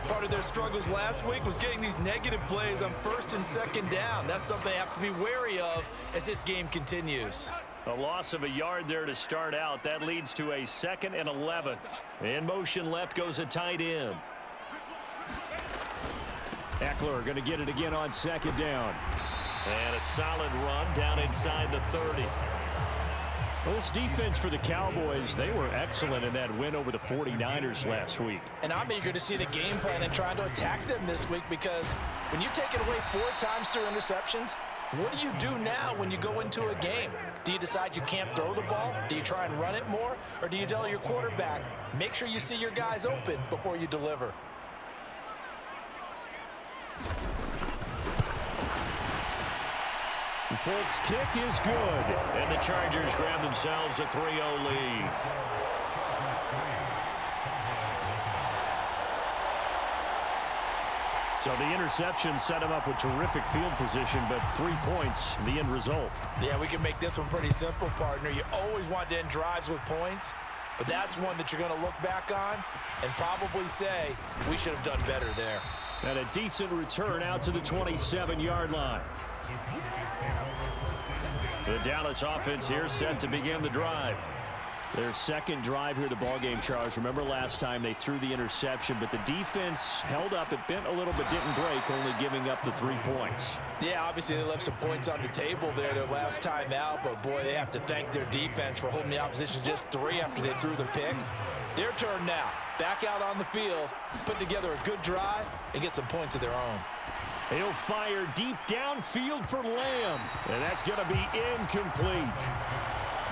Speaker 3: Part of their struggles last week was getting these negative plays on 1st and 2nd down. That's something they have to be wary of as this game continues.
Speaker 2: A loss of a yard there to start out. That leads to a 2nd and 11. In motion left goes a tight end.
Speaker 5: Eckler going to get it again on 2nd down.
Speaker 2: And a solid run down inside the 30.
Speaker 5: Well, this defense for the Cowboys, they were excellent in that win over the 49ers last week.
Speaker 3: And I'm eager to see the game plan and trying to attack them this week, because when you take it away 4 times through interceptions, what do you do now when you go into a game? Do you decide you can't throw the ball? Do you try and run it more? Or do you tell your quarterback, make sure you see your guys open before you deliver?
Speaker 5: The Folks' kick is good.
Speaker 2: And the Chargers grab themselves a 3-0 lead.
Speaker 5: So the interception set him up with terrific field position, but 3 points, the end result.
Speaker 3: Yeah, we can make this one pretty simple, partner. You always want to end drives with points, but that's one that you're going to look back on and probably say, we should have done better there.
Speaker 5: And a decent return out to the 27-yard line.
Speaker 2: The Dallas offense here set to begin the drive.
Speaker 5: Their 2nd drive here, the ballgame, Charles. Remember last time they threw the interception, but the defense held up. It bent a little but didn't break, only giving up the 3 points.
Speaker 3: Yeah, obviously they left some points on the table there their last time out, but boy, they have to thank their defense for holding the opposition just 3 after they threw the pick. Their turn now. Back out on the field, put together a good drive, and get some points of their own.
Speaker 5: He'll fire deep downfield for Lamb, and that's going to be incomplete.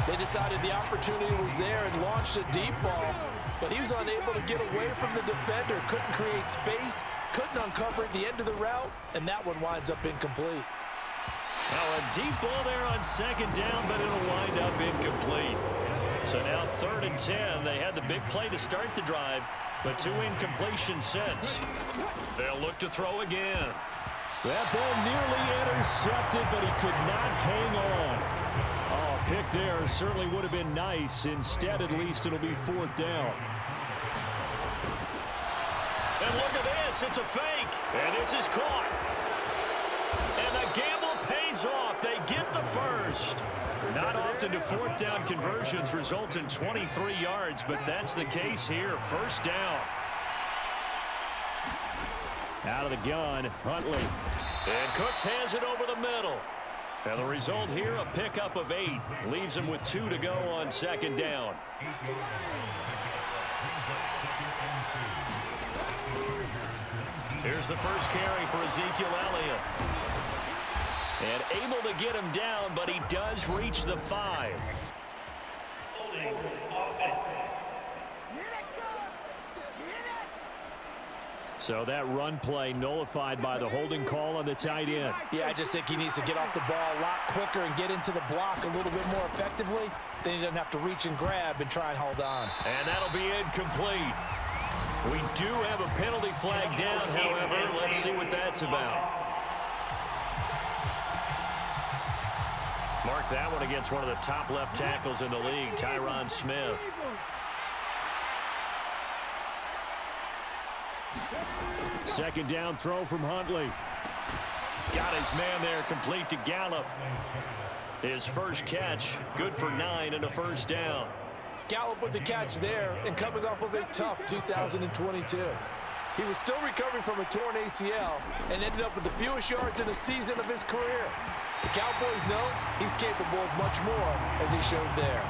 Speaker 3: They decided the opportunity was there and launched a deep ball, but he was unable to get away from the defender, couldn't create space, couldn't uncover at the end of the route, and that one winds up incomplete.
Speaker 2: Now a deep ball there on 2nd down, but it'll wind up incomplete. So now 3rd and 10. They had the big play to start the drive, but 2 incompletions since. They'll look to throw again.
Speaker 5: That ball nearly intercepted, but he could not hang on. Oh, a pick there certainly would have been nice. Instead, at least, it'll be 4th down.
Speaker 2: And look at this. It's a fake. And this is caught. And the gamble pays off. They get the first. Not often do 4th down conversions result in 23 yards, but that's the case here. 1st down.
Speaker 5: Out of the gun, Huntley.
Speaker 2: And Cooks has it over the middle. And the result here, a pickup of 8. Leaves him with 2 to go on second down. Here's the first carry for Ezekiel Elliott. And able to get him down, but he does reach the 5.
Speaker 5: So that run play nullified by the holding call on the tight end.
Speaker 3: Yeah, I just think he needs to get off the ball a lot quicker and get into the block a little bit more effectively. Then he doesn't have to reach and grab and try and hold on.
Speaker 2: And that'll be incomplete. We do have a penalty flag down, however. Let's see what that's about. Mark that one against one of the top left tackles in the league, Tyron Smith.
Speaker 5: Second down throw from Huntley.
Speaker 2: Got his man there, complete to Gallup. His first catch, good for 9 and a first down.
Speaker 3: Gallup with the catch there and coming off of a tough 2022. He was still recovering from a torn ACL and ended up with the fewest yards in a season of his career. The Cowboys know he's capable of much more, as he showed there.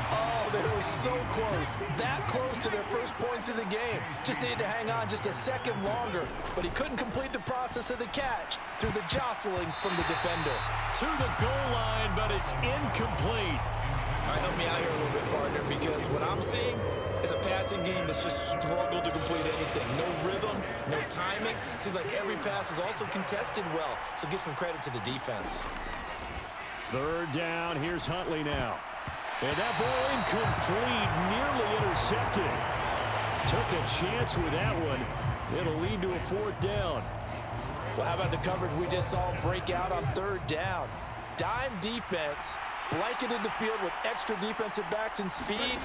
Speaker 3: Oh, they were so close. That close to their first points of the game. Just needed to hang on just a second longer, but he couldn't complete the process of the catch through the jostling from the defender.
Speaker 2: To the goal line, but it's incomplete.
Speaker 4: All right, help me out here a little bit, partner, because what I'm seeing is a passing game that's just struggled to complete anything. No rhythm, no timing. Seems like every pass is also contested well, so give some credit to the defense.
Speaker 5: Third down, here's Huntley now. And that ball incomplete, nearly intercepted. Took a chance with that one. It'll lead to a fourth down.
Speaker 3: Well, how about the coverage we just saw break out on third down? Dime defense, blanketed the field with extra defensive backs and speed,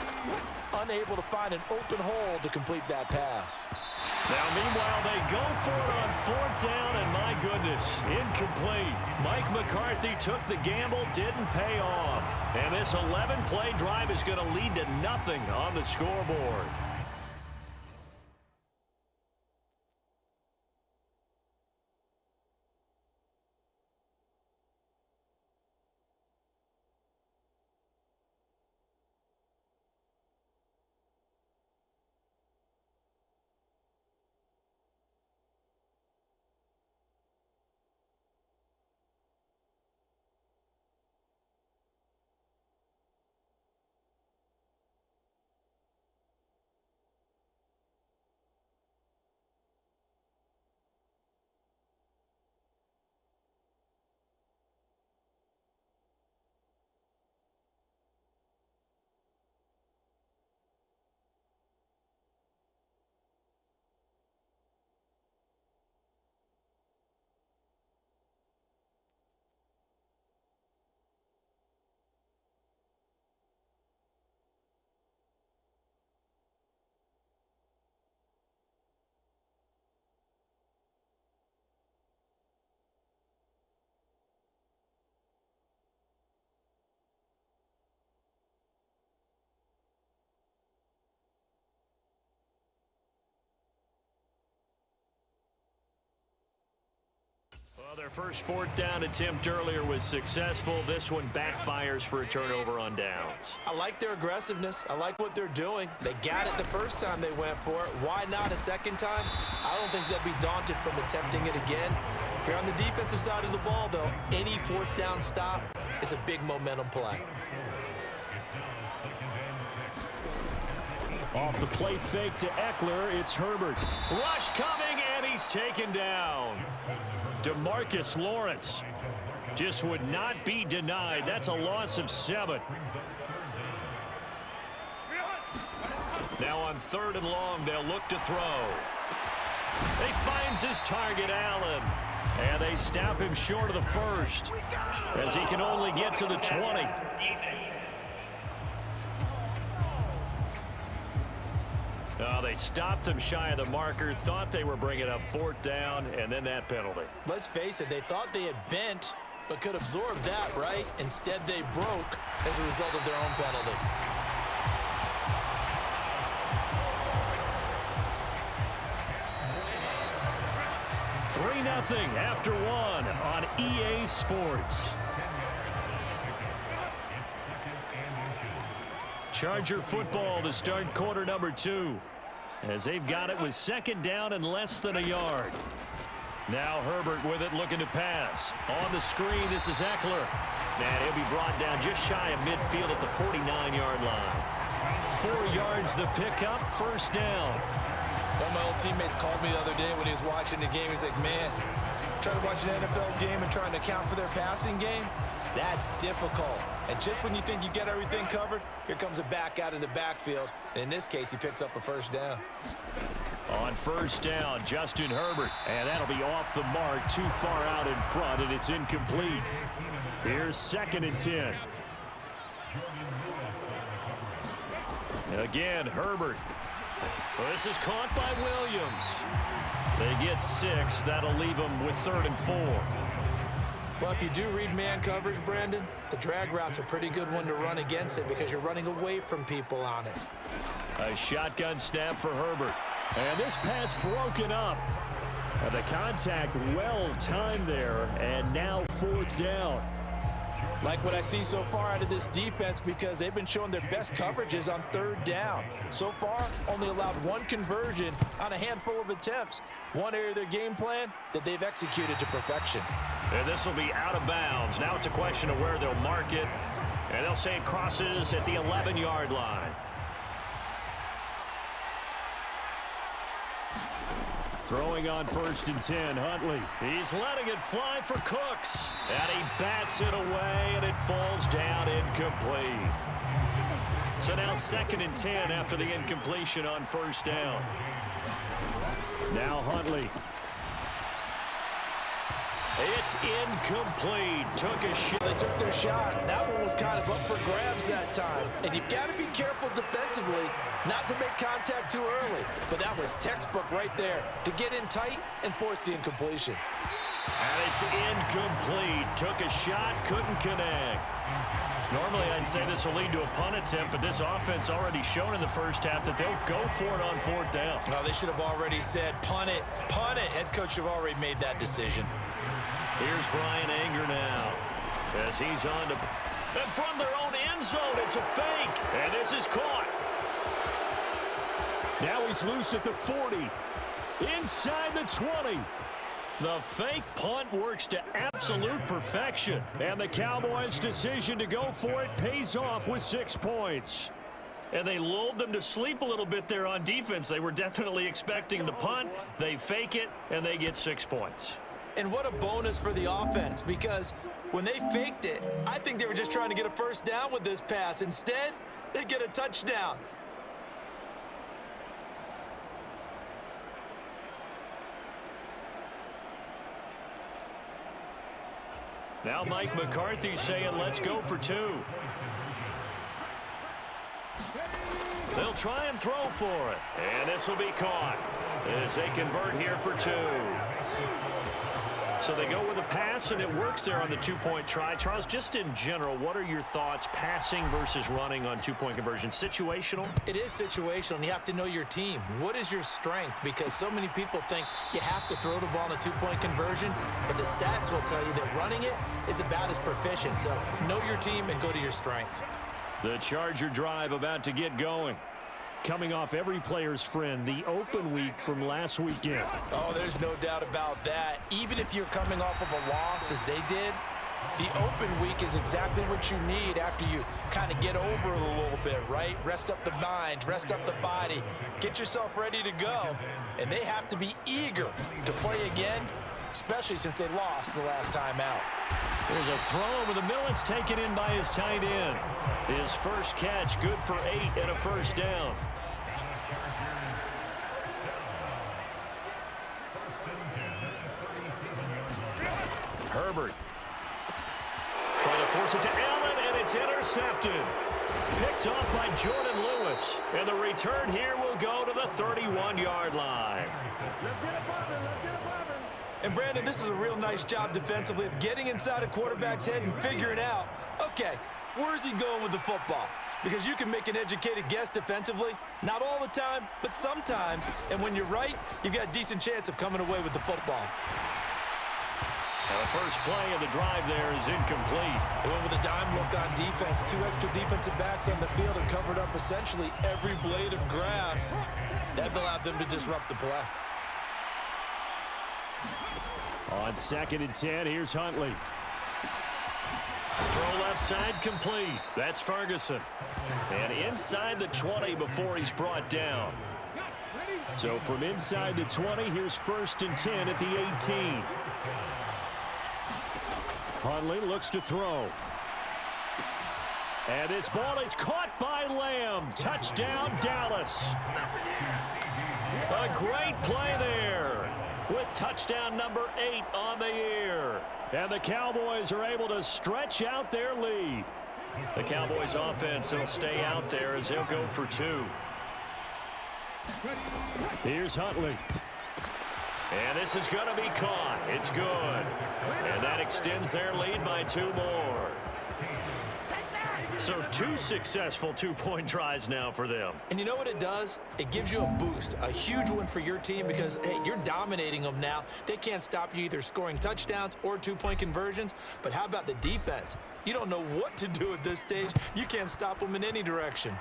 Speaker 3: unable to find an open hole to complete that pass.
Speaker 2: Now, meanwhile, they go for it on fourth down, and my goodness, incomplete. Mike McCarthy took the gamble, didn't pay off. And this 11-play drive is going to lead to nothing on the scoreboard. Well, their first fourth down attempt earlier was successful. This one backfires for a turnover on downs.
Speaker 4: I like their aggressiveness. I like what they're doing. They got it the first time they went for it. Why not a second time? I don't think they'll be daunted from attempting it again. If you're on the defensive side of the ball, though, any fourth down stop is a big momentum play.
Speaker 5: Off the play fake to Eckler, it's Herbert.
Speaker 2: Rush coming, and he's taken down. DeMarcus Lawrence just would not be denied. That's a loss of 7. Now on 3rd and long, they'll look to throw. He finds his target, Allen. And they stop him short of the first, as he can only get to the 20. They stopped him shy of the marker, thought they were bringing up fourth down, and then that penalty.
Speaker 4: Let's face it, they thought they had bent, but could absorb that, right? Instead, they broke as a result of their own penalty.
Speaker 5: 3-0 after one on EA Sports. Charger football to start quarter number 2. As they've got it with second down and less than a yard. Now Herbert with it, looking to pass. On the screen, this is Eckler. And he'll be brought down just shy of midfield at the 49-yard line. 4 yards the pickup, first down.
Speaker 3: One of my old teammates called me the other day when he was watching the game. He's like, man, trying to watch an NFL game and trying to account for their passing game, that's difficult. And just when you think you get everything covered, here comes a back out of the backfield. And in this case, he picks up a first down.
Speaker 5: On first down, Justin Herbert. And that'll be off the mark, too far out in front, and it's incomplete. Here's 2nd and 10. Again, Herbert. Well, this is caught by Williams. They get 6. That'll leave them with 3rd and 4.
Speaker 3: Well, if you do read man coverage, Brandon, the drag route's a pretty good one to run against it because you're running away from people on it.
Speaker 5: A shotgun snap for Herbert. And this pass broken up. And the contact well timed there, and now 4th down.
Speaker 4: Like what I see so far out of this defense because they've been showing their best coverages on 3rd down. So far, only allowed 1 conversion on a handful of attempts. One area of their game plan that they've executed to perfection.
Speaker 5: And this will be out of bounds. Now it's a question of where they'll mark it. And they'll say it crosses at the 11-yard line. Throwing on 1st and 10, Huntley. He's letting it fly for Cooks. And he bats it away, and it falls down incomplete. So now 2nd and 10 after the incompletion on 1st down. Now Huntley. It's incomplete. Took a shot.
Speaker 4: They took their shot. That one was kind of up for grabs that time. And you've got to be careful defensively not to make contact too early. But that was textbook right there to get in tight and force the incompletion.
Speaker 5: And it's incomplete. Took a shot, couldn't connect. Normally I'd say this will lead to a punt attempt, but this offense already shown in the first half that they'll go for it on 4th down.
Speaker 3: Well, they should have already said punt it, punt it. Head coach should have already made that decision.
Speaker 5: Here's Brian Anger now as he's on to... And from their own end zone, it's a fake. And this is caught. Now he's loose at the 40. Inside the 20. The fake punt works to absolute perfection. And the Cowboys' decision to go for it pays off with 6 points. And they lulled them to sleep a little bit there on defense. They were definitely expecting the punt. They fake it, and they get 6 points.
Speaker 3: And what a bonus for the offense, because when they faked it, I think they were just trying to get a first down with this pass. Instead, they get a touchdown.
Speaker 5: Now Mike McCarthy saying, let's go for 2. They'll try and throw for it. And this will be caught as they convert here for 2. So they go with a pass, and it works there on the 2-point try. Charles, just in general, what are your thoughts passing versus running on 2-point conversion? Situational?
Speaker 3: It is situational, and you have to know your team. What is your strength? Because so many people think you have to throw the ball in a 2-point conversion, but the stats will tell you that running it is about as proficient. So know your team and go to your strength.
Speaker 5: The Charger drive about to get going. Coming off every player's friend, the open week from last weekend.
Speaker 3: Oh, there's no doubt about that. Even if you're coming off of a loss as they did, the open week is exactly what you need after you kind of get over it a little bit, right? Rest up the mind, rest up the body, get yourself ready to go. And they have to be eager to play again, especially since they lost the last time out.
Speaker 5: There's a throw over the middle. It's taken in by his tight end. His first catch, good for 8 and a first down. Herbert. Trying to force it to Allen, and it's intercepted. Picked off by Jordan Lewis. And the return here will go to the 31-yard line.
Speaker 3: And Brandon, this is a real nice job defensively of getting inside a quarterback's head and figuring out, okay, where's he going with the football?
Speaker 4: because you can make an educated guess defensively. Not all the time, but sometimes. And when you're right, you've got a decent chance of coming away with the football.
Speaker 2: The first play of the drive there is incomplete.
Speaker 4: They went with a dime look on defense. 2 extra defensive backs on the field and covered up essentially every blade of grass. That allowed them to disrupt the play.
Speaker 5: On 2nd and 10, here's Huntley.
Speaker 2: Throw left side complete. That's Ferguson. And inside the 20 before he's brought down.
Speaker 5: So from inside the 20, here's 1st and 10 at the 18. Huntley looks to throw. And this ball is caught by Lamb. Touchdown, Dallas. A great play there with touchdown number 8 on the year. And the Cowboys are able to stretch out their lead.
Speaker 2: The Cowboys offense will stay out there as they'll go for 2.
Speaker 5: Here's Huntley.
Speaker 2: And this is going to be caught. It's good. And that extends their lead by 2 more. So 2 successful 2-point tries now for them.
Speaker 4: And you know what it does? It gives you a boost, a huge one for your team because, hey, you're dominating them now. They can't stop you either scoring touchdowns or 2-point conversions. But how about the defense? You don't know what to do at this stage. You can't stop them in any direction.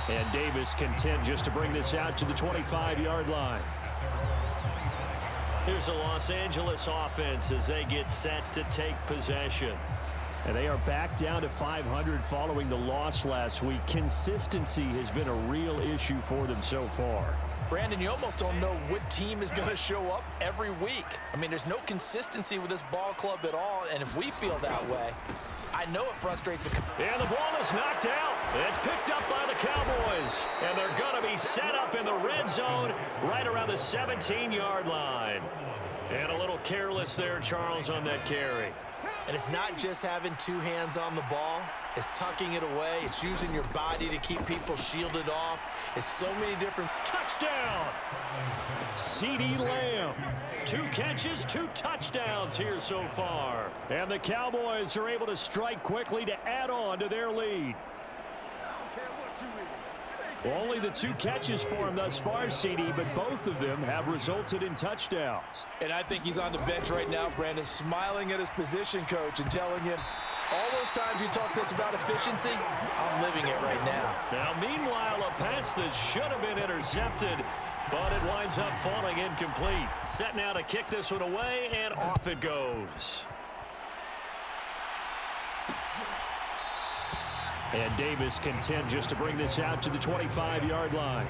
Speaker 5: And Davis content just to bring this out to the 25-yard line.
Speaker 2: Here's the Los Angeles offense as they get set to take possession.
Speaker 5: And they are back down to 500 following the loss last week. Consistency has been a real issue for them so far.
Speaker 4: Brandon, you almost don't know what team is going to show up every week. I mean, there's no consistency with this ball club at all, and if we feel that way, I know it frustrates the...
Speaker 2: And the ball is knocked out. It's picked up by the Cowboys. And they're going to be set up in the red zone right around the 17-yard line. And a little careless there, Charles, on that carry.
Speaker 4: And it's not just having 2 hands on the ball. It's tucking it away. It's using your body to keep people shielded off. It's so many different...
Speaker 2: Touchdown!
Speaker 5: CeeDee Lamb.
Speaker 2: 2 catches, 2 touchdowns here so far.
Speaker 5: And the Cowboys are able to strike quickly to add on to their lead. Only the 2 catches for him thus far, CD, but both of them have resulted in touchdowns.
Speaker 4: And I think he's on the bench right now, Brandon, smiling at his position coach and telling him, all those times you talk to us about efficiency, I'm living it right now.
Speaker 2: Now, meanwhile, a pass that should have been intercepted, but it winds up falling incomplete. Set now to kick this one away, and off it goes.
Speaker 5: And Davis content just to bring this out to the 25-yard line.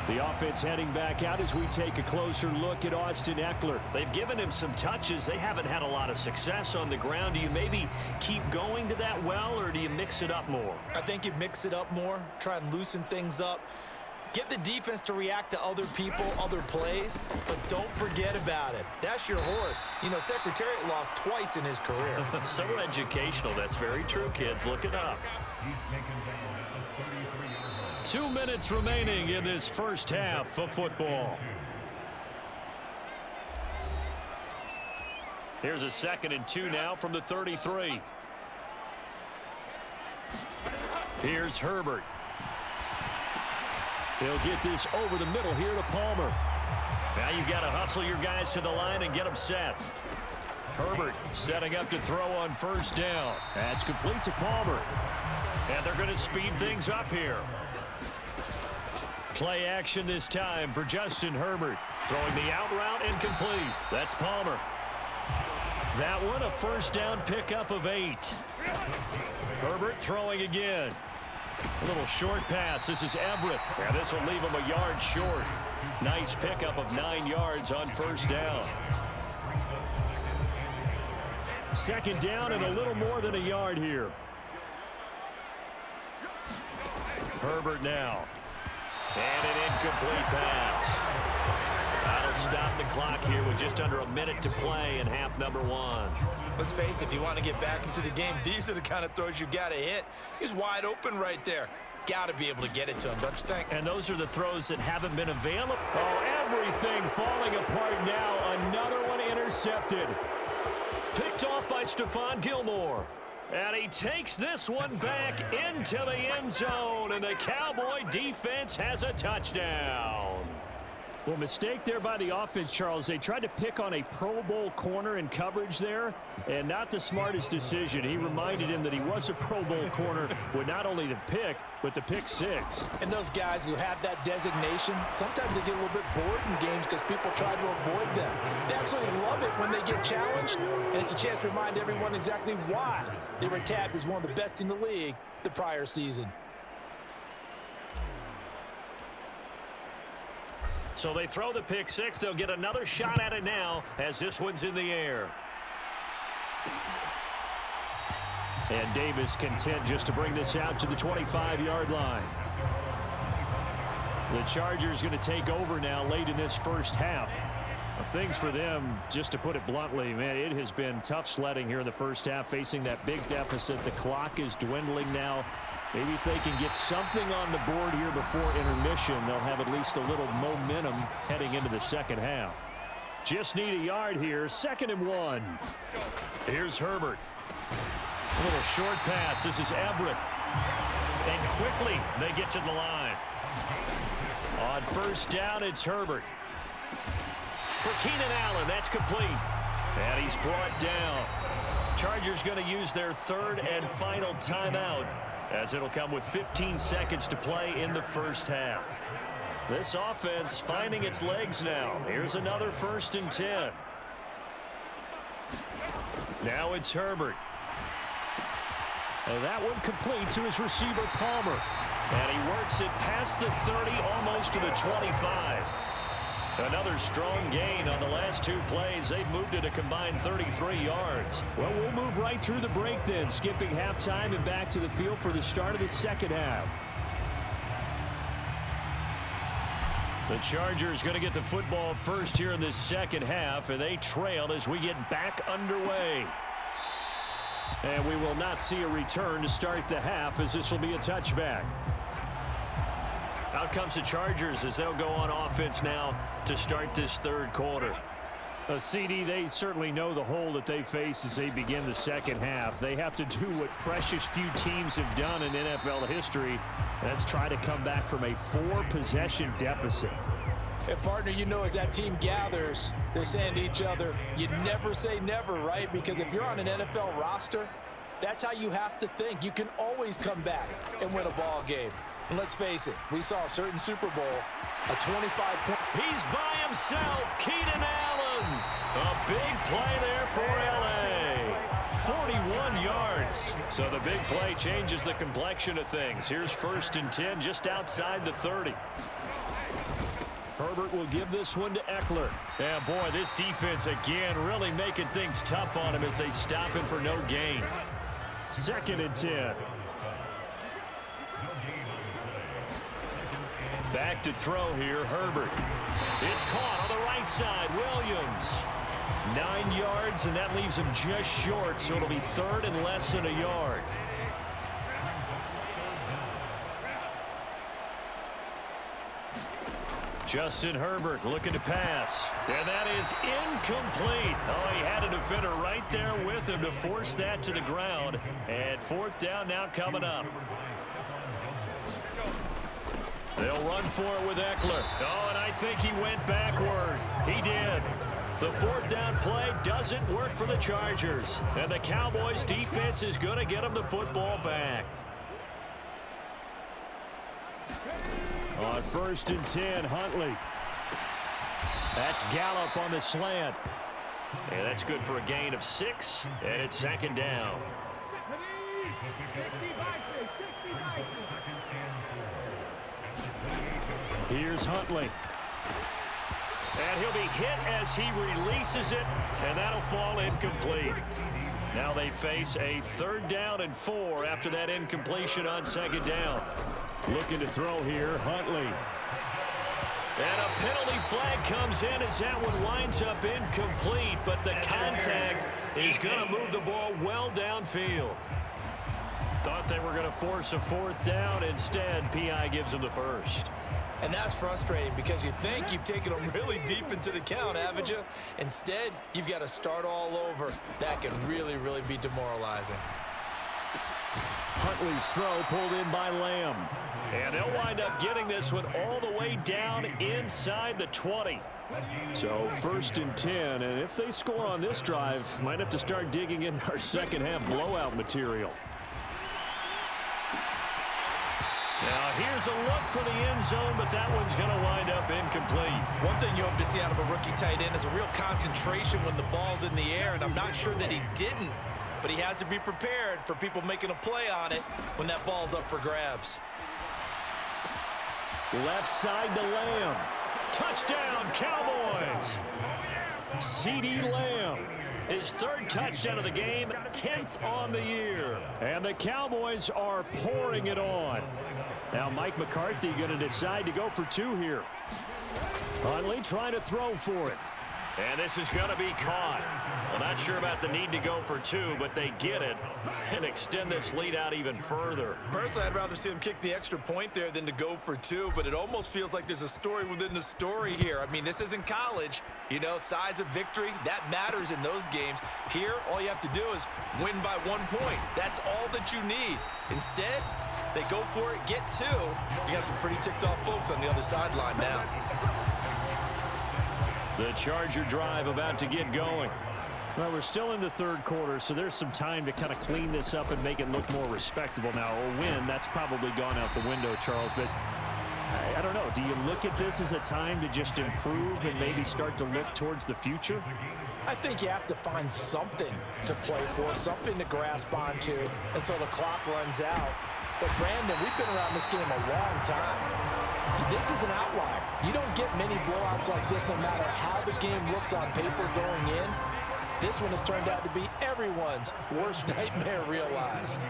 Speaker 5: The offense heading back out as we take a closer look at Austin Eckler.
Speaker 2: They've given him some touches. They haven't had a lot of success on the ground. Do you maybe keep going to that well, or do you mix it up more?
Speaker 4: I think you mix it up more, try and loosen things up. Get the defense to react to other people, other plays, but don't forget about it. That's your horse. You know, Secretariat lost twice in his career.
Speaker 2: So educational. That's very true, kids. Look it up.
Speaker 5: 2 minutes remaining in this first half of football.
Speaker 2: Here's a 2nd and 2 now from the 33.
Speaker 5: Here's Herbert. He'll get this over the middle here to Palmer.
Speaker 2: Now you've got to hustle your guys to the line and get them set.
Speaker 5: Herbert setting up to throw on 1st down. That's complete to Palmer.
Speaker 2: And they're going to speed things up here.
Speaker 5: Play action this time for Justin Herbert.
Speaker 2: Throwing the out route incomplete.
Speaker 5: That's Palmer. That one a 1st down pickup of 8. Herbert throwing again. A little short pass. This is Everett.
Speaker 2: Yeah, this will leave him a yard short.
Speaker 5: Nice pickup of 9 yards on 1st down. 2nd down and a little more than a yard here. Herbert now.
Speaker 2: And an incomplete pass. That'll stop the clock here with just under a minute to play in half number 1.
Speaker 4: Let's face it, if you want to get back into the game, these are the kind of throws you got to hit. He's wide open right there. Got to be able to get it to him, don't you think?
Speaker 5: And those are the throws that haven't been available. Oh, everything falling apart now. Another one intercepted. Picked off by
Speaker 2: by Stephon Gilmore. And he takes this one back into the end zone, and the Cowboy defense has a touchdown.
Speaker 5: Well, mistake there by the offense, Charles. They tried to pick on a Pro Bowl corner in coverage there, and not the smartest decision. He reminded him that he was a Pro Bowl corner with not only the pick, but the pick six.
Speaker 3: And those guys who have that designation, sometimes they get a little bit bored in games because people try to avoid them. They absolutely love it when they get challenged, and it's a chance to remind everyone exactly why they were tagged as one of the best in the league the prior season.
Speaker 2: So they throw the pick six. They'll get another shot at it now as this one's in the air.
Speaker 5: And Davis content just to bring this out to the 25-yard line. The Chargers going to take over now late in this first half. Things for them, just to put it bluntly, man, it has been tough sledding here in the first half, facing that big deficit. The clock is dwindling now. Maybe if they can get something on the board here before intermission, they'll have at least a little momentum heading into the second half. Just need a yard here. 2nd and 1.
Speaker 2: Here's Herbert. A little short pass. This is Everett. And quickly they get to the line. On first down, it's Herbert. For Keenan Allen, that's complete. And he's brought down. Chargers going to use their 3rd and final timeout, as it'll come with 15 seconds to play in the first half. This offense finding its legs now. Here's another 1st and 10. Now it's Herbert.
Speaker 5: And that one complete to his receiver, Palmer.
Speaker 2: And he works it past the 30, almost to the 25. Another strong gain on the last 2 plays. They've moved it a combined 33 yards.
Speaker 5: Well, we'll move right through the break then, skipping halftime and back to the field for the start of the second half.
Speaker 2: The Chargers going to get the football first here in this second half, and they trail as we get back underway.
Speaker 5: And we will not see a return to start the half, as this will be a touchback.
Speaker 2: Out comes the Chargers as they'll go on offense now to start this 3rd quarter.
Speaker 5: CD, they certainly know the hole that they face as they begin the second half. They have to do what precious few teams have done in NFL history. That's try to come back from a 4-possession deficit.
Speaker 3: And partner, you know, as that team gathers, they're saying to each other, you never say never, right? Because if you're on an NFL roster, that's how you have to think. You can always come back and win a ball game. And let's face it, we saw a certain Super Bowl, a 25-point.
Speaker 2: He's by himself, Keenan Allen. A big play there for L.A. 41 yards. So the big play changes the complexion of things. Here's 1st and 10 just outside the 30.
Speaker 5: Herbert will give this one to Eckler.
Speaker 2: Yeah, boy, this defense again really making things tough on him as they stop him for no gain.
Speaker 5: 2nd and 10.
Speaker 2: Back to throw here, Herbert. It's caught on the right side, Williams. 9 yards, and that leaves him just short, so it'll be 3rd and less than a yard. Justin Herbert looking to pass. And that is incomplete. Oh, he had a defender right there with him to force that to the ground. And 4th down now coming up. They'll run for it with Eckler. Oh, and I think he went backward. He did. The 4th down play doesn't work for the Chargers. And the Cowboys defense is going to get them the football back.
Speaker 5: On 1st and 10, Huntley.
Speaker 2: That's Gallup on the slant. And that's good for a gain of 6. And it's 2nd down.
Speaker 5: Here's Huntley.
Speaker 2: And he'll be hit as he releases it, and that'll fall incomplete. Now they face a 3rd down and 4 after that incompletion on 2nd down.
Speaker 5: Looking to throw here, Huntley.
Speaker 2: And a penalty flag comes in as that one winds up incomplete, but the contact is going to move the ball well downfield. Thought they were going to force a 4th down. Instead, P.I. gives them the first.
Speaker 3: And that's frustrating because you think you've taken them really deep into the count, haven't you? Instead, you've got to start all over. That can really, really be demoralizing.
Speaker 5: Huntley's throw pulled in by Lamb.
Speaker 2: And they'll wind up getting this one all the way down inside the 20.
Speaker 5: So 1st and 10, and if they score on this drive, might have to start digging in our second half blowout material.
Speaker 2: Now here's a look for the end zone, but that one's going to wind up incomplete.
Speaker 3: One thing you hope to see out of a rookie tight end is a real concentration when the ball's in the air, and I'm not sure that he didn't, but he has to be prepared for people making a play on it when that ball's up for grabs.
Speaker 5: Left side to Lamb. Touchdown, Cowboys! CeeDee Lamb.
Speaker 2: His 3rd touchdown of the game, 10th on the year.
Speaker 5: And the Cowboys are pouring it on. Now Mike McCarthy going to decide to go for 2 here. Huntley trying to throw for it.
Speaker 2: And this is going to be caught. Well, not sure about the need to go for 2, but they get it and extend this lead out even further.
Speaker 3: Personally, I'd rather see him kick the extra point there than to go for 2, but it almost feels like there's a story within the story here. I mean, this isn't college. You know, size of victory, that matters in those games. Here, all you have to do is win by 1 point. That's all that you need. Instead, they go for it, get 2. You got some pretty ticked off folks on the other sideline now.
Speaker 2: The Charger drive about to get going.
Speaker 5: Well, we're still in the 3rd quarter, so there's some time to kind of clean this up and make it look more respectable. Now, a win, that's probably gone out the window, Charles, but I don't know. Do you look at this as a time to just improve and maybe start to look towards the future?
Speaker 4: I think you have to find something to play for, something to grasp onto until the clock runs out. But, Brandon, we've been around this game a long time. This is an outlier. You don't get many blowouts like this no matter how the game looks on paper going in. This one has turned out to be everyone's worst nightmare realized.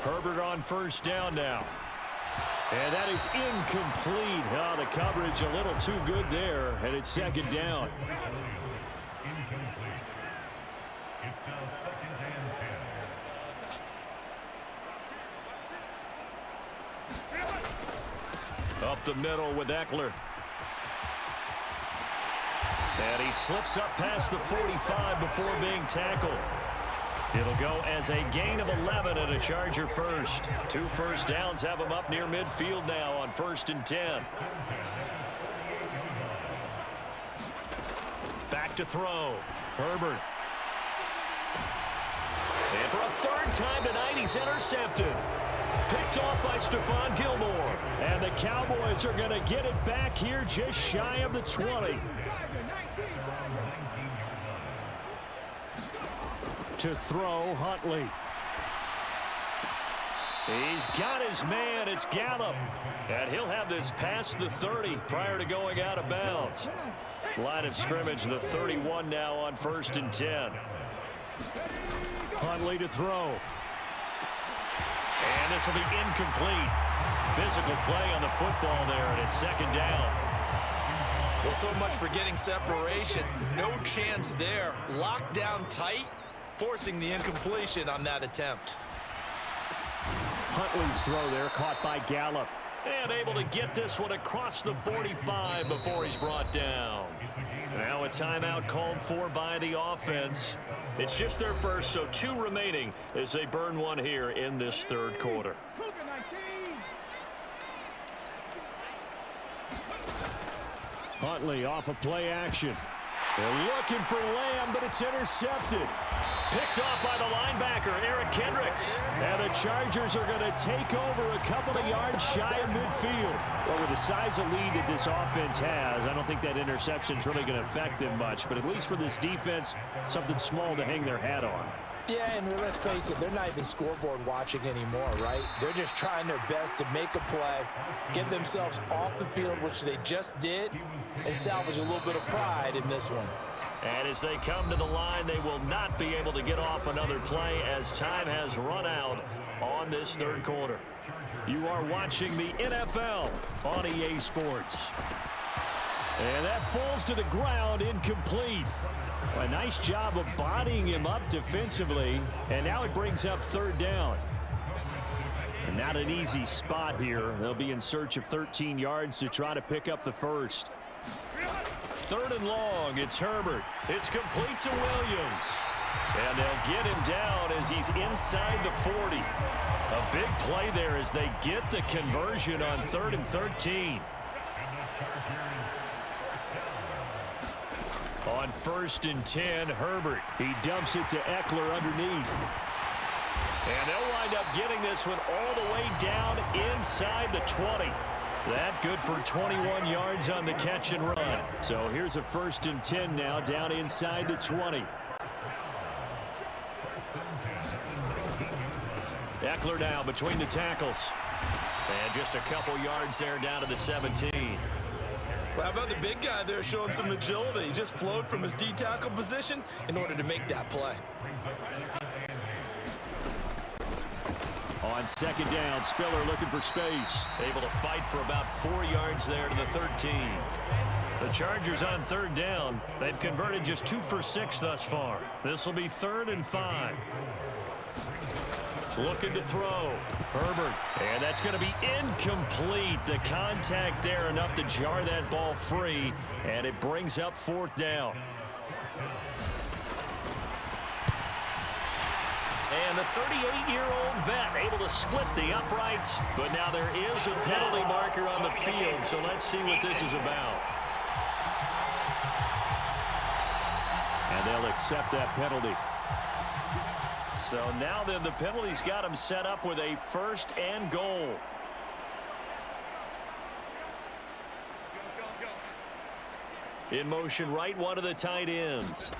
Speaker 2: Herbert on 1st down now.
Speaker 5: And that is incomplete. Oh, the coverage a little too good there, and it's 2nd down.
Speaker 2: Up the middle with Eckler. And he slips up past the 45 before being tackled. It'll go as a gain of 11 and a Charger first. 2 first downs have him up near midfield now on 1st and 10. Back to throw. Herbert. And for a 3rd time tonight, he's intercepted. Picked off by Stephon Gilmore.
Speaker 5: And the Cowboys are going to get it back here just shy of the 20. To throw, Huntley.
Speaker 2: He's got his man. It's Gallup. And he'll have this past the 30 prior to going out of bounds. Line of scrimmage, the 31 now on 1st and 10.
Speaker 5: Huntley to throw.
Speaker 2: And this will be incomplete. Physical play on the football there, and it's 2nd down.
Speaker 3: Well, so much for getting separation. No chance there. Locked down tight, forcing the incompletion on that attempt.
Speaker 5: Huntley's throw there, caught by Gallup.
Speaker 2: And able to get this one across the 45 before he's brought down. Now a timeout called for by the offense. It's just their first, so 2 remaining as they burn one here in this 3rd quarter.
Speaker 5: Huntley off of play action. They're looking for Lamb, but it's intercepted.
Speaker 2: Picked off by the linebacker, Eric Kendricks.
Speaker 5: And the Chargers are going to take over a couple of yards shy of midfield. Well, with the size of lead that this offense has, I don't think that interception is really going to affect them much. But at least for this defense, something small to hang their hat on.
Speaker 4: Yeah, and let's face it, they're not even scoreboard watching anymore, right? They're just trying their best to make a play, get themselves off the field, which they just did, and salvage a little bit of pride in this one.
Speaker 2: And as they come to the line, they will not be able to get off another play as time has run out on this 3rd quarter.
Speaker 5: You are watching the NFL on EA Sports. And that falls to the ground, incomplete. A nice job of bodying him up defensively, and now it brings up 3rd down. Not an easy spot here. They'll be in search of 13 yards to try to pick up the first. 3rd and long. It's Herbert. It's complete to Williams. And they'll get him down as he's inside the 40. A big play there as they get the conversion on 3rd and 13. On 1st and 10, Herbert. He dumps it to Eckler underneath. And they'll wind up getting this one all the way down inside the 20. That good for 21 yards on the catch and run. So here's a 1st and 10 now down inside the 20. Eckler now between the tackles. And just a couple yards there down to the 17.
Speaker 4: Well, how about the big guy there showing some agility? He just flowed from his D-tackle position in order to make that play.
Speaker 5: On 2nd down, Spiller looking for space.
Speaker 2: Able to fight for about 4 yards there to the 13. The Chargers on 3rd down. They've converted just 2 for 6 thus far. This will be 3rd and 5. Looking to throw. Herbert. And that's going to be incomplete. The contact there enough to jar that ball free. And it brings up 4th down. And the 38-year-old vet able to split the uprights. But now there is a penalty marker on the field. So let's see what this is about.
Speaker 5: And they'll accept that penalty.
Speaker 2: So now then the penalty's got him set up with a 1st and goal. In motion right, one of the tight ends.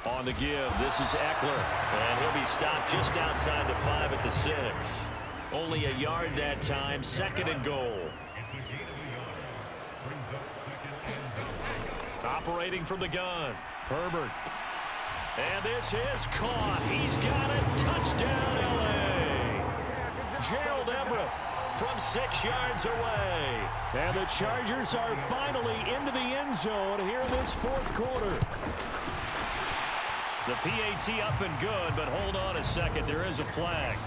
Speaker 2: On the give, this is Eckler. And he'll be stopped just outside the 5 at the 6. Only a yard that time, 2nd and goal. Operating from the gun, Herbert. And this is caught. He's got it. Touchdown, L.A. Gerald Everett from 6 yards away.
Speaker 5: And the Chargers are finally into the end zone here in this 4th quarter.
Speaker 2: The PAT up and good, but hold on a second. There is a flag.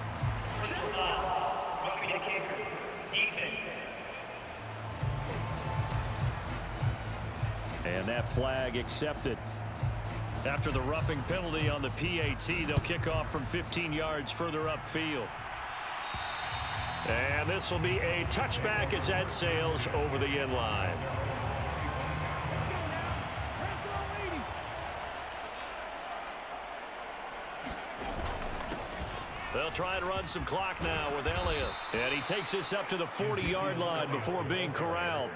Speaker 5: And that flag accepted.
Speaker 2: After the roughing penalty on the PAT, they'll kick off from 15 yards further upfield. And this will be a touchback as that sails over the end line. They'll try and run some clock now with Elliott. And he takes this up to the 40-yard line before being corralled.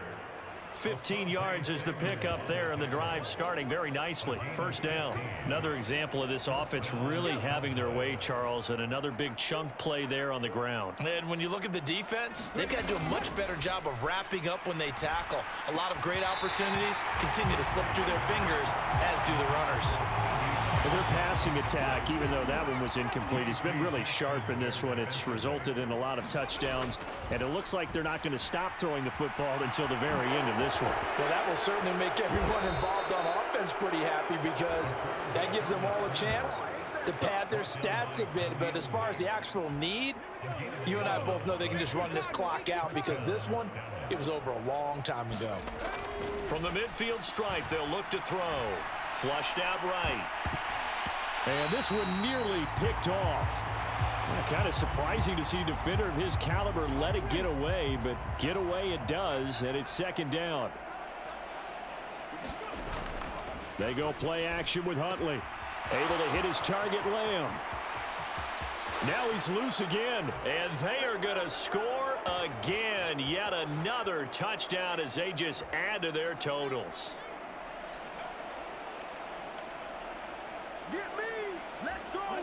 Speaker 2: 15 yards is the pickup there, and the drive starting very nicely. 1st down. Another example of this offense really having their way, Charles, and another big chunk play there on the ground.
Speaker 4: And when you look at the defense, they've got to do a much better job of wrapping up when they tackle. A lot of great opportunities continue to slip through their fingers, as do the runners.
Speaker 5: Their passing attack, even though that one was incomplete, has been really sharp in this one. It's resulted in a lot of touchdowns, and it looks like they're not going to stop throwing the football until the very end of this one.
Speaker 4: Well, that will certainly make everyone involved on offense pretty happy, because that gives them all a chance to pad their stats a bit. But as far as the actual need, you and I both know they can just run this clock out, because this one, it was over a long time ago.
Speaker 2: From the midfield stripe, they'll look to throw. Flushed out right.
Speaker 5: And this one nearly picked off. Kind of surprising to see a defender of his caliber let it get away, but get away it does, and it's 2nd down. They go play action with Huntley. Able to hit his target, Lamb. Now he's loose again.
Speaker 2: And they are going to score again. Yet another touchdown as they just add to their totals.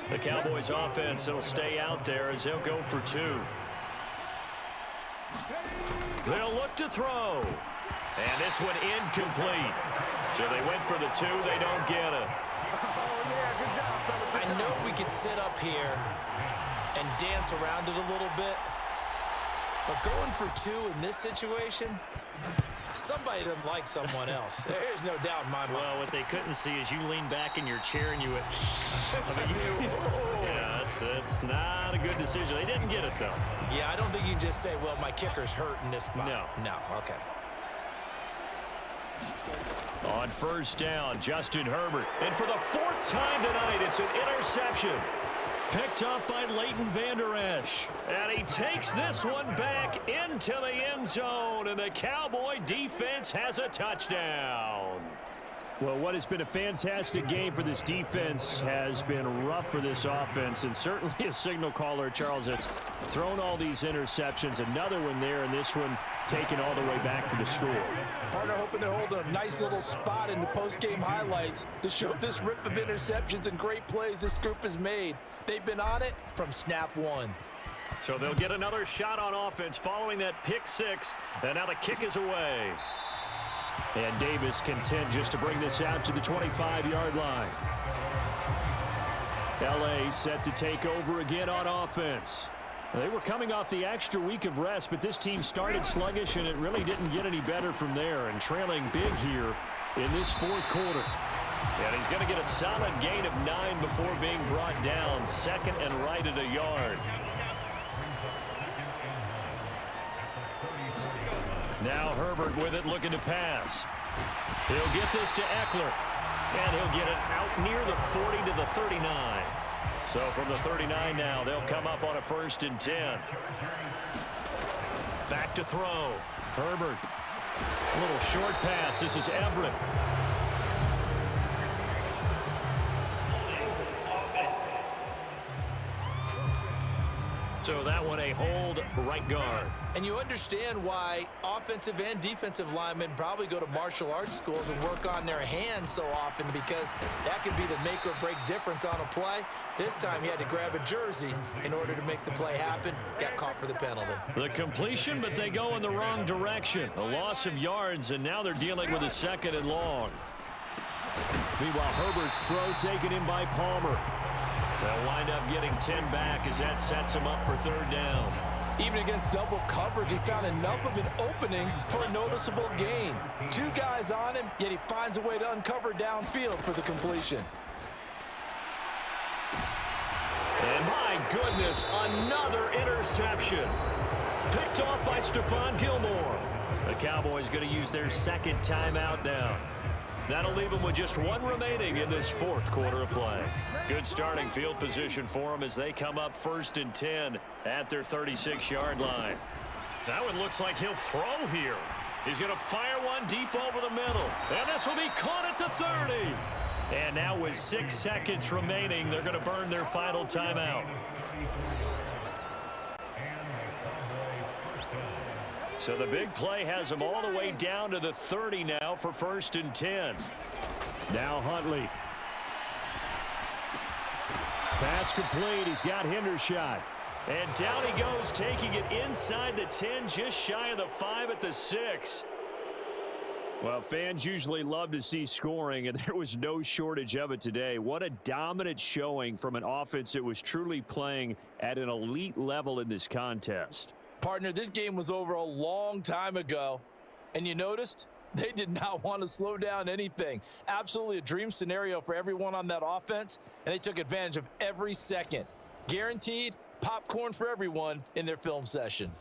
Speaker 2: The Cowboys offense will stay out there as they'll go for 2. They'll look to throw. And this one incomplete. So they went for the 2. They don't get it.
Speaker 4: I know we could sit up here and dance around it a little bit, but going for 2 in this situation, somebody doesn't like someone else. There's no doubt in my mind.
Speaker 2: Well, what they couldn't see is you lean back in your chair and you went, yeah, it's not a good decision. They didn't get it, though.
Speaker 3: Yeah, I don't think you can just say, well, my kicker's hurt in this spot. No, okay.
Speaker 2: On first down, Justin Herbert. And for the 4th time tonight, it's an interception. Picked up by Leighton Vander Esch. And he takes this one back into the end zone. And the Cowboy defense has a touchdown.
Speaker 5: Well, what has been a fantastic game for this defense has been rough for this offense, and certainly a signal caller, Charles, that's thrown all these interceptions. Another one there, and this one taken all the way back for the score.
Speaker 3: Partner hoping to hold a nice little spot in the post-game highlights to show this rip of interceptions and great plays this group has made. They've been on it from snap one.
Speaker 2: So they'll get another shot on offense following that pick 6, and now the kick is away.
Speaker 5: And Davis content just to bring this out to the 25-yard line. L.A. set to take over again on offense. They were coming off the extra week of rest, but this team started sluggish, and it really didn't get any better from there, and trailing big here in this 4th quarter.
Speaker 2: And he's going to get a solid gain of 9 before being brought down. 2nd and right at a yard. Now Herbert with it, looking to pass. He'll get this to Eckler. And he'll get it out near the 40 to the 39. So from the 39 now, they'll come up on a 1st and 10. Back to throw. Herbert. A little short pass. This is Everett. So that one a hold, right guard.
Speaker 3: And you understand why offensive and defensive linemen probably go to martial arts schools and work on their hands so often, because that can be the make or break difference on a play. This time he had to grab a jersey in order to make the play happen. Got caught for the penalty.
Speaker 2: The completion, but they go in the wrong direction. A loss of yards, and now they're dealing with a 2nd and long.
Speaker 5: Meanwhile, Herbert's throw taken in by Palmer.
Speaker 2: They'll wind up getting 10 back as that sets him up for 3rd down.
Speaker 3: Even against double coverage, he found enough of an opening for a noticeable gain. 2 guys on him, yet he finds a way to uncover downfield for the completion.
Speaker 2: And my goodness, another interception. Picked off by Stephon Gilmore. The Cowboys going to use their 2nd timeout now. That'll leave them with just 1 remaining in this 4th quarter of play. Good starting field position for them as they come up 1st and 10 at their 36-yard line. That one looks like he'll throw here. He's going to fire one deep over the middle. And this will be caught at the 30. And now with 6 seconds remaining, they're going to burn their final timeout. So the big play has them all the way down to the 30 now for 1st and 10.
Speaker 5: Now Huntley. Pass complete. He's got Hendershot.
Speaker 2: And down he goes, taking it inside the 10, just shy of the 5 at the 6.
Speaker 5: Well, fans usually love to see scoring, and there was no shortage of it today. What a dominant showing from an offense that was truly playing at an elite level in this contest.
Speaker 3: Partner, this game was over a long time ago, and you noticed they did not want to slow down anything. Absolutely a dream scenario for everyone on that offense, and they took advantage of every second. Guaranteed popcorn for everyone in their film session.